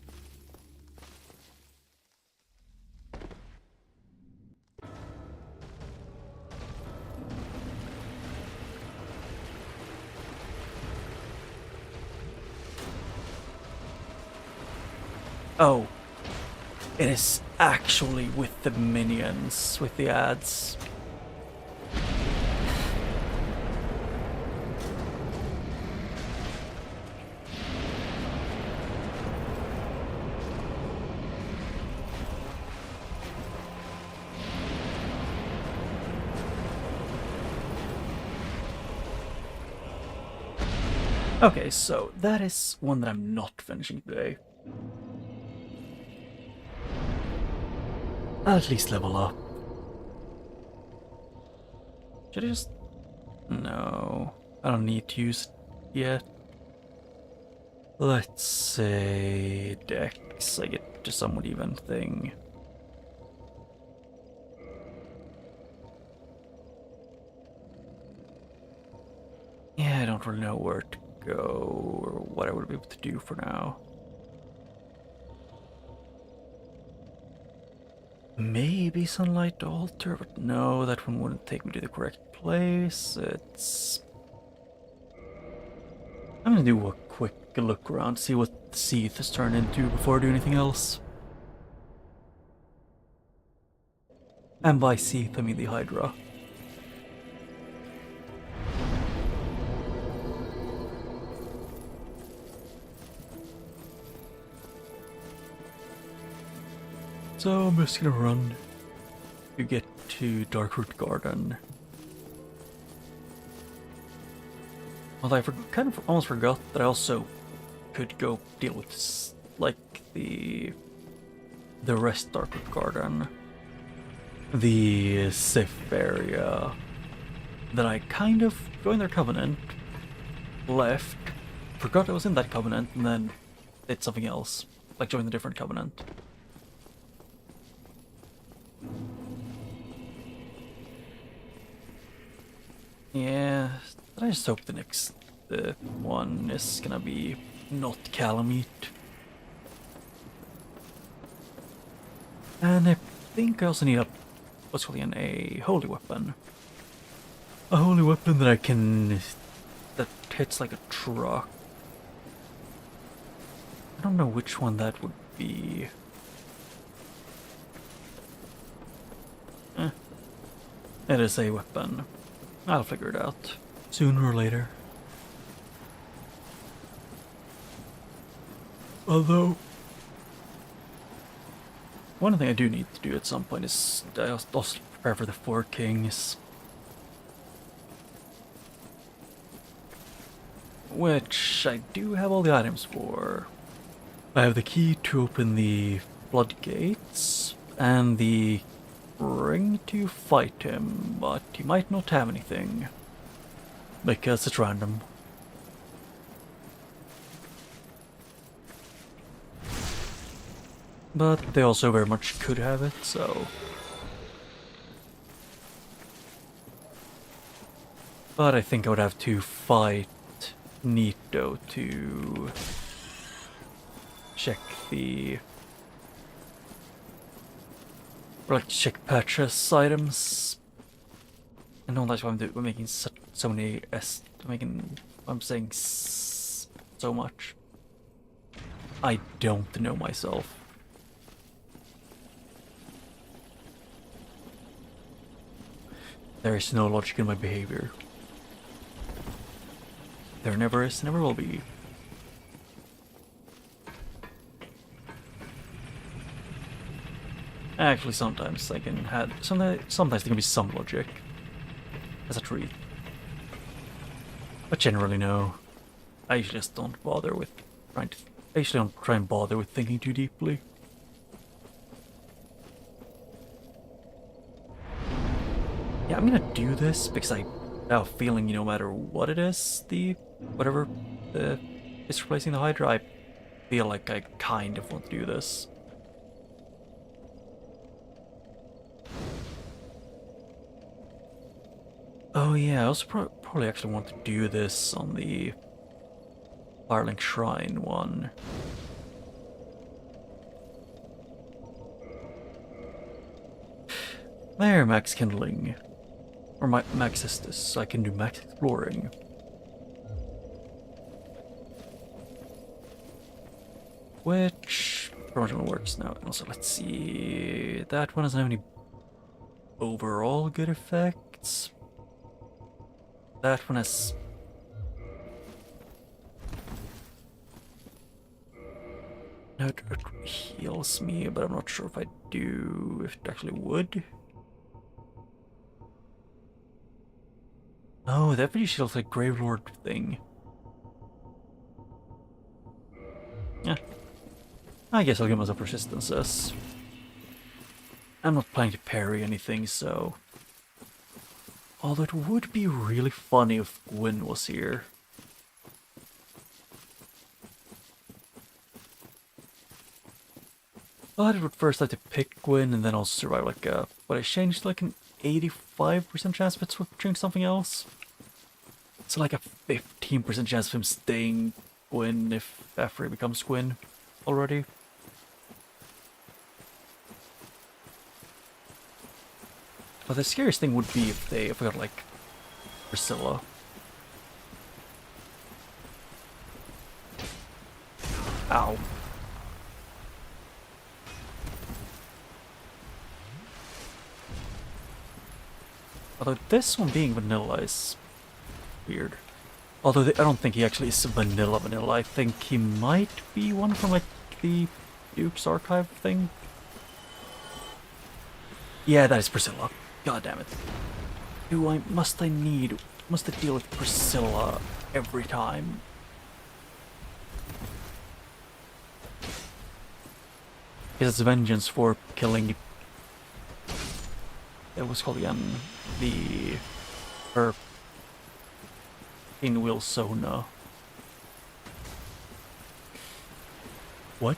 Oh. It is actually with the minions, with the ads. Okay, so that is one that I'm not finishing today. I'll at least level up. Should I just... No, I don't need to use it yet. Let's say Dex, I get to somewhat even thing. Yeah, I don't really know where to go or what I would be able to do for now. Maybe Sunlight Altar, but no, that one wouldn't take me to the correct place. I'm gonna do a quick look around, see what the Seath has turned into before I do anything else. And by Seath, I mean the Hydra. So I'm just gonna run to get to Darkroot Garden. Although I kind of almost forgot that I also could go deal with like the rest Darkroot Garden, the Sif area that I kind of joined their covenant, left, forgot I was in that covenant, and then did something else, like join a different covenant. Yeah, I just hope the next one is gonna be not Calamite. And I think I also need a, what's called a holy weapon. A holy weapon that I can, that hits like a truck. I don't know which one that would be. It is a weapon. I'll figure it out, sooner or later. Although, one thing I do need to do at some point is also prepare for the Four Kings. Which I do have all the items for. I have the key to open the floodgates, and the ring to fight him, but he might not have anything. Because it's random. But they also very much could have it, so... But I think I would have to fight neat though to check the or like check patches items. I know that's why we're making so many I'm saying so much. I don't know myself. There is no logic in my behavior. There never is, never will be. Actually, sometimes I can have sometimes there can be some logic as a treat, but generally no. I usually just don't bother with trying to. I usually don't try and bother with thinking too deeply. Yeah, I'm gonna do this because I have a feeling, no matter what it is, whatever is replacing the Hydra, I feel like I kind of want to do this. Oh yeah, I also probably actually want to do this on the Firelink Shrine one. There, max kindling. Or max Estus, so I can do max exploring. Which promotional works now. And also, let's see. That one doesn't have any overall good effects. That one has. No, it heals me, but I'm not sure if I do. If it actually would. Oh, that pretty shields like Gravelord thing. Yeah. I guess I'll give myself resistances. I'm not planning to parry anything, so. Although it would be really funny if Gwyn was here. Well, I would first have to pick Gwyn and then also survive like a. But I changed like an 85% chance of it switching something else. So like a 15% chance of him staying Gwyn after he becomes Gwyn already. But the scariest thing would be if we got like Priscilla. Ow. Although this one being vanilla is weird. Although I don't think he actually is vanilla. I think he might be one from like the Duke's Archive thing. Yeah, that is Priscilla. God damn it. Must I deal with Priscilla every time? Because it's vengeance for killing. It was called again her in Wilsona. What?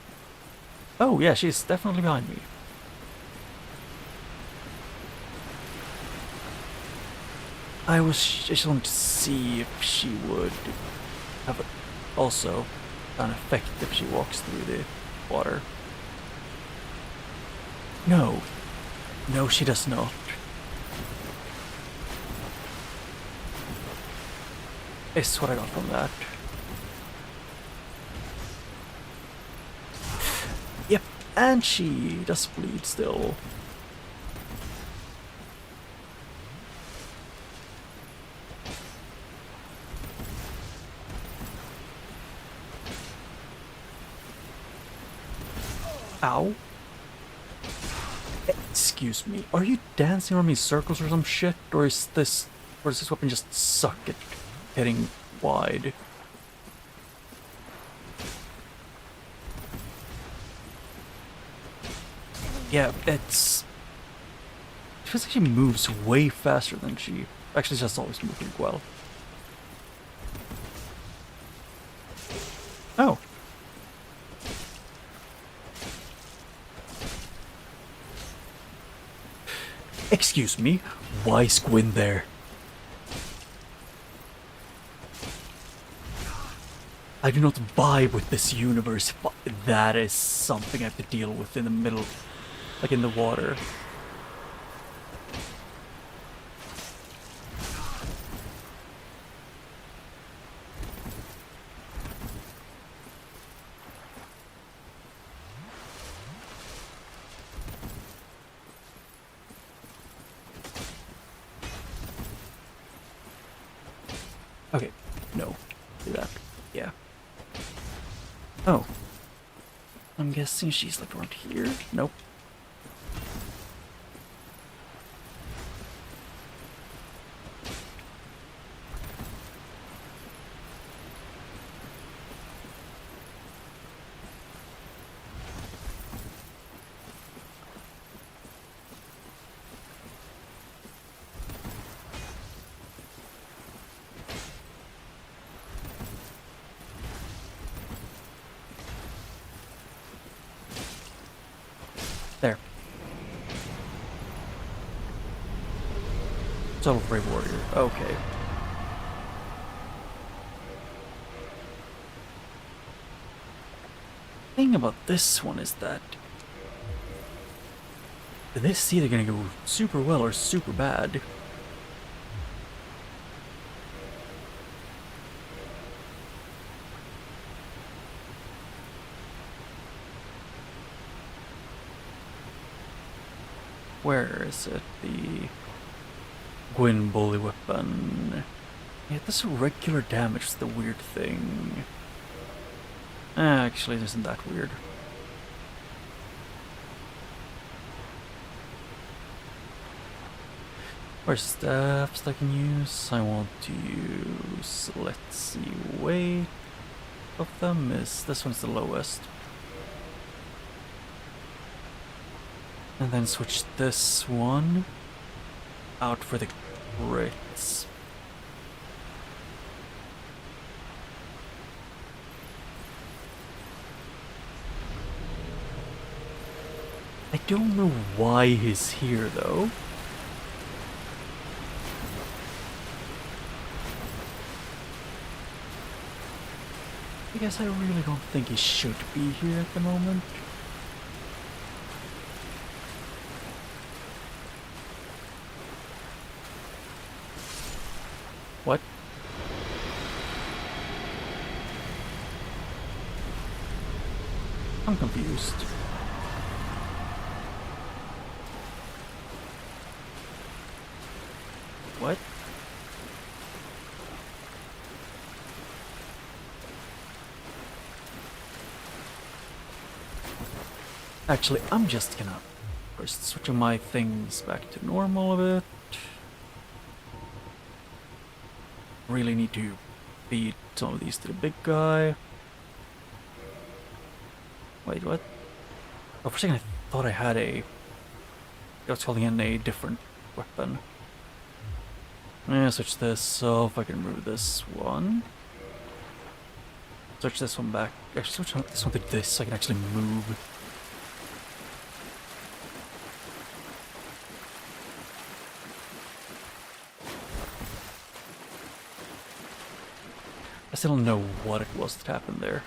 Oh yeah, she's definitely behind me. I just wanted to see if she would have also an effect if she walks through the water. No. No, she does not. It's what I got from that. Yep, and she does bleed still. Ow. Excuse me, are you dancing around me in circles or some shit? Or does this weapon just suck at hitting wide? Yeah, it feels like she moves way faster than she actually just always moving well. Oh. Excuse me, why is Gwyn there? I do not vibe with this universe. That is something I have to deal with in the middle, like in the water. Okay, no, do that. Yeah. Oh. I'm guessing she's like around here? Nope. There. Subtle Brave Warrior. Okay. Thing about this one is that this is either gonna go super well or super bad. Where is it? The Gwyn Bully weapon. Yeah, this regular damage is the weird thing. Actually, it isn't that weird. Where's staffs that I can use? I want to use, let's see, weight of them is, this one's the lowest. And then switch this one out for the crits. I don't know why he's here though. I guess I really don't think he should be here at the moment. What? I'm confused. What? Actually, I'm just gonna first switch my things back to normal a bit. Really need to feed some of these to the big guy. Wait, what? Oh, for a second I thought I had I was calling in a different weapon. Yeah, switch this off. I can remove this one. Switch this one back. Actually, switch this one to this so I can actually move. I still don't know what it was that happened there.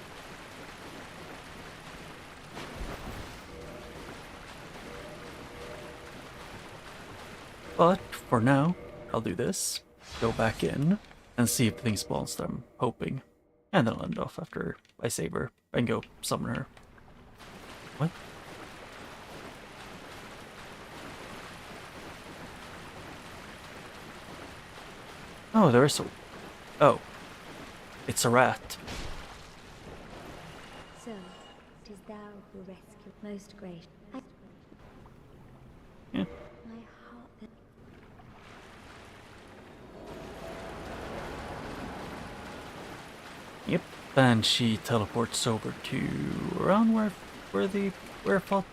But for now, I'll do this, go back in, and see if the thing spawns that I'm hoping. And then I'll end off after I save her and go summon her. What? Oh, there is a... Oh. It's a rat. So, it is thou who rescued most gracious. Yeah. My heart that Yep. Then she teleports over to around where I fought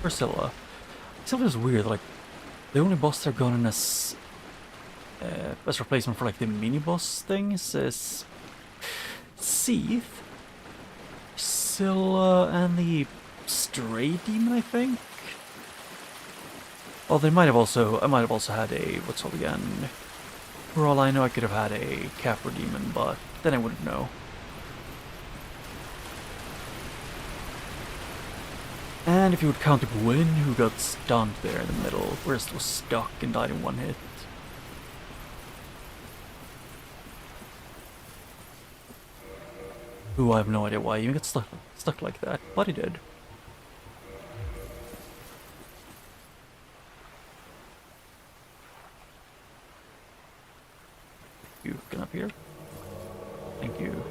Priscilla. It was weird, like the only boss they're going as replacement for like the mini boss things is Seath, Priscilla, and the Stray Demon, I think. Well, I might have also had a, what's called again? For all I know, I could have had a Capra Demon, but then I wouldn't know. And if you would count Gwyn, who got stunned there in the middle, whereas was stuck and died in one hit. Who I have no idea why he even got stuck like that, but he did. You get up here. Thank you.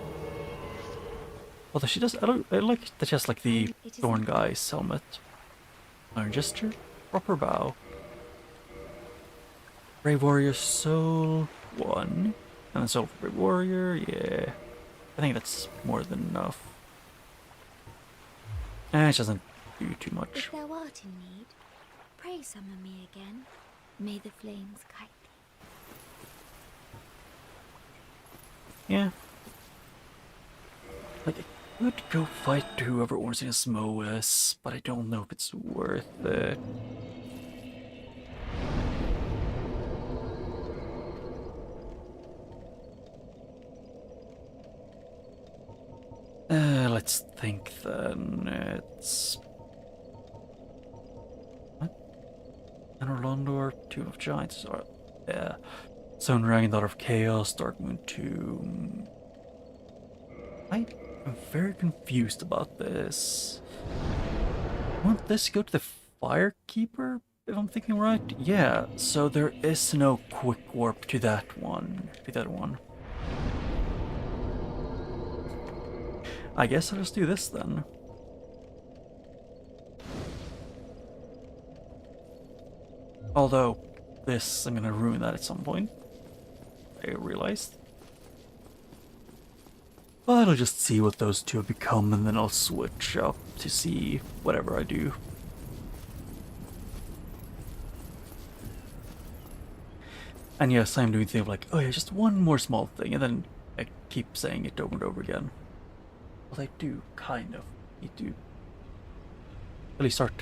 Although she does, I like that she has like the Thorn Guy's helmet. Iron Gesture, Proper Bow. Brave Warrior Soul 1. And then Soul for Brave Warrior, yeah. I think that's more than enough. And she doesn't do too much. If thou art in need, pray summon me again. May the flames guide thee. Yeah. Like, I could go fight whoever owns against Moas, but I don't know if it's worth it. Let's think then. It's... what? An Orlando or Tomb of Giants? Or, yeah. Sun Dragon, Daughter of Chaos, Dark Moon Tomb. I am very confused about this. Won't this go to the Firekeeper, if I'm thinking right? Yeah, so there is no quick warp to that one. I guess I'll just do this then. Although, this, I'm gonna ruin that at some point. I realized. But I'll just see what those two have become, and then I'll switch up to see whatever I do. And yes, I'm doing things like, oh yeah, just one more small thing, and then I keep saying it over and over again. Well, I do, kind of. Need to at least start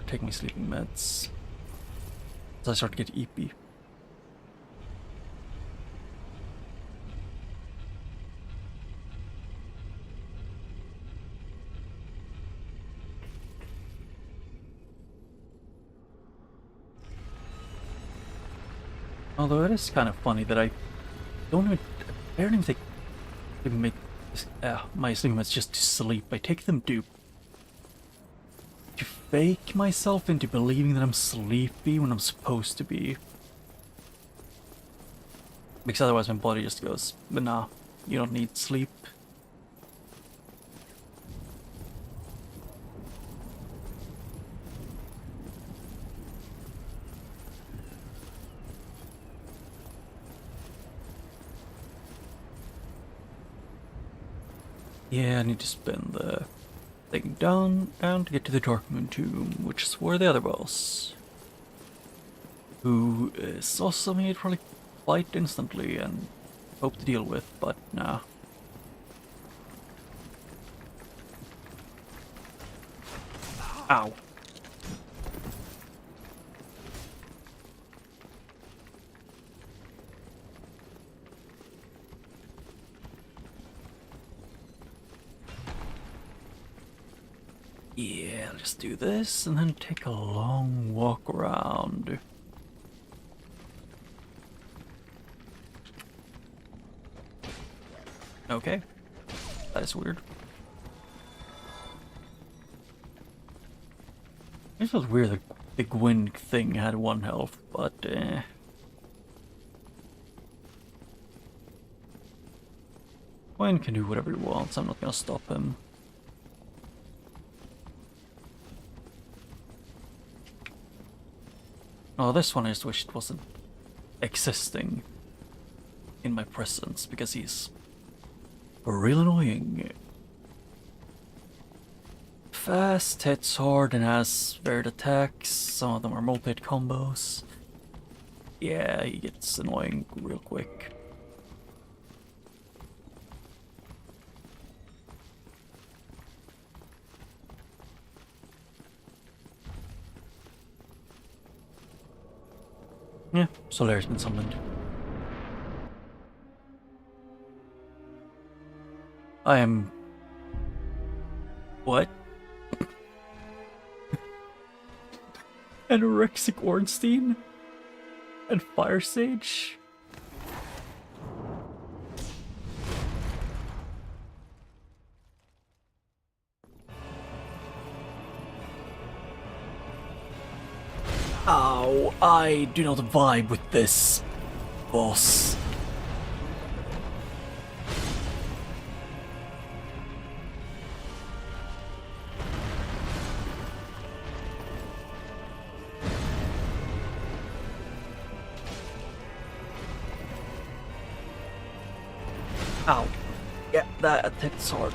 taking my sleeping meds. So I start to get eepy. Although it is kind of funny that I barely even make my sleeping meds just to sleep. I take them to fake myself into believing that I'm sleepy when I'm supposed to be. Because otherwise my body just goes, but nah, you don't need sleep. Yeah, I need to spin the thing down to get to the Dark Moon Tomb, which is where the other boss, who is also something I'd probably fight instantly and hope to deal with, but nah. Ow. Yeah, I'll just do this and then take a long walk around. Okay, that is weird. It feels weird that the Gwyn thing had 1 health, but Gwyn can do whatever he wants, I'm not gonna stop him. Oh, this one I just wish it wasn't existing in my presence, because he's real annoying. Fast, hits hard, and has varied attacks. Some of them are multi-hit combos. Yeah, he gets annoying real quick. Yeah, Solar's been summoned. I am... What? Anorexic Ornstein? And Fire Sage? Ow, I do not vibe with this, boss. Ow. Yeah, that hits hard.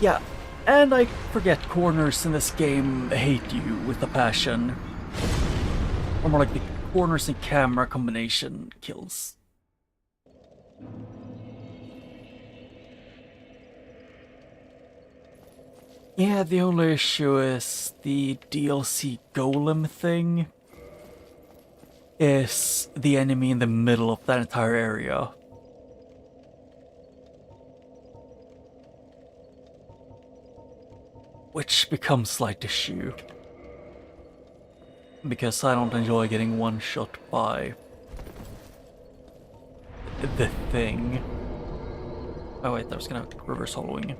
Yeah, and I forget corners in this game hate you with a passion. Or more like the corners and camera combination kills. Yeah, the only issue is the DLC golem thing is the enemy in the middle of that entire area. Which becomes a slight issue. Because I don't enjoy getting one shot by the thing. Oh wait, I was gonna reverse hollowing.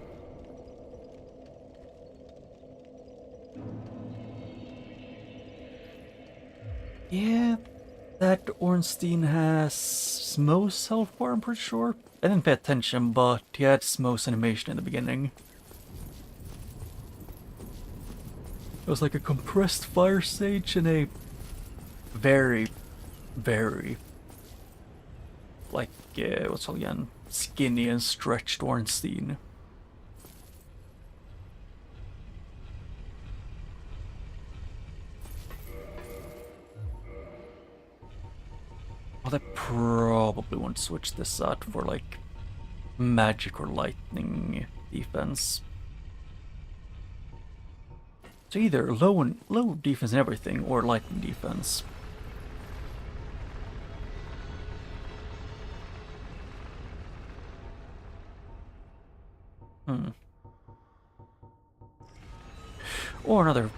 Yeah, that Ornstein has Smo's health bar, I'm pretty sure. I didn't pay attention, but he had Smo's animation in the beginning. It was like a compressed Fire Sage and a very, like, what's it again? Skinny and stretched Ornstein. Well, I probably want to switch this out for, like, magic or lightning defense. So either low defense and everything, or lightning defense. Or another,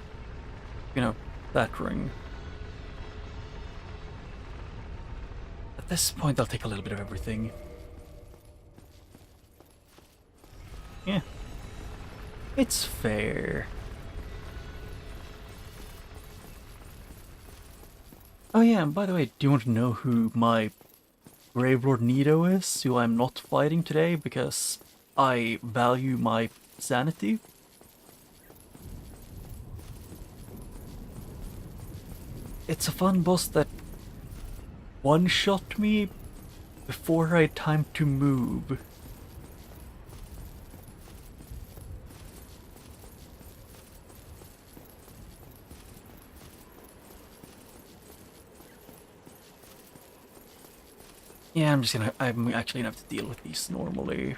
that ring. At this point, I'll take a little bit of everything. Yeah. It's fair. Oh yeah, and by the way, do you want to know who my Gravelord Nido is, who I'm not fighting today because I value my sanity? It's a fun boss that one-shot me before I had time to move. Yeah, I'm actually gonna have to deal with these normally.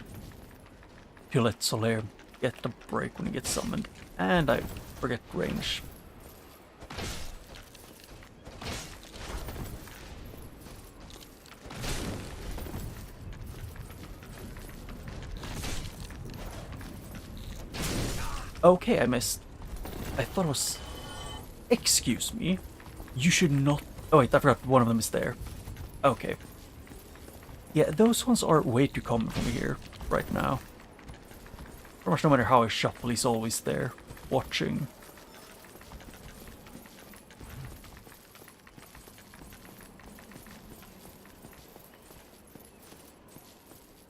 To let Solaire get the break when he gets summoned. And I forget range. Okay, I missed. I thought it was... Excuse me. You should not... Oh wait, I forgot one of them is there. Okay. Yeah, those ones are way too common for me here, right now. Pretty much no matter how I shuffle, he's always there, watching.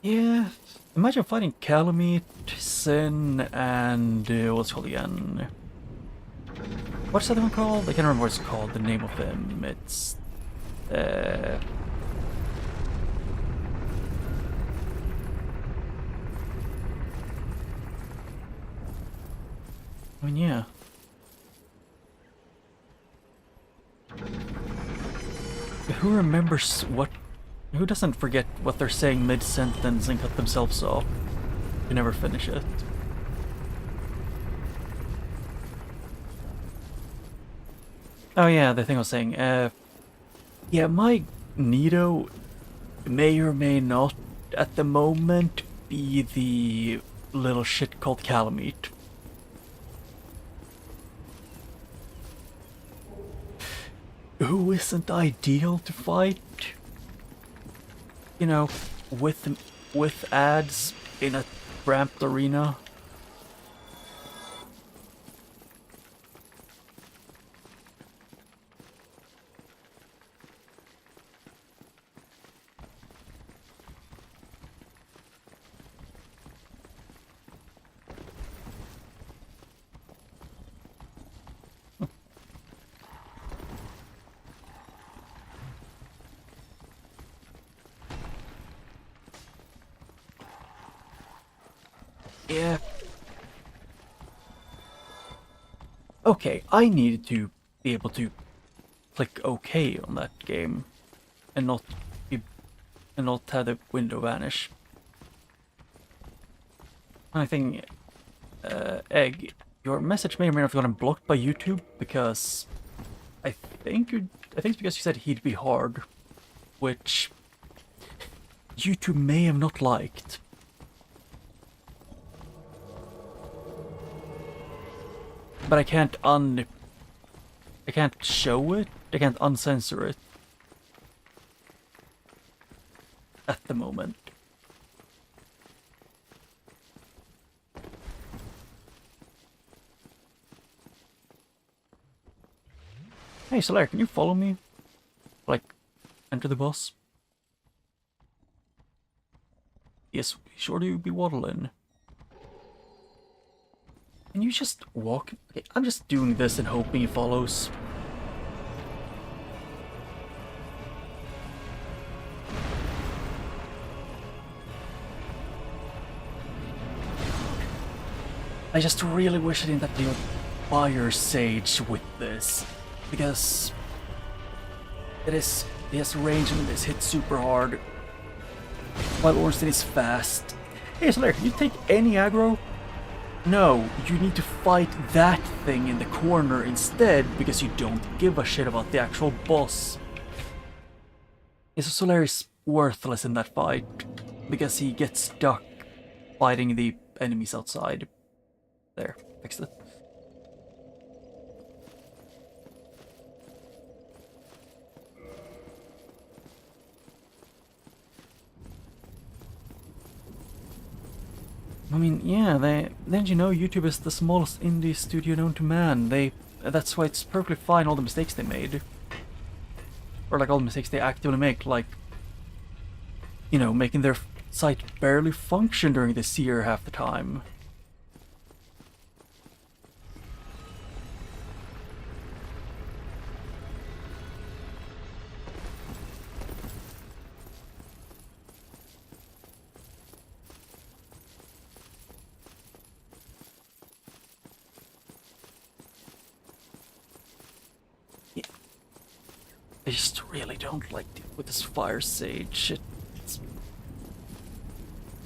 Yeah, imagine fighting Calamite, Sin, and what's it called again? What's the other one called? I can't remember what it's called, the name of him. It's... I mean, yeah. Who remembers what... Who doesn't forget what they're saying mid-sentence and cut themselves off? You never finish it. Oh yeah, the thing I was saying, yeah, my Nido may or may not, at the moment, be the little shit called Calamite. who isn't ideal to fight? You know, with ads in a ramped arena. Yeah. Okay, I needed to be able to click OK on that game and not be, and not have the window vanish. I think, Egg, your message may or may not have gotten blocked by YouTube because I think it's because you said he'd be hard, which YouTube may have not liked. But I can't show it. I can't uncensor it at the moment. Hey Solaire, can you follow me? Like, enter the bus? Yes, be sure to be waddling. Can you just walk? Okay, I'm just doing this and hoping he follows. I just really wish I didn't have to do Fire Sage with this, because it has range and this hits super hard, while Ornstein is fast. Hey Solaire, can you take any aggro? No, you need to fight that thing in the corner instead, because you don't give a shit about the actual boss. Yeah, so Solaire is worthless in that fight, because he gets stuck fighting the enemies outside. There, fixed it. I mean, yeah, then you know YouTube is the smallest indie studio known to man. That's why it's perfectly fine all the mistakes they made. Or like all the mistakes they actively make, like, you know, making their site barely function during this year half the time. I just really don't like dealing with this Fire Sage.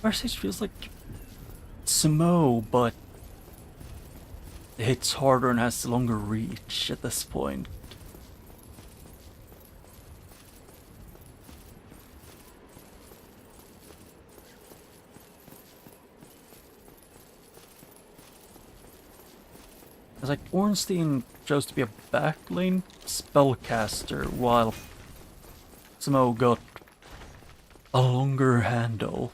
Fire Sage feels like Smo, but it hits harder and has longer reach at this point. It's like Ornstein chose to be a backlane spellcaster, while Smo got a longer handle.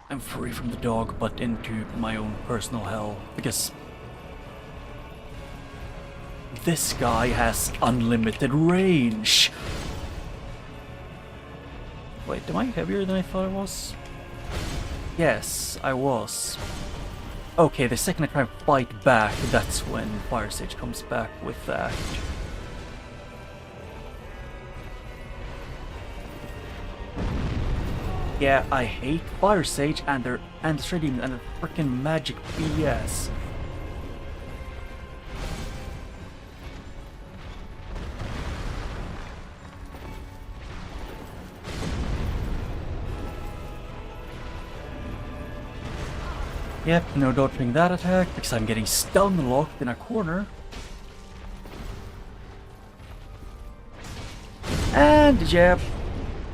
I'm free from the dog, but into my own personal hell, because this guy has unlimited range. Wait, am I heavier than I thought I was? Yes, I was. Okay, the second I try and fight back, that's when Fire Sage comes back with that. Yeah, I hate Fire Sage and their trading and their freaking magic BS. Yep, no dodging that attack because I'm getting stun locked in a corner. And yeah,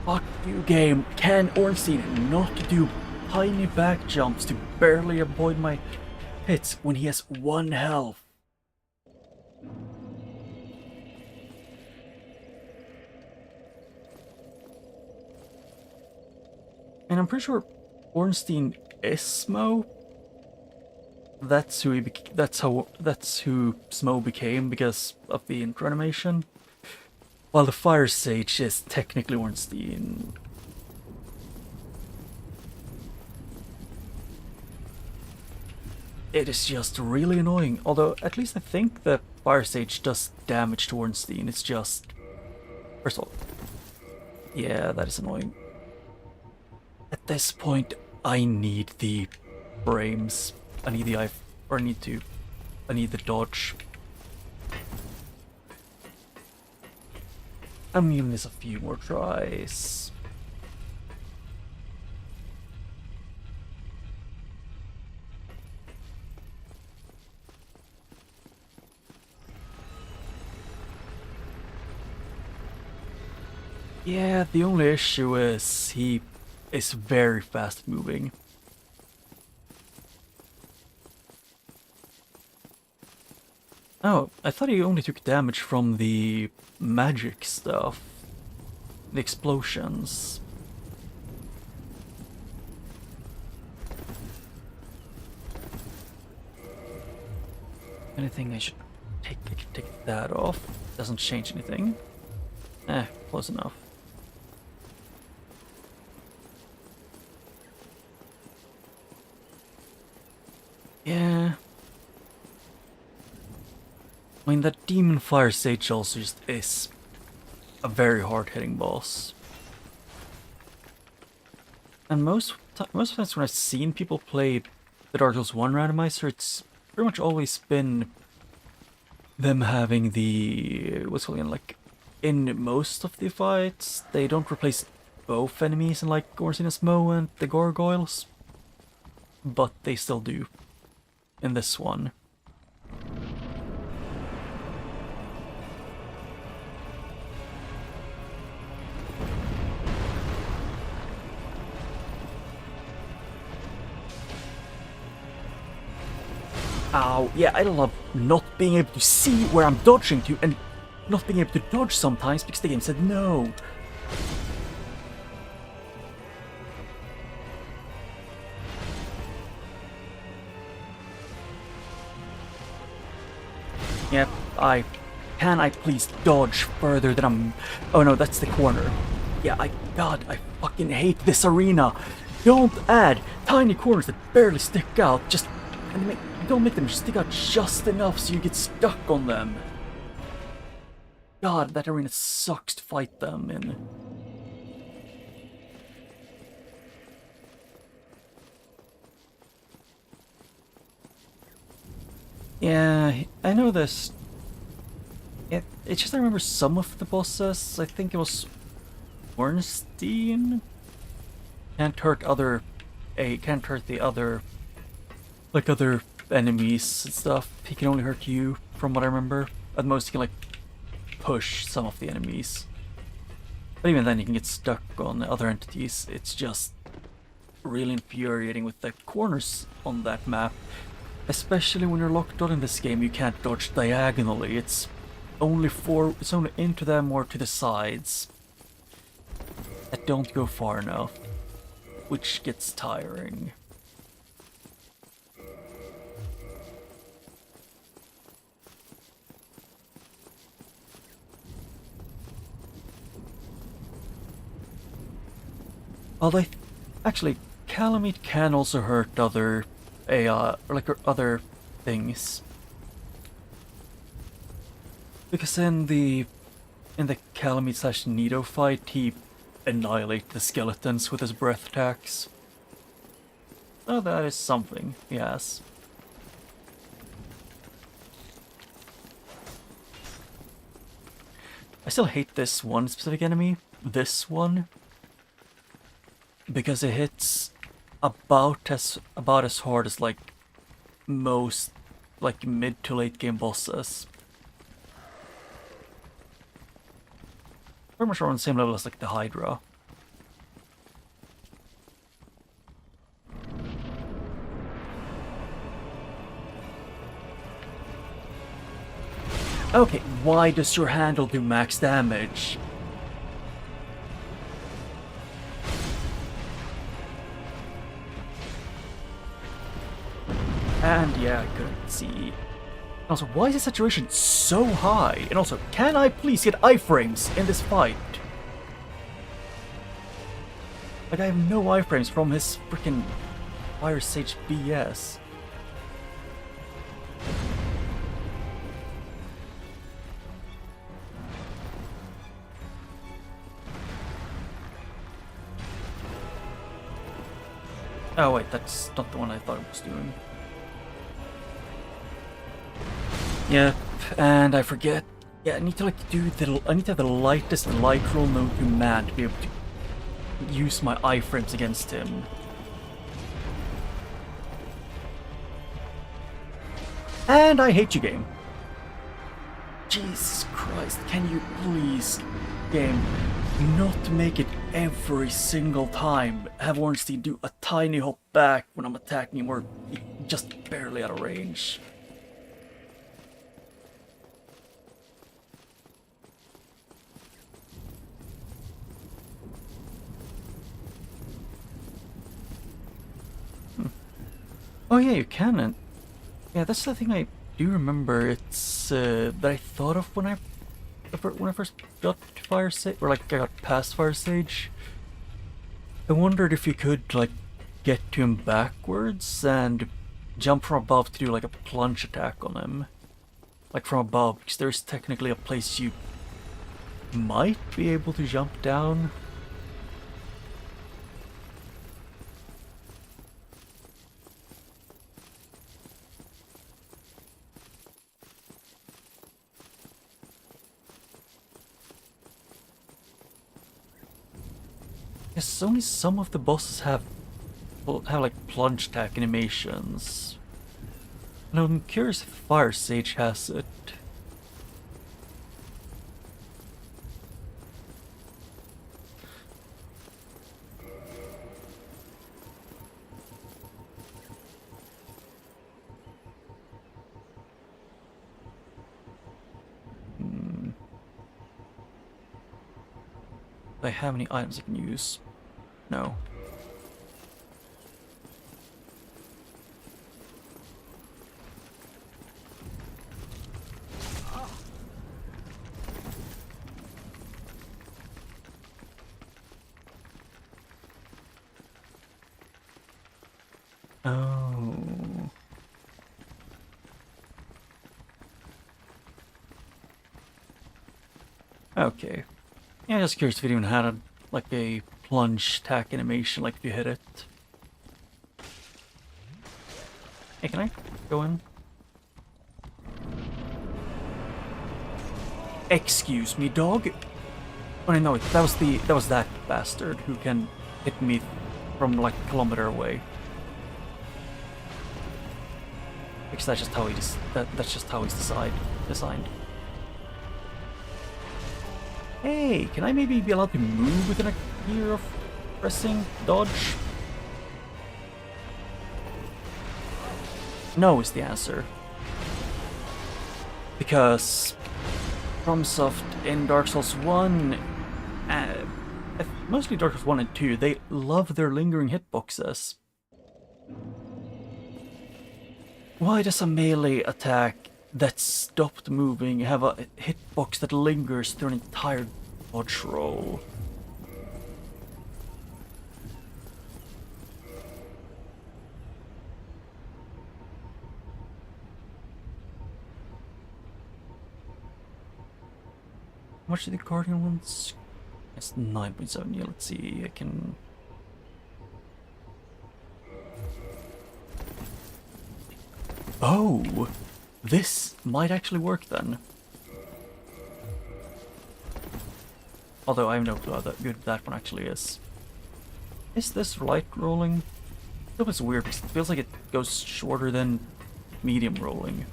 fuck you game. Can Ornstein not do tiny back jumps to barely avoid my hits when he has 1 health? And I'm pretty sure Ornstein is Smo. That's who that's who Smo became because of the intro animation. While the Fire Sage is technically Ornstein. It is just really annoying. Although at least I think the Fire Sage does damage to Ornstein. It's just, first of all, yeah, that is annoying. At this point, I need the frames. I need the I need the dodge. I'm giving this a few more tries. Yeah, the only issue is he is very fast moving. Oh, I thought he only took damage from the magic stuff. The explosions. Anything I should take? I can take that off. Doesn't change anything. Close enough. Yeah. I mean, that Demon Fire Sage also just is a very hard-hitting boss. And most times when I've seen people play the Dark Souls 1 randomizer, it's pretty much always been them having the, what's it called again, like, in most of the fights, they don't replace both enemies in like Ornstein's Mo and the Gargoyles, but they still do in this one. Ow, yeah, I love not being able to see where I'm dodging to and not being able to dodge sometimes because the game said no. Yep, can I please dodge further than I'm... Oh no, that's the corner. Yeah, God, I fucking hate this arena. Don't add tiny corners that barely stick out, just... Don't make them stick out just enough so you get stuck on them. God, that arena sucks to fight them in. Yeah, I know this. It's just I remember some of the bosses. I think it was Ornstein. Can't hurt the other, like other enemies and stuff. He can only hurt you, from what I remember. At most, he can like push some of the enemies. But even then, you can get stuck on other entities. It's just really infuriating with the corners on that map. Especially when you're locked on in this game, you can't dodge diagonally. It's only into them or to the sides that don't go far enough, which gets tiring. Although, actually, Calamite can also hurt other AI, or like other things. Because in the Calamite / Nido fight, he annihilates the skeletons with his breath attacks. Oh, that is something, yes. I still hate this one specific enemy. This one. Because it hits about as hard as like most like mid to late game bosses. pretty much around the same level as like the Hydra. Okay, why does your handle do max damage? And yeah, I couldn't see. Also, why is the saturation so high? And also, can I please get iframes in this fight? Like, I have no iframes from his freaking Fire Sage BS. Oh wait, that's not the one I thought it was doing. Yep, and I forget. Yeah, I need to like do the. I need to have the lightest light roll known to man to be able to use my iframes against him. And I hate you, game. Jesus Christ, can you please, game, not make it every single time have Ornstein do a tiny hop back when I'm attacking him or just barely out of range. Oh yeah, you can. And yeah, that's the thing I do remember. It's that I thought of when I first got to Fire Sage, or like I got past Fire Sage. I wondered if you could like get to him backwards and jump from above to do like a plunge attack on him, like from above, because there's technically a place you might be able to jump down. Yes, only some of the bosses have like plunge attack animations. And I'm curious if Fire Sage has it. Do I have any items I can use? No. Oh. Okay. Yeah, just curious if it even had a, like a plunge attack animation, like if you hit it. Hey, can I go in? Excuse me, dog. Oh no, that was that bastard who can hit me from like a kilometer away. Because that's just how that's just how he's designed. Hey, can I maybe be allowed to move within a year of pressing dodge? No is the answer. Because FromSoft in Dark Souls 1, mostly Dark Souls 1 and 2, they love their lingering hitboxes. Why does a melee attack that stopped moving have a hitbox that lingers through an entire dodge roll? How much do the Guardian ones? It's 9.7. Yeah, let's see. I can. Oh! This might actually work then. Although I have no clue how good that one actually is. Is this light rolling? It was weird because it feels like it goes shorter than medium rolling.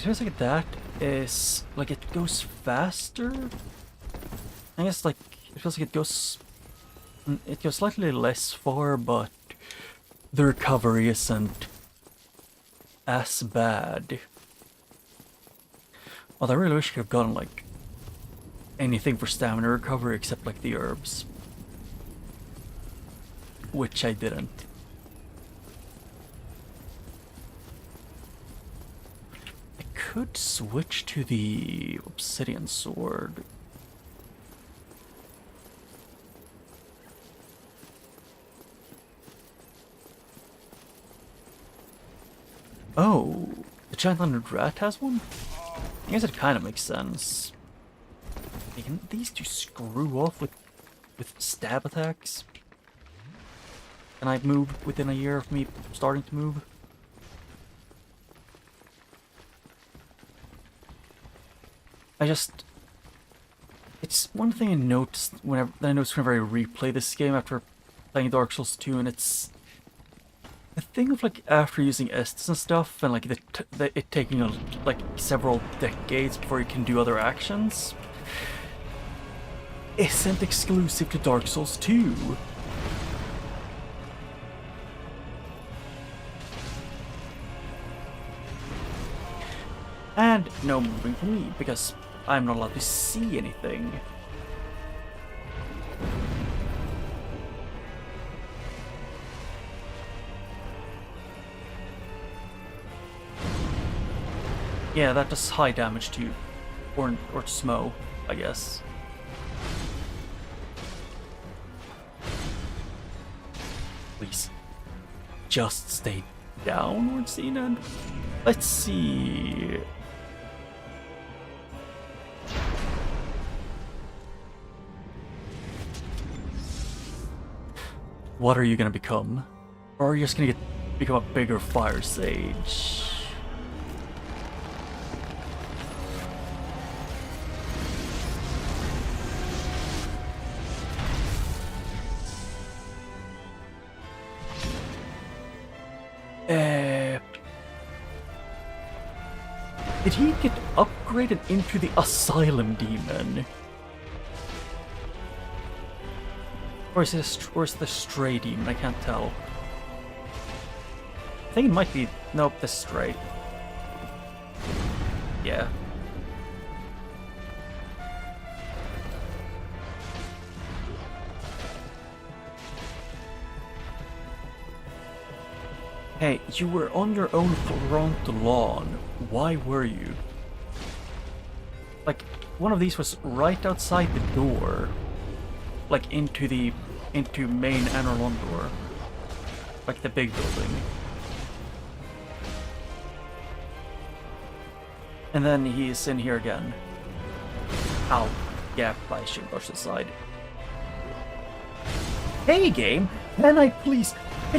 experience like that is like it goes faster. I guess like it feels like it goes slightly less far, but the recovery isn't as bad. Although I really wish I could have gotten like anything for stamina recovery except like the herbs, which I didn't. I could switch to the obsidian sword. Oh, the giant rat has one? I guess it kind of makes sense. Hey, can these two screw off with stab attacks? Can I move within a year of me starting to move? It's one thing I noticed whenever I replay this game after playing Dark Souls 2, and it's the thing of like after using Estus and stuff, and like it taking like several decades before you can do other actions, isn't exclusive to Dark Souls 2. And no moving for me, because I'm not allowed to see anything. Yeah, that does high damage to, or Smo, I guess. Please, just stay downward, Xenon. Let's see. What are you gonna become? Or are you just gonna become a bigger fire sage? Did he get upgraded into the Asylum Demon? Or is it the Stray Demon? I can't tell. I think it might be... Nope, the Stray. Yeah. Hey, you were on your own front lawn. Why were you? Like, one of these was right outside the door. Like, into main Anor Londo. Like the big building. And then he's in here again. Ow. Yeah, I should brush aside. Hey game, can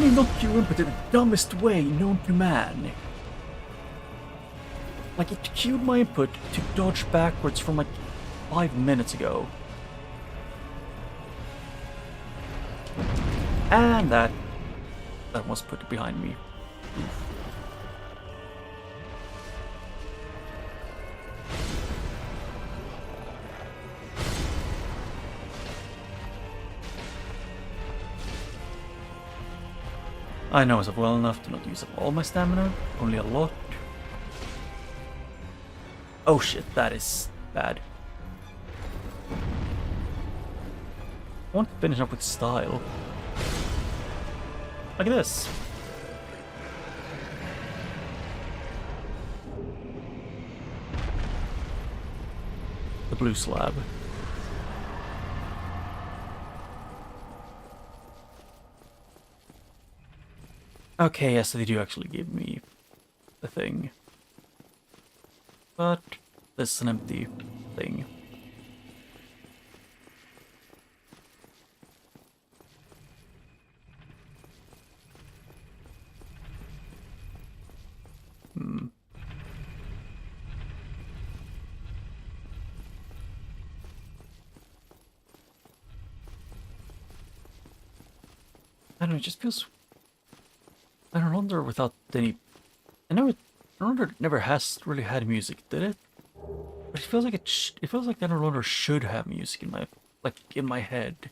you knock your input in the dumbest way known to man? Like, it queued my input to dodge backwards from like 5 minutes ago. And that was put behind me. Oof. I know myself well enough to not use up all my stamina, only a lot. Oh shit, that is bad. I want to finish up with style. Look at this. The blue slab. Okay, yes, they do actually give me the thing. But this is an empty thing. I don't know, it just feels... I don't wonder without any... I know Runner never has really had music, did it? But it feels like it feels like that Runner should have music in my head.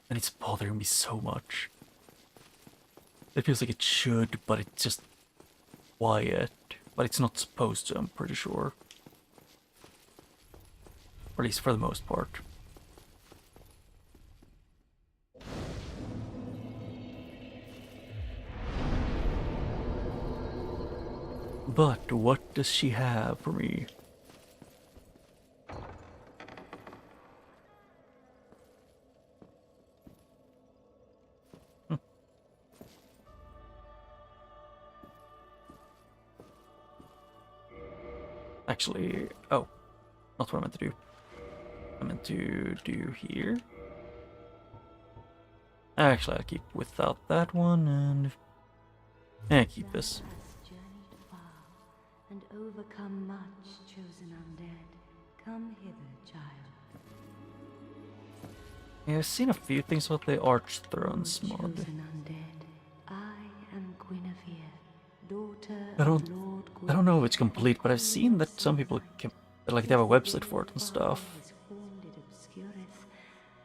And it's bothering me so much. It feels like it should, but it's just quiet. But it's not supposed to, I'm pretty sure. Or at least for the most part. But what does she have for me? Actually, oh, not what I meant to do. I meant to do here. Actually, I'll keep without that one and keep this. Thou hast journeyed far and overcome much, chosen undead. Come hither, child. Yeah, I've seen a few things about the Archthrones mod. Chosen undead, I am Guinevere, daughter I of Lord I don't know if it's complete, but I've seen that some people can, like, they have a website for it and stuff.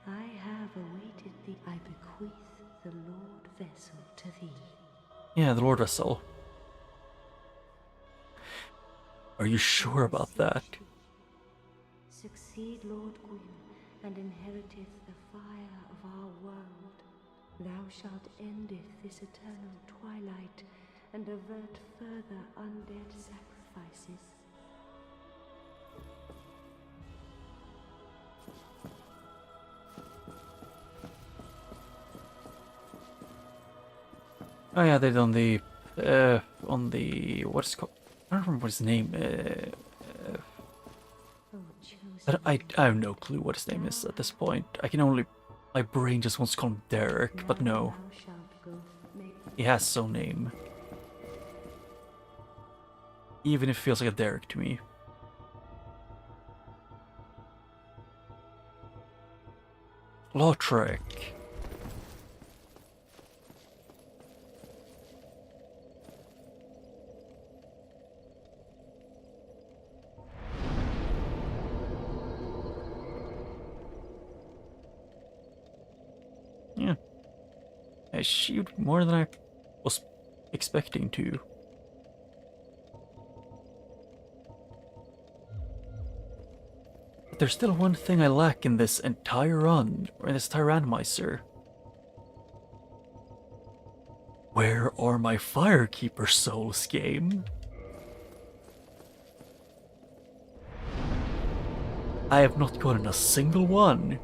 I have awaited thee. I bequeath the Lord Vessel to thee. Yeah, the Lord Vessel. Are you sure about that? Succeed Lord Gwyn, and inheriteth the fire of our world. Thou shalt endeth this eternal twilight, and avert further undead sacrifices. Oh yeah, they did on the what's it called? I don't remember what his name. O chosen, I have no clue what his name is at this point. I can only, my brain just wants to call him Derek, but no, thou shalt go make he has his own name. Even if it feels like a Derek to me. Lautrec. Yeah. I achieved more than I was expecting to. But there's still one thing I lack in this entire run, or in this entire randomizer. Where are my Firekeeper souls, game? I have not gotten a single one.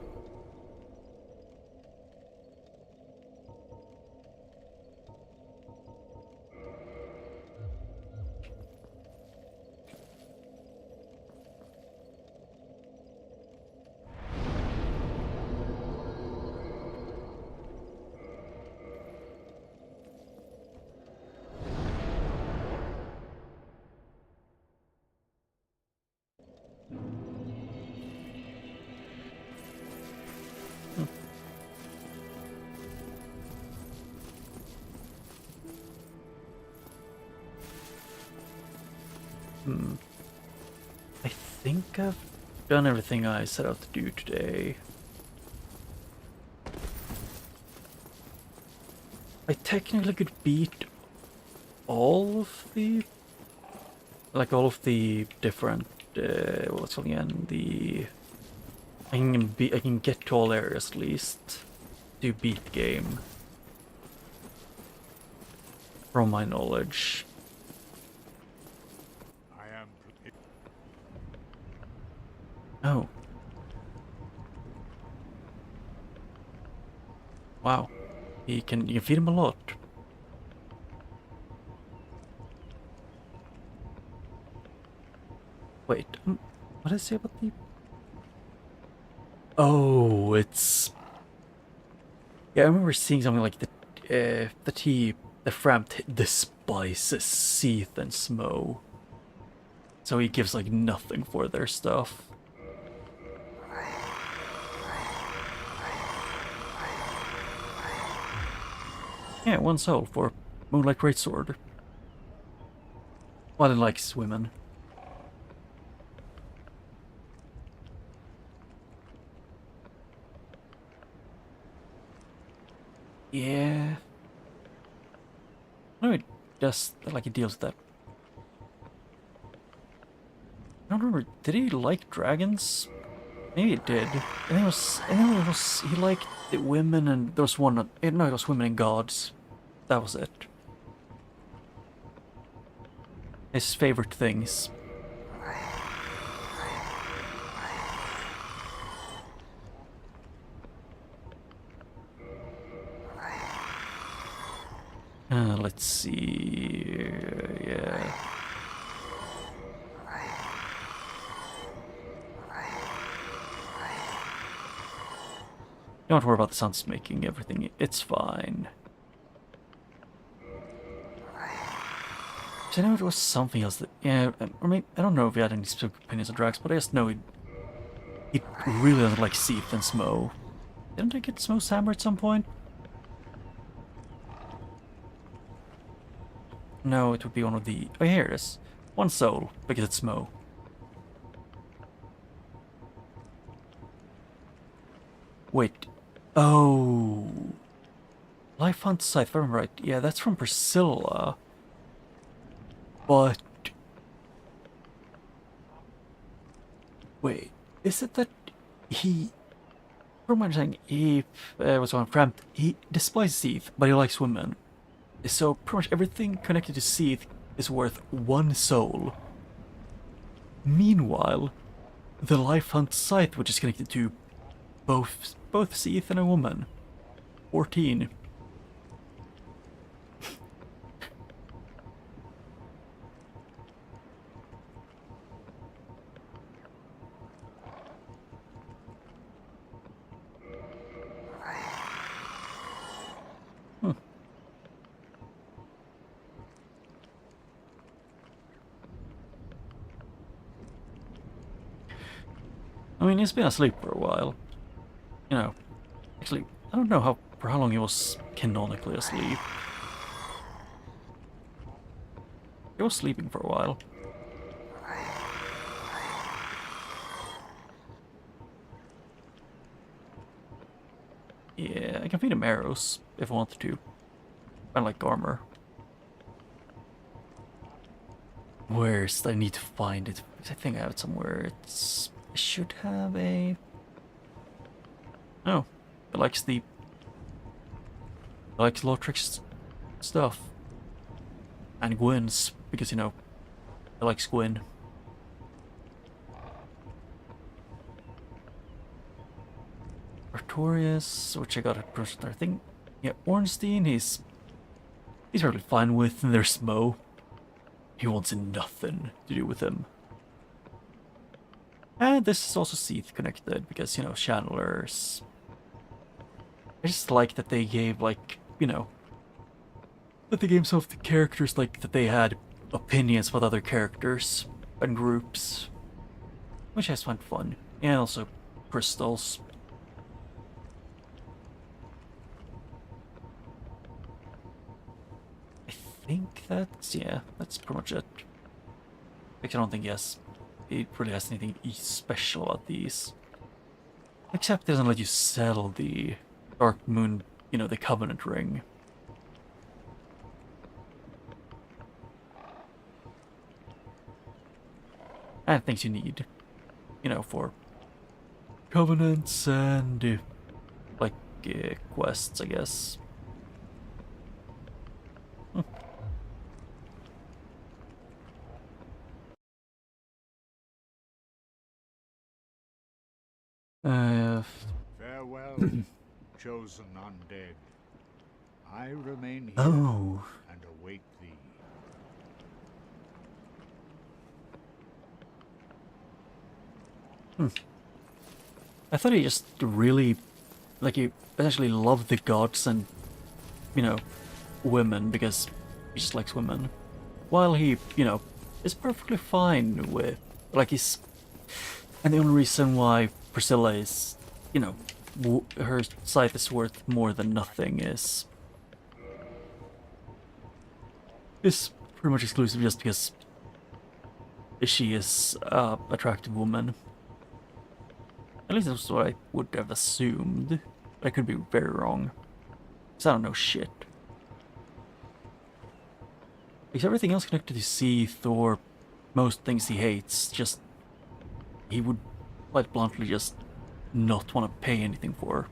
I think I've done everything I set out to do today. I technically could beat all of the, like all of the different, what's it called again? I can get to all areas at least to beat the game. From my knowledge. I am. Oh. Wow. You can feed him a lot. Wait, what did I say about the... Oh, it's... Yeah, I remember seeing something like the Fram despises Seath and Smo. So he gives like nothing for their stuff. Yeah, 1 soul for Moonlight Greatsword. Well, he likes women. Yeah. No, it does, like, it deals with that. I don't remember, did he like dragons? Maybe it did. I think it was, he liked the women and there was one, no, it was women and gods. That was it. His favorite things. Let's see. Yeah. Don't worry about the sun's making everything. It's fine. So I know it was something else that, yeah, or maybe, I don't know if he had any specific opinions on Drax, but I just know he really doesn't like Seath and Smo. Didn't I get Smo's hammer at some point? No, it would be one of the, oh, here it is. One soul, because it's Smo. Wait. Oh. Life Hunt Scythe, if I remember right. Yeah, that's from Priscilla. But... Wait, is it that he... From my understanding, he was on Frampt, he despises Seath, but he likes women. So pretty much everything connected to Seath is worth one soul. Meanwhile, the Life Hunt Scythe, which is connected to both Seath and a woman. 14. I mean, he's been asleep for a while. You know, actually, I don't know for how long he was canonically asleep. He was sleeping for a while. Yeah, I can feed him arrows if I wanted to. Kind of like armor. Where's I need to find it? I think I have it somewhere. I should have a... Oh, it likes Lotric's stuff. And Gwyn's, because, you know, it likes Gwyn. Artorias, which I got at first, I think. Yeah, Ornstein, he's really fine with, and there's Mo. He wants nothing to do with him. And this is also Seath connected, because, you know, channelers. I just like that they gave, like, you know, that they gave some of the characters, like, that they had opinions about other characters and groups. Which I just find fun. And also crystals. I think that's, yeah, that's pretty much it. I don't think, yes, it really has anything special about these. Except it doesn't let you sell the Dark Moon, you know, the Covenant ring. And things you need, you know, for covenants and, like, quests, I guess. Farewell, chosen undead. I remain here Oh. and await thee. I thought he just really, like, he essentially loved the gods and, you know, women because he just likes women. While he, you know, is perfectly fine with, like, he's, and the only reason why Priscilla is, you know, her scythe is worth more than nothing is pretty much exclusive just because she is a attractive woman. At least that's what I would have assumed. I could be very wrong. Because I don't know shit. Because everything else connected to Sea, Thor, most things he hates, just... he would quite bluntly just not want to pay anything for.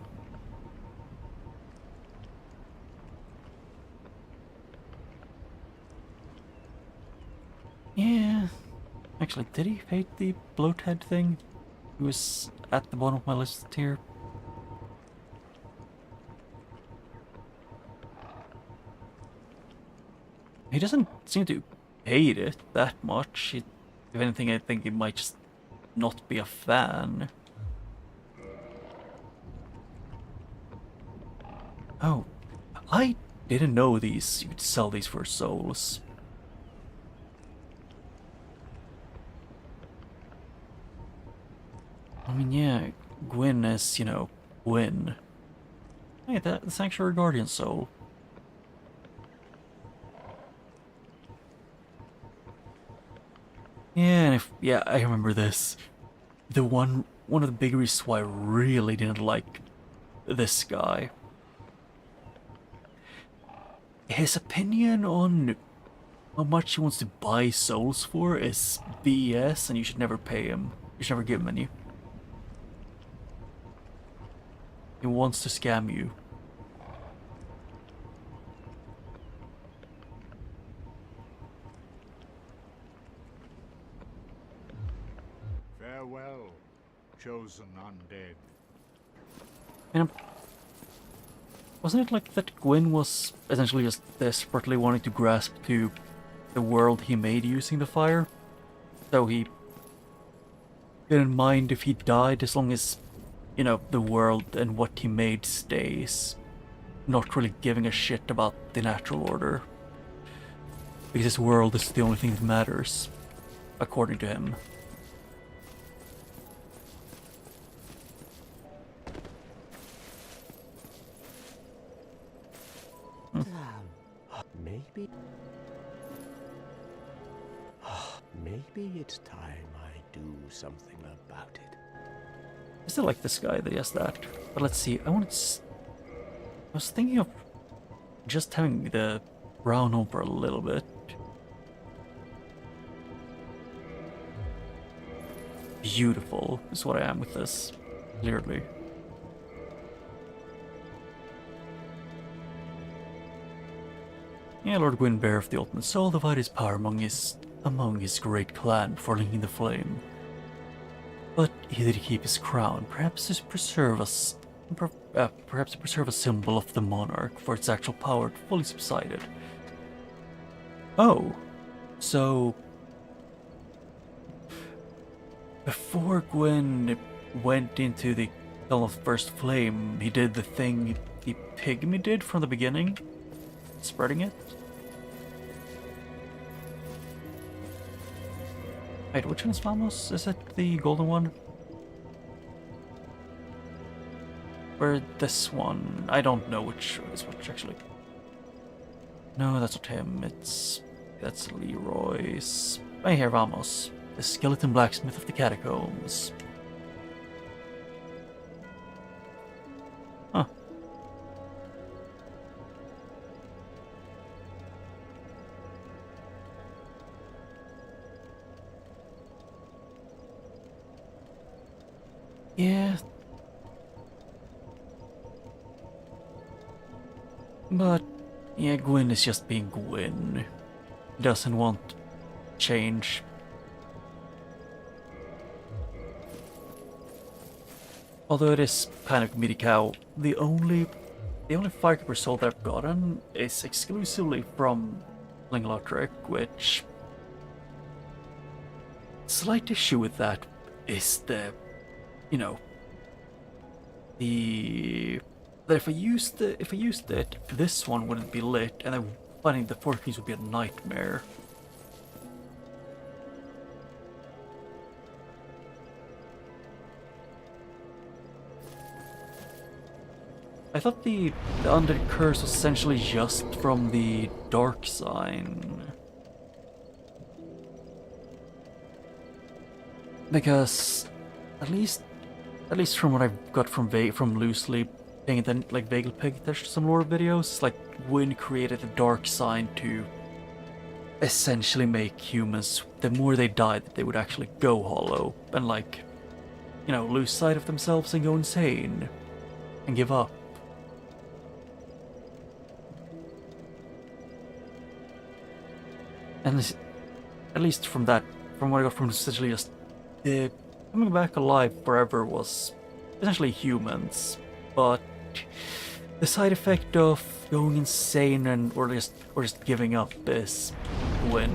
Yeah. Actually, did he hate the bloathead thing? He was at the bottom of my list here. He doesn't seem to hate it that much. If anything, I think he might just not be a fan. Oh, I didn't know these. You could sell these for souls. I mean, yeah, Gwyn is, you know, Gwyn. Hey, the Sanctuary Guardian soul. Yeah, and yeah, I remember this. One of the big reasons why I really didn't like this guy. His opinion on how much he wants to buy souls for is BS, and you should never pay him. You should never give him any. He wants to scam you. Farewell, chosen undead. And wasn't it like that Gwyn was essentially just desperately wanting to grasp to the world he made using the fire? So he didn't mind if he died as long as, you know, the world and what he made stays. Not really giving a shit about the natural order. Because his world is the only thing that matters, according to him. Maybe... maybe it's time I do something about it. I still like this guy that he has that. But let's see, I was thinking of just having the brown home for a little bit. Beautiful is what I am with this, clearly. Yeah, Lord Gwynbear of the Ultimate Soul divided his power among his great clan before linking the flame. But he did keep his crown, perhaps to preserve a symbol of the monarch, for its actual power had fully subsided. Oh, so before Gwyn went into the Realm of First Flame, he did the thing the pygmy did from the beginning? Spreading it? Wait, which one is Vamos? Is it the golden one? Or this one? I don't know which is which actually. No, that's not him. That's Leroy's. I hear Vamos, the skeleton blacksmith of the catacombs. Huh. Yeah. But, yeah, Gwyn is just being Gwyn. He doesn't want change. Although it is kind of comedic how the only Firekeeper soul that I've gotten is exclusively from Linglotric, which... Slight issue with that is the... you know, that if I used it, this one wouldn't be lit, and then finding the 4 keys would be a nightmare. I thought the undead curse was essentially just from the dark sign. Because at least from what I've got from loosely paying attention, like vaguely paying attention to some lore videos, like Gwyn created a dark sign to essentially make humans, the more they died, that they would actually go hollow and like, you know, lose sight of themselves and go insane and give up. And at least from that, from what I got from essentially just the coming back alive forever was essentially humans, but the side effect of going insane and or just giving up is Gwyn.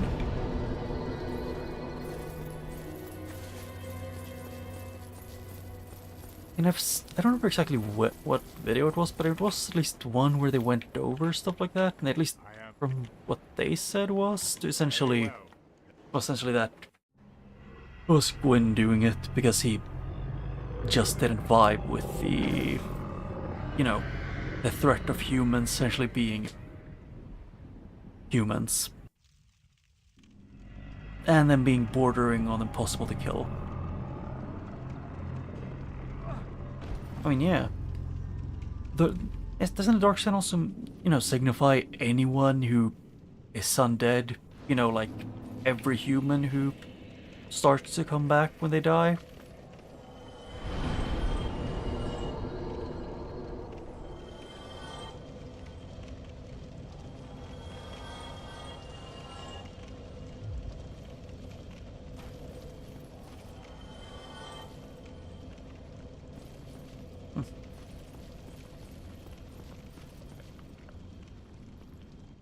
And I don't remember exactly what video it was, but it was at least one where they went over stuff like that, and at least from what they said was to essentially that was Gwyn doing it because he just didn't vibe with the, you know, the threat of humans essentially being humans. And then being bordering on impossible to kill. I mean, yeah. Doesn't the dark sign also, you know, signify anyone who is undead? You know, like every human who starts to come back when they die?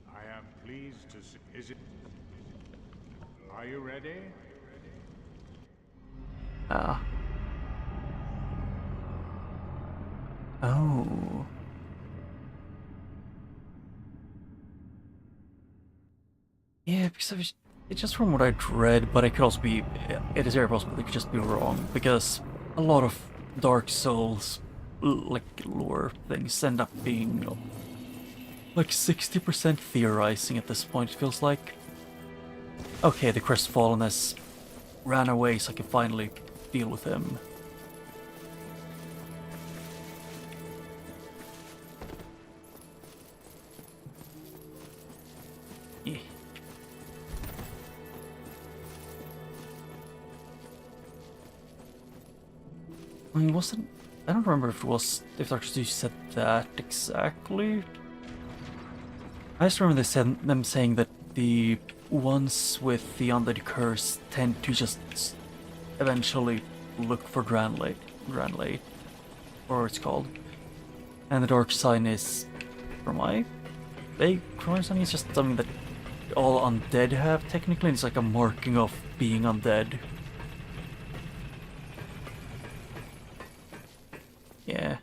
I am pleased to see. Is it? Are you ready? Ah. Oh. Yeah, because it's just from what I'd read, but it could also be, it is very possible it could just be wrong, because a lot of Dark Souls, like, lore things end up being, like, 60% theorizing at this point, it feels like. Okay, the Crestfallen has ran away, so I can finally deal with him. Yeah. I mean, I don't remember if Dr. Stu said that exactly. I just remember them saying that the ones with the undead curse tend to just eventually look for Granley, or it's called. And the dark sign is, from my vague understanding, it's just something that all undead have technically. It's like a marking of being undead. Yeah.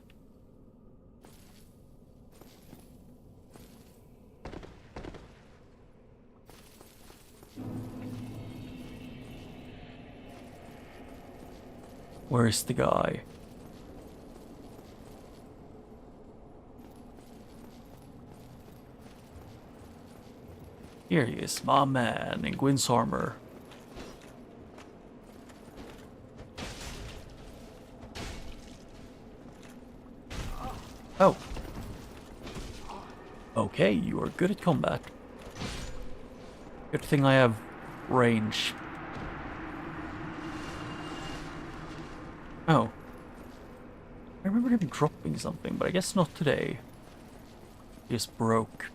Where's the guy? Here he is, my man, in Gwyn's armor. Oh. Okay, you are good at combat. Good thing I have range. Oh. I remember him dropping something, but I guess not today. He just broke.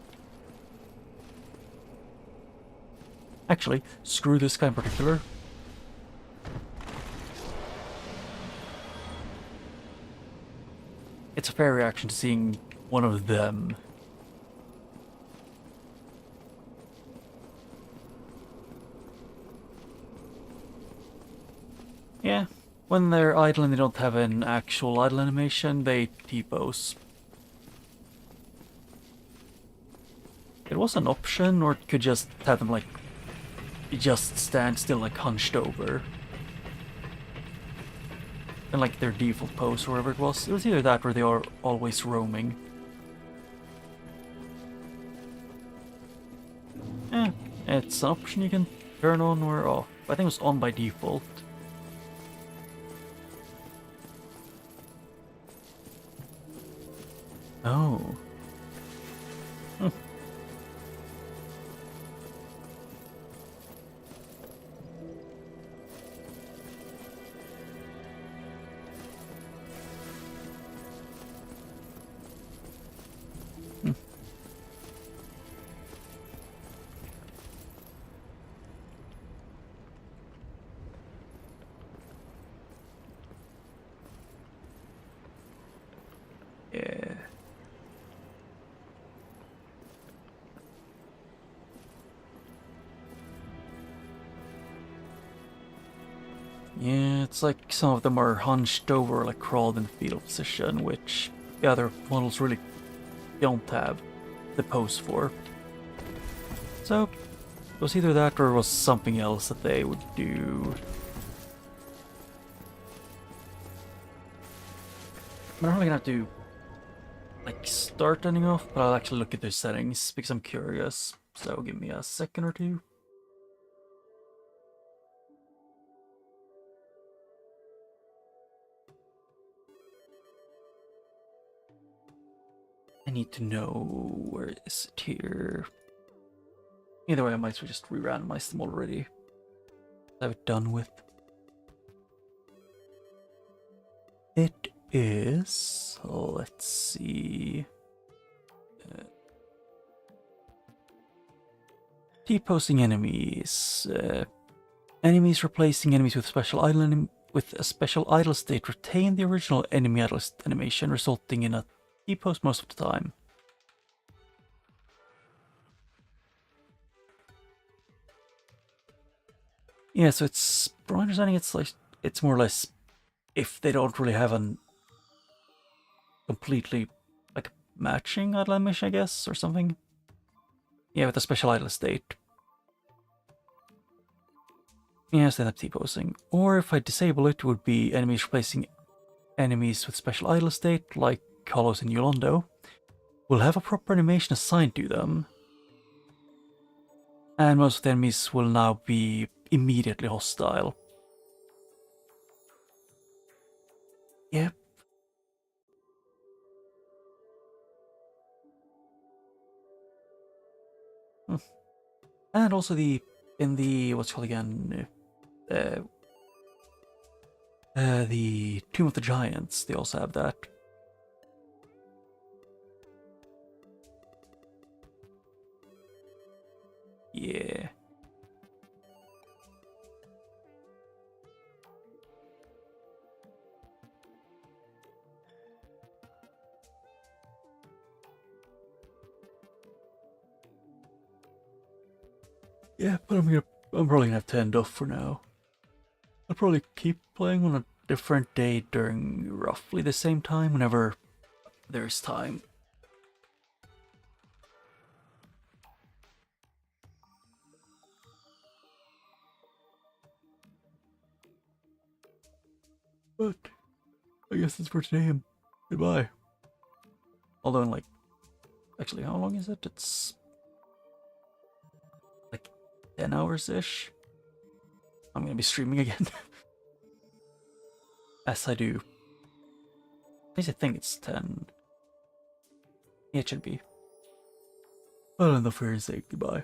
Actually, screw this guy in particular. It's a fair reaction to seeing one of them. Yeah, when they're idle and they don't have an actual idle animation, they T-pose. It was an option, or it could just have them like just stand still, like hunched over. And like their default pose or whatever it was. It was either that or they are always roaming. It's an option you can turn on or off. I think it was on by default. Oh. Hmm. Hmm. Yeah. Yeah, it's like some of them are hunched over, like crawled in fetal position, which the other models really don't have the pose for. So, it was either that or it was something else that they would do. I'm not really gonna have to, like, start turning off, but I'll actually look at their settings because I'm curious. So, give me a second or two. I need to know where is it here. Either way, I might as well just re-randomize them already. Have it done with. It is. Let's see. T-posting enemies. Enemies replacing enemies with with a special idle state retain the original enemy idle animation, resulting in a T-post most of the time. Yeah, so it's, from my understanding, it's like, it's more or less if they don't really have an completely, like, matching idle animation, I guess, or something. Yeah, with a special idle state. Yes, they end up T-posing. Or if I disable it, it would be enemies replacing enemies with special idle state, like Hollows in Yolando, will have a proper animation assigned to them. And most of the enemies will now be immediately hostile. Yep. And also in the, what's it called again? The Tomb of the Giants, they also have that. Yeah. Yeah, but I'm probably gonna have to end off for now. I'll probably keep playing on a different day during roughly the same time, whenever there's time. But I guess it's for today, and goodbye. Although in like, actually, how long is it? It's like 10 hours-ish. I'm gonna be streaming again. As I do. At least I think it's 10. Yeah, it should be. Well, enough for here and say goodbye.